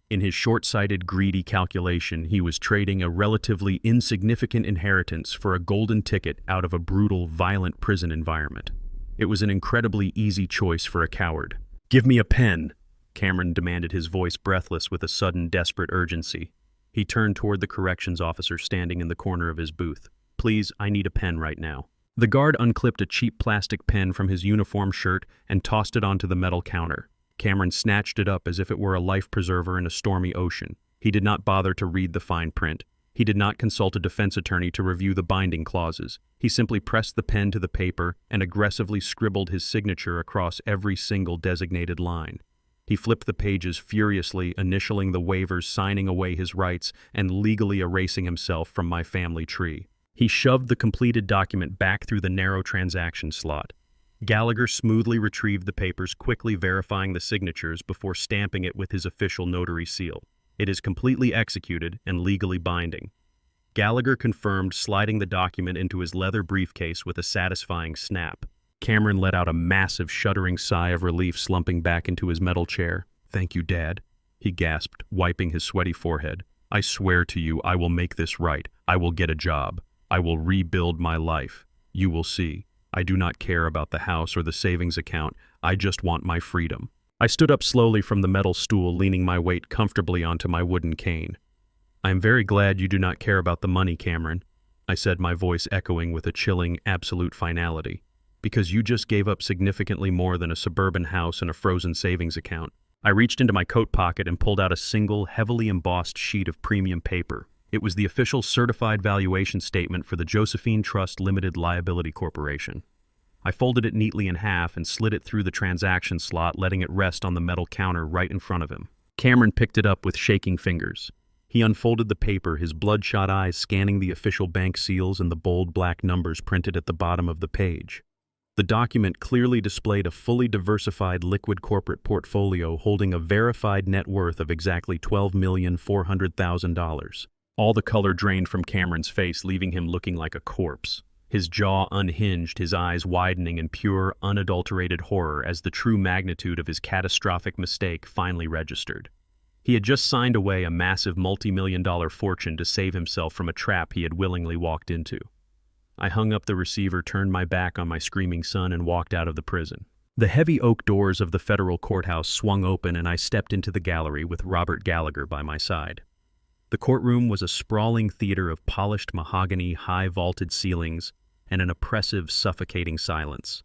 In his short-sighted, greedy calculation, he was trading a relatively insignificant inheritance for a golden ticket out of a brutal, violent prison environment. It was an incredibly easy choice for a coward. "Give me a pen," Cameron demanded, his voice breathless with a sudden, desperate urgency. He turned toward the corrections officer standing in the corner of his booth. "Please, I need a pen right now." The guard unclipped a cheap plastic pen from his uniform shirt and tossed it onto the metal counter. Cameron snatched it up as if it were a life preserver in a stormy ocean. He did not bother to read the fine print. He did not consult a defense attorney to review the binding clauses. He simply pressed the pen to the paper and aggressively scribbled his signature across every single designated line. He flipped the pages furiously, initialing the waivers, signing away his rights, and legally erasing himself from my family tree. He shoved the completed document back through the narrow transaction slot. Gallagher smoothly retrieved the papers, quickly verifying the signatures before stamping it with his official notary seal. "It is completely executed and legally binding." Gallagher confirmed, sliding the document into his leather briefcase with a satisfying snap. Cameron let out a massive, shuddering sigh of relief, slumping back into his metal chair. "Thank you, Dad," he gasped, wiping his sweaty forehead. "I swear to you, I will make this right. I will get a job. I will rebuild my life. You will see. I do not care about the house or the savings account. I just want my freedom." I stood up slowly from the metal stool, leaning my weight comfortably onto my wooden cane. "I am very glad you do not care about the money, Cameron," I said, my voice echoing with a chilling, absolute finality, "because you just gave up significantly more than a suburban house and a frozen savings account." I reached into my coat pocket and pulled out a single, heavily embossed sheet of premium paper. It was the official certified valuation statement for the Josephine Trust Limited Liability Corporation. I folded it neatly in half and slid it through the transaction slot, letting it rest on the metal counter right in front of him. Cameron picked it up with shaking fingers. He unfolded the paper, his bloodshot eyes scanning the official bank seals and the bold black numbers printed at the bottom of the page. The document clearly displayed a fully diversified liquid corporate portfolio holding a verified net worth of exactly $12,400,000. All the color drained from Cameron's face, leaving him looking like a corpse. His jaw unhinged, his eyes widening in pure, unadulterated horror as the true magnitude of his catastrophic mistake finally registered. He had just signed away a massive multi-million-dollar fortune to save himself from a trap he had willingly walked into. I hung up the receiver, turned my back on my screaming son, and walked out of the prison. The heavy oak doors of the federal courthouse swung open, and I stepped into the gallery with Robert Gallagher by my side. The courtroom was a sprawling theater of polished mahogany, high-vaulted ceilings, and an oppressive, suffocating silence.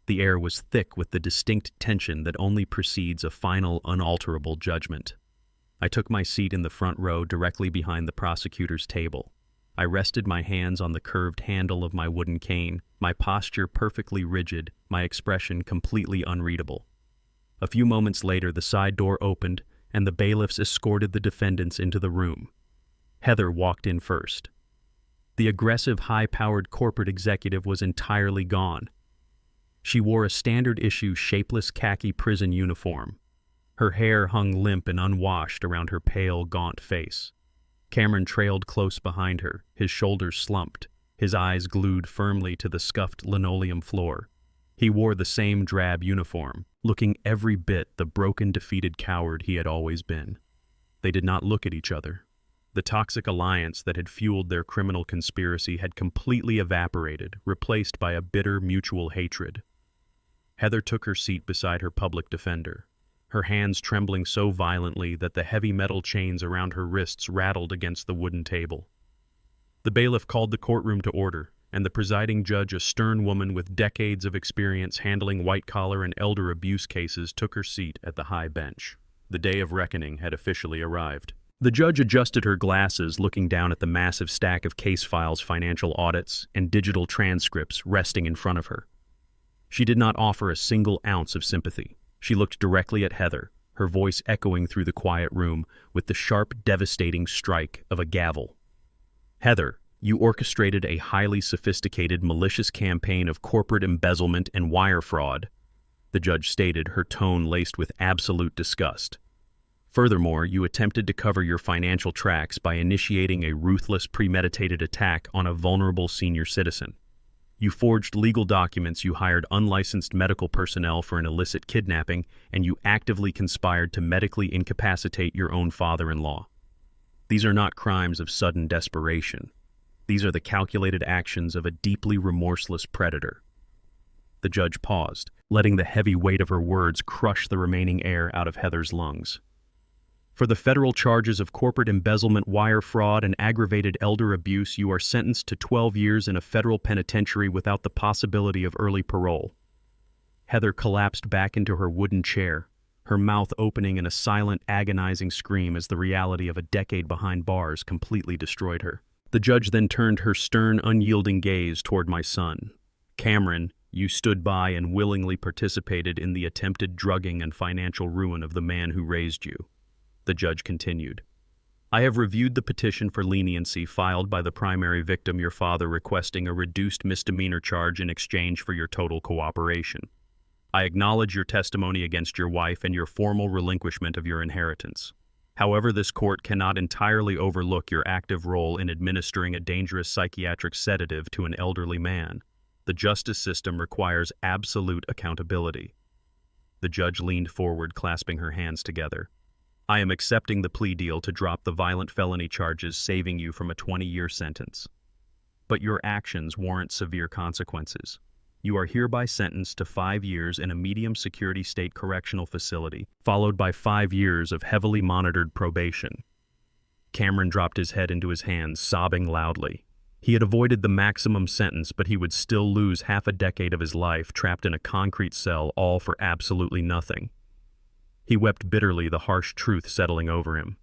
The air was thick with the distinct tension that only precedes a final, unalterable judgment. I took my seat in the front row, directly behind the prosecutor's table. I rested my hands on the curved handle of my wooden cane, my posture perfectly rigid, my expression completely unreadable. A few moments later, the side door opened, and the bailiffs escorted the defendants into the room. Heather walked in first. The aggressive, high-powered corporate executive was entirely gone. She wore a standard-issue, shapeless khaki prison uniform. Her hair hung limp and unwashed around her pale, gaunt face. Cameron trailed close behind her, his shoulders slumped, his eyes glued firmly to the scuffed linoleum floor. He wore the same drab uniform, looking every bit the broken, defeated coward he had always been. They did not look at each other. The toxic alliance that had fueled their criminal conspiracy had completely evaporated, replaced by a bitter mutual hatred. Heather took her seat beside her public defender, her hands trembling so violently that the heavy metal chains around her wrists rattled against the wooden table. The bailiff called the courtroom to order, and the presiding judge, a stern woman with decades of experience handling white-collar and elder abuse cases, took her seat at the high bench. The day of reckoning had officially arrived. The judge adjusted her glasses, looking down at the massive stack of case files, financial audits, and digital transcripts resting in front of her. She did not offer a single ounce of sympathy. She looked directly at Heather, her voice echoing through the quiet room with the sharp, devastating strike of a gavel. "Heather, you orchestrated a highly sophisticated, malicious campaign of corporate embezzlement and wire fraud," the judge stated, her tone laced with absolute disgust. "Furthermore, you attempted to cover your financial tracks by initiating a ruthless, premeditated attack on a vulnerable senior citizen. You forged legal documents, you hired unlicensed medical personnel for an illicit kidnapping, and you actively conspired to medically incapacitate your own father-in-law. These are not crimes of sudden desperation. These are the calculated actions of a deeply remorseless predator." The judge paused, letting the heavy weight of her words crush the remaining air out of Heather's lungs. "For the federal charges of corporate embezzlement, wire fraud, and aggravated elder abuse, you are sentenced to 12 years in a federal penitentiary without the possibility of early parole." Heather collapsed back into her wooden chair, her mouth opening in a silent, agonizing scream as the reality of a decade behind bars completely destroyed her. The judge then turned her stern, unyielding gaze toward my son. "Cameron, you stood by and willingly participated in the attempted drugging and financial ruin of the man who raised you." The judge continued. "I have reviewed the petition for leniency filed by the primary victim, your father, requesting a reduced misdemeanor charge in exchange for your total cooperation. I acknowledge your testimony against your wife and your formal relinquishment of your inheritance. However, this court cannot entirely overlook your active role in administering a dangerous psychiatric sedative to an elderly man. The justice system requires absolute accountability. The judge leaned forward, clasping her hands together. I am accepting the plea deal to drop the violent felony charges, saving you from a 20-year sentence. But your actions warrant severe consequences. You are hereby sentenced to 5 years in a medium-security state correctional facility, followed by 5 years of heavily monitored probation. Cameron dropped his head into his hands, sobbing loudly. He had avoided the maximum sentence, but he would still lose half a decade of his life trapped in a concrete cell, all for absolutely nothing. He wept bitterly, the harsh truth settling over him.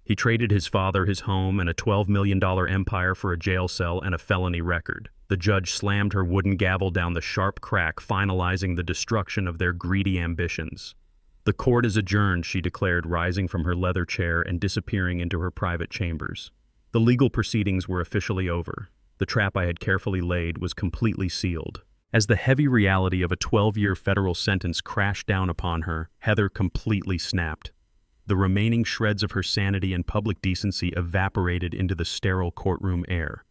He traded his father, his home, and a $12 million empire for a jail cell and a felony record. The judge slammed her wooden gavel down the sharp crack, finalizing the destruction of their greedy ambitions. The court is adjourned, she declared, rising from her leather chair and disappearing into her private chambers. The legal proceedings were officially over. The trap I had carefully laid was completely sealed. As the heavy reality of a 12-year federal sentence crashed down upon her, Heather completely snapped. The remaining shreds of her sanity and public decency evaporated into the sterile courtroom air.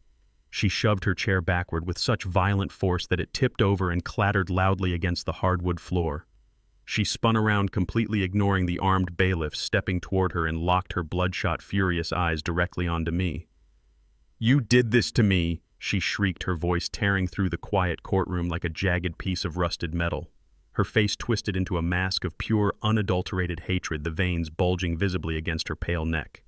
She shoved her chair backward with such violent force that it tipped over and clattered loudly against the hardwood floor. She spun around, completely ignoring the armed bailiffs stepping toward her, and locked her bloodshot, furious eyes directly onto me. "You did this to me!" she shrieked, her voice tearing through the quiet courtroom like a jagged piece of rusted metal. Her face twisted into a mask of pure, unadulterated hatred, the veins bulging visibly against her pale neck.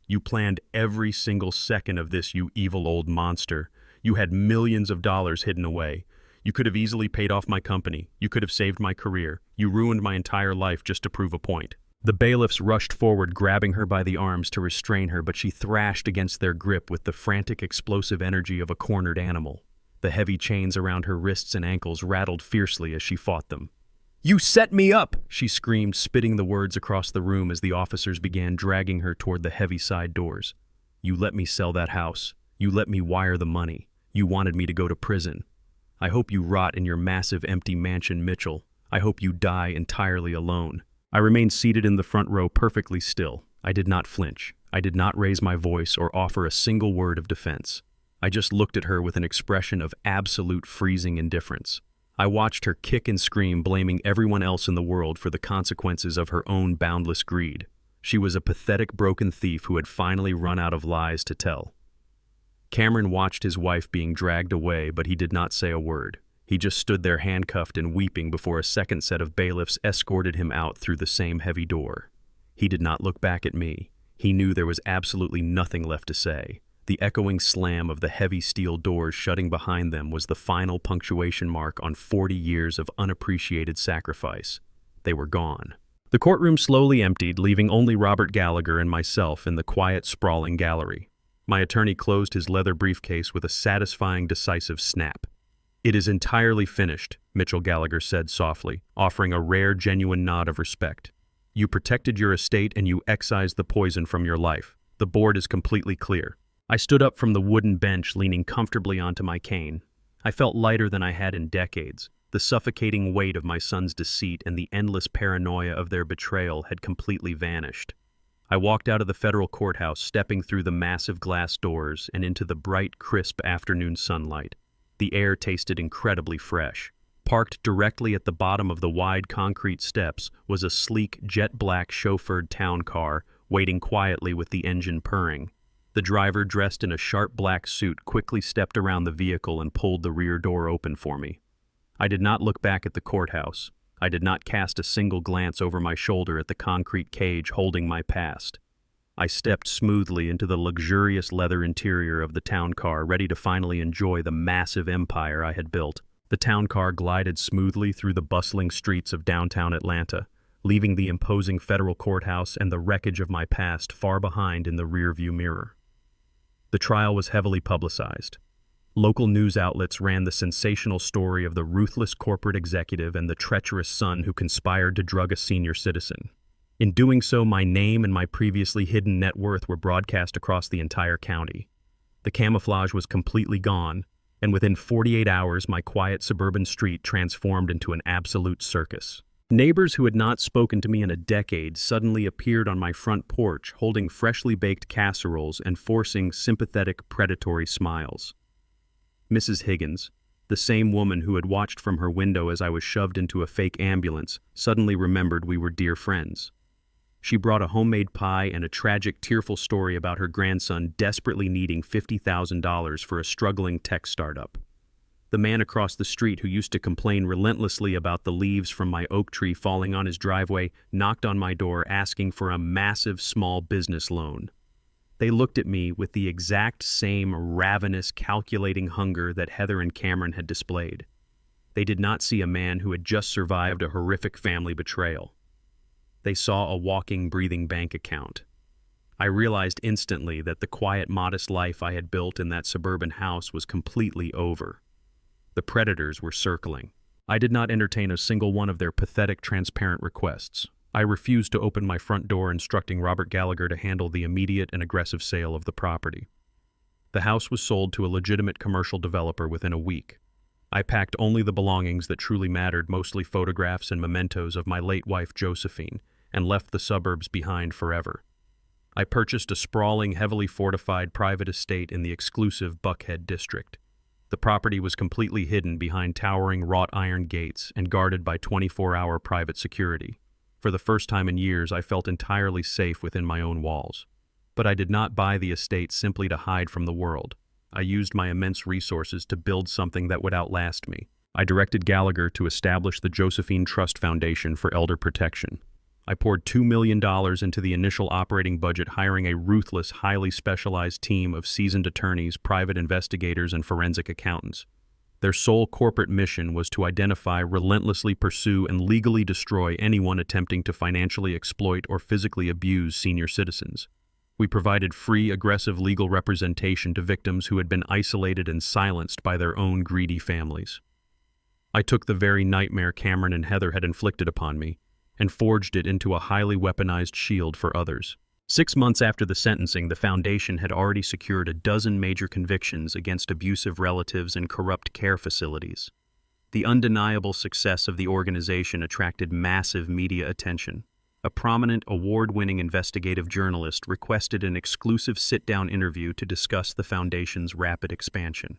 "You planned every single second of this, you evil old monster. You had millions of dollars hidden away. You could have easily paid off my company. You could have saved my career. You ruined my entire life just to prove a point." The bailiffs rushed forward, grabbing her by the arms to restrain her, but she thrashed against their grip with the frantic, explosive energy of a cornered animal. The heavy chains around her wrists and ankles rattled fiercely as she fought them. "You set me up!" she screamed, spitting the words across the room as the officers began dragging her toward the heavy side doors. "You let me sell that house. You let me wire the money. You wanted me to go to prison. I hope you rot in your massive empty mansion, Mitchell. I hope you die entirely alone." I remained seated in the front row, perfectly still. I did not flinch. I did not raise my voice or offer a single word of defense. I just looked at her with an expression of absolute freezing indifference. I watched her kick and scream, blaming everyone else in the world for the consequences of her own boundless greed. She was a pathetic, broken thief who had finally run out of lies to tell. Cameron watched his wife being dragged away, but he did not say a word. He just stood there handcuffed and weeping before a second set of bailiffs escorted him out through the same heavy door. He did not look back at me. He knew there was absolutely nothing left to say. The echoing slam of the heavy steel doors shutting behind them was the final punctuation mark on 40 years of unappreciated sacrifice. They were gone. The courtroom slowly emptied, leaving only Robert Gallagher and myself in the quiet, sprawling gallery. My attorney closed his leather briefcase with a satisfying, decisive snap. "It is entirely finished," Mitchell Gallagher said softly, offering a rare, genuine nod of respect. "You protected your estate and you excised the poison from your life. The board is completely clear." I stood up from the wooden bench, leaning comfortably onto my cane. I felt lighter than I had in decades. The suffocating weight of my son's deceit and the endless paranoia of their betrayal had completely vanished. I walked out of the federal courthouse, stepping through the massive glass doors and into the bright, crisp afternoon sunlight. The air tasted incredibly fresh. Parked directly at the bottom of the wide concrete steps was a sleek, jet-black chauffeured town car, waiting quietly with the engine purring. The driver, dressed in a sharp black suit, quickly stepped around the vehicle and pulled the rear door open for me. I did not look back at the courthouse. I did not cast a single glance over my shoulder at the concrete cage holding my past. I stepped smoothly into the luxurious leather interior of the town car, ready to finally enjoy the massive empire I had built. The town car glided smoothly through the bustling streets of downtown Atlanta, leaving the imposing federal courthouse and the wreckage of my past far behind in the rearview mirror. The trial was heavily publicized. Local news outlets ran the sensational story of the ruthless corporate executive and the treacherous son who conspired to drug a senior citizen. In doing so, my name and my previously hidden net worth were broadcast across the entire county. The camouflage was completely gone, and within 48 hours, my quiet suburban street transformed into an absolute circus. Neighbors who had not spoken to me in a decade suddenly appeared on my front porch, holding freshly baked casseroles and forcing sympathetic, predatory smiles. "Mrs. Higgins," The same woman who had watched from her window as I was shoved into a fake ambulance suddenly remembered we were dear friends. She brought a homemade pie and a tragic, tearful story about her grandson desperately needing $50,000 for a struggling tech startup. The man across the street who used to complain relentlessly about the leaves from my oak tree falling on his driveway knocked on my door asking for a massive small business loan. They looked at me with the exact same ravenous, calculating hunger that Heather and Cameron had displayed. They did not see a man who had just survived a horrific family betrayal. They saw a walking, breathing bank account. I realized instantly that the quiet, modest life I had built in that suburban house was completely over. The predators were circling. I did not entertain a single one of their pathetic, transparent requests. I refused to open my front door, instructing Robert Gallagher to handle the immediate and aggressive sale of the property. The house was sold to a legitimate commercial developer within a week. I packed only the belongings that truly mattered, mostly photographs and mementos of my late wife Josephine, and left the suburbs behind forever. I purchased a sprawling, heavily fortified private estate in the exclusive Buckhead district. The property was completely hidden behind towering wrought iron gates and guarded by 24-hour private security. For the first time in years, I felt entirely safe within my own walls. But I did not buy the estate simply to hide from the world. I used my immense resources to build something that would outlast me. I directed Gallagher to establish the Josephine Trust Foundation for Elder Protection. I poured $2 million into the initial operating budget, hiring a ruthless, highly specialized team of seasoned attorneys, private investigators, and forensic accountants. Their sole corporate mission was to identify, relentlessly pursue, and legally destroy anyone attempting to financially exploit or physically abuse senior citizens. We provided free, aggressive legal representation to victims who had been isolated and silenced by their own greedy families. I took the very nightmare Cameron and Heather had inflicted upon me and forged it into a highly weaponized shield for others. 6 months after the sentencing, the foundation had already secured a dozen major convictions against abusive relatives and corrupt care facilities. The undeniable success of the organization attracted massive media attention. A prominent, award-winning investigative journalist requested an exclusive sit-down interview to discuss the foundation's rapid expansion.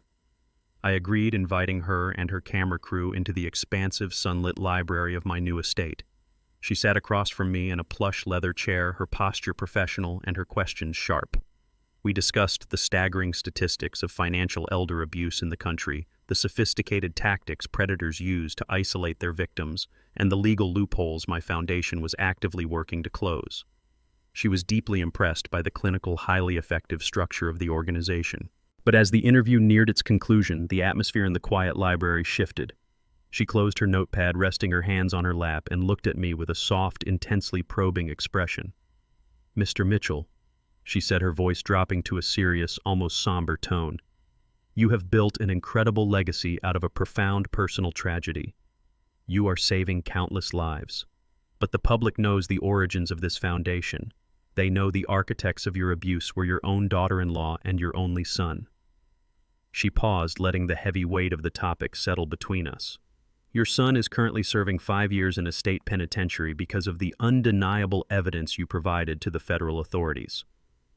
I agreed, inviting her and her camera crew into the expansive, sunlit library of my new estate. She sat across from me in a plush leather chair, her posture professional and her questions sharp. We discussed the staggering statistics of financial elder abuse in the country, the sophisticated tactics predators use to isolate their victims, and the legal loopholes my foundation was actively working to close. She was deeply impressed by the clinical, highly effective structure of the organization. But as the interview neared its conclusion, the atmosphere in the quiet library shifted. She closed her notepad, resting her hands on her lap, and looked at me with a soft, intensely probing expression. "Mr. Mitchell," she said, her voice dropping to a serious, almost somber tone, "you have built an incredible legacy out of a profound personal tragedy. You are saving countless lives. But the public knows the origins of this foundation. They know the architects of your abuse were your own daughter-in-law and your only son." She paused, letting the heavy weight of the topic settle between us. "Your son is currently serving 5 years in a state penitentiary because of the undeniable evidence you provided to the federal authorities.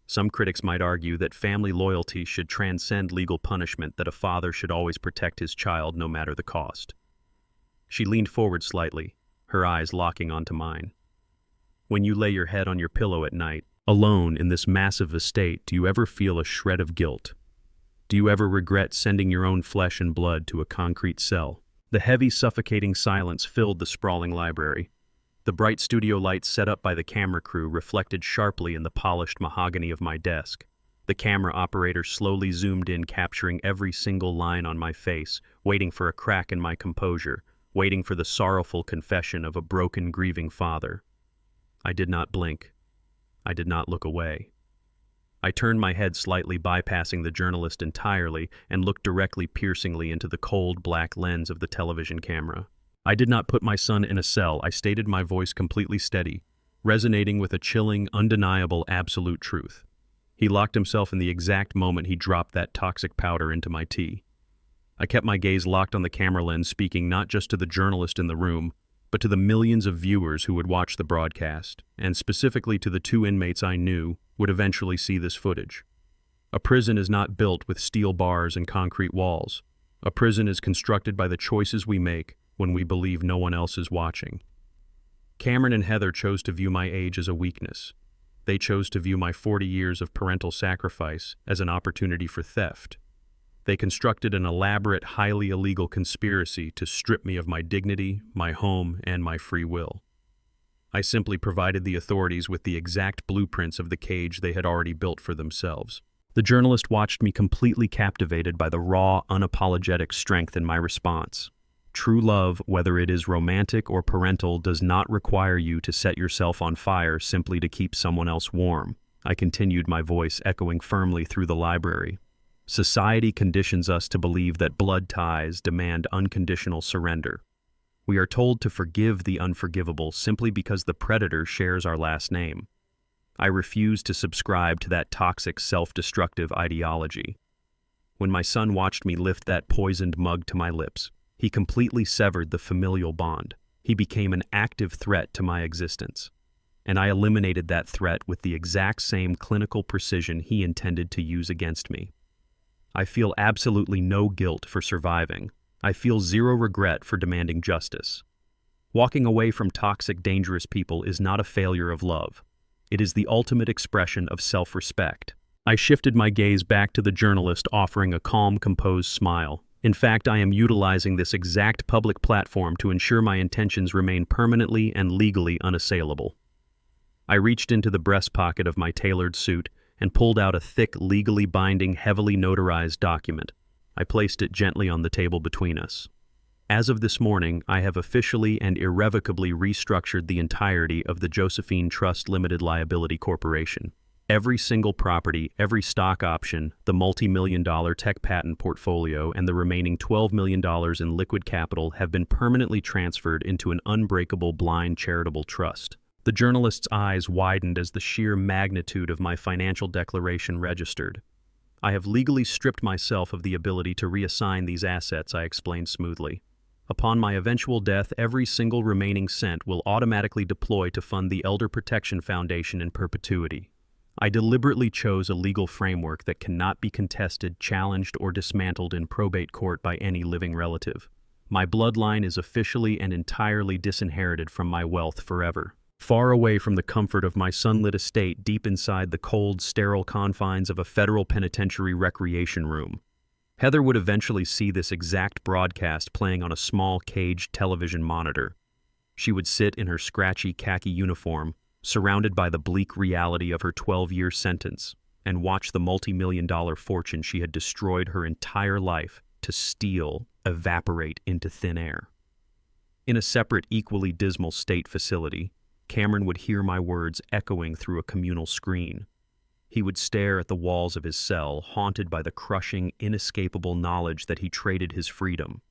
Some critics might argue that family loyalty should transcend legal punishment, that a father should always protect his child no matter the cost." She leaned forward slightly, her eyes locking onto mine. "When you lay your head on your pillow at night, alone in this massive estate, do you ever feel a shred of guilt? Do you ever regret sending your own flesh and blood to a concrete cell?" The heavy, suffocating silence filled the sprawling library. The bright studio lights set up by the camera crew reflected sharply in the polished mahogany of my desk. The camera operator slowly zoomed in, capturing every single line on my face, waiting for a crack in my composure, waiting for the sorrowful confession of a broken, grieving father. I did not blink. I did not look away. I turned my head slightly, bypassing the journalist entirely, and looked directly, piercingly into the cold, black lens of the television camera. "I did not put my son in a cell," I stated, my voice completely steady, resonating with a chilling, undeniable, absolute truth. He locked himself in the exact moment he dropped that toxic powder into my tea. I kept my gaze locked on the camera lens, speaking not just to the journalist in the room, but to the millions of viewers who would watch the broadcast, and specifically to the 2 inmates I knew would eventually see this footage. A prison is not built with steel bars and concrete walls. A prison is constructed by the choices we make when we believe no one else is watching. Cameron and Heather chose to view my age as a weakness. They chose to view my 40 years of parental sacrifice as an opportunity for theft. They constructed an elaborate, highly illegal conspiracy to strip me of my dignity, my home, and my free will. I simply provided the authorities with the exact blueprints of the cage they had already built for themselves. The journalist watched me completely captivated by the raw, unapologetic strength in my response. True love, whether it is romantic or parental, does not require you to set yourself on fire simply to keep someone else warm. I continued, my voice echoing firmly through the library. Society conditions us to believe that blood ties demand unconditional surrender. We are told to forgive the unforgivable simply because the predator shares our last name. I refuse to subscribe to that toxic, self-destructive ideology. When my son watched me lift that poisoned mug to my lips, he completely severed the familial bond. He became an active threat to my existence. And I eliminated that threat with the exact same clinical precision he intended to use against me. I feel absolutely no guilt for surviving. I feel zero regret for demanding justice. Walking away from toxic, dangerous people is not a failure of love. It is the ultimate expression of self-respect. I shifted my gaze back to the journalist, offering a calm, composed smile. In fact, I am utilizing this exact public platform to ensure my intentions remain permanently and legally unassailable. I reached into the breast pocket of my tailored suit and pulled out a thick, legally binding, heavily notarized document. I placed it gently on the table between us. As of this morning, I have officially and irrevocably restructured the entirety of the Josephine Trust Limited Liability Corporation. Every single property, every stock option, the multi-million-dollar tech patent portfolio, and the remaining $12 million in liquid capital have been permanently transferred into an unbreakable blind charitable trust. The journalist's eyes widened as the sheer magnitude of my financial declaration registered. I have legally stripped myself of the ability to reassign these assets, I explained smoothly. Upon my eventual death, every single remaining cent will automatically deploy to fund the Elder Protection Foundation in perpetuity. I deliberately chose a legal framework that cannot be contested, challenged, or dismantled in probate court by any living relative. My bloodline is officially and entirely disinherited from my wealth forever. Far away from the comfort of my sunlit estate, deep inside the cold, sterile confines of a federal penitentiary recreation room. Heather would eventually see this exact broadcast playing on a small caged television monitor. She would sit in her scratchy khaki uniform, surrounded by the bleak reality of her 12-year sentence, and watch the multi-million-dollar fortune she had destroyed her entire life to steal evaporate into thin air. In a separate, equally dismal state facility, Cameron would hear my words echoing through a communal screen. He would stare at the walls of his cell, haunted by the crushing, inescapable knowledge that he traded his freedom,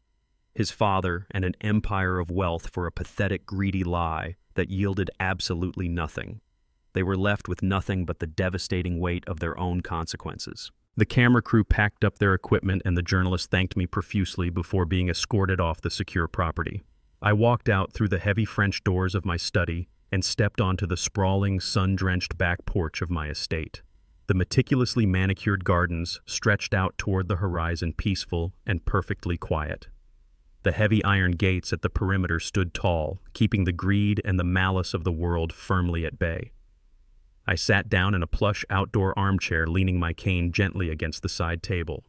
his father, and an empire of wealth for a pathetic, greedy lie that yielded absolutely nothing. They were left with nothing but the devastating weight of their own consequences. The camera crew packed up their equipment, and the journalist thanked me profusely before being escorted off the secure property. I walked out through the heavy French doors of my study and stepped onto the sprawling, sun-drenched back porch of my estate. The meticulously manicured gardens stretched out toward the horizon, peaceful and perfectly quiet. The heavy iron gates at the perimeter stood tall, keeping the greed and the malice of the world firmly at bay. I sat down in a plush outdoor armchair, leaning my cane gently against the side table.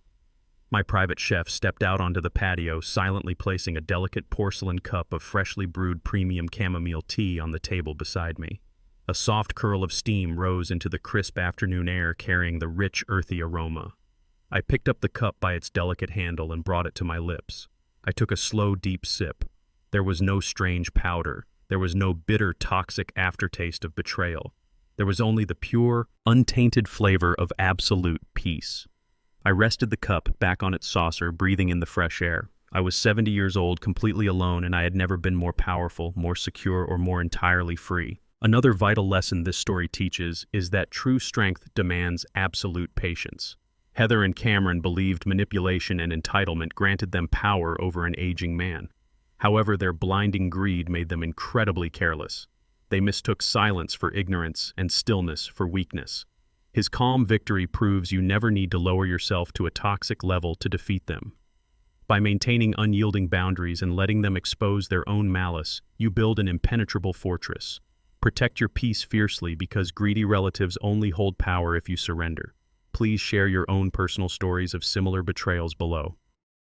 My private chef stepped out onto the patio, silently placing a delicate porcelain cup of freshly brewed premium chamomile tea on the table beside me. A soft curl of steam rose into the crisp afternoon air, carrying the rich, earthy aroma. I picked up the cup by its delicate handle and brought it to my lips. I took a slow, deep sip. There was no strange powder. There was no bitter, toxic aftertaste of betrayal. There was only the pure, untainted flavor of absolute peace. I rested the cup back on its saucer, breathing in the fresh air. I was 70 years old, completely alone, and I had never been more powerful, more secure, or more entirely free. Another vital lesson this story teaches is that true strength demands absolute patience. Heather and Cameron believed manipulation and entitlement granted them power over an aging man. However, their blinding greed made them incredibly careless. They mistook silence for ignorance and stillness for weakness. His calm victory proves you never need to lower yourself to a toxic level to defeat them. By maintaining unyielding boundaries and letting them expose their own malice, you build an impenetrable fortress. Protect your peace fiercely because greedy relatives only hold power if you surrender. Please share your own personal stories of similar betrayals below.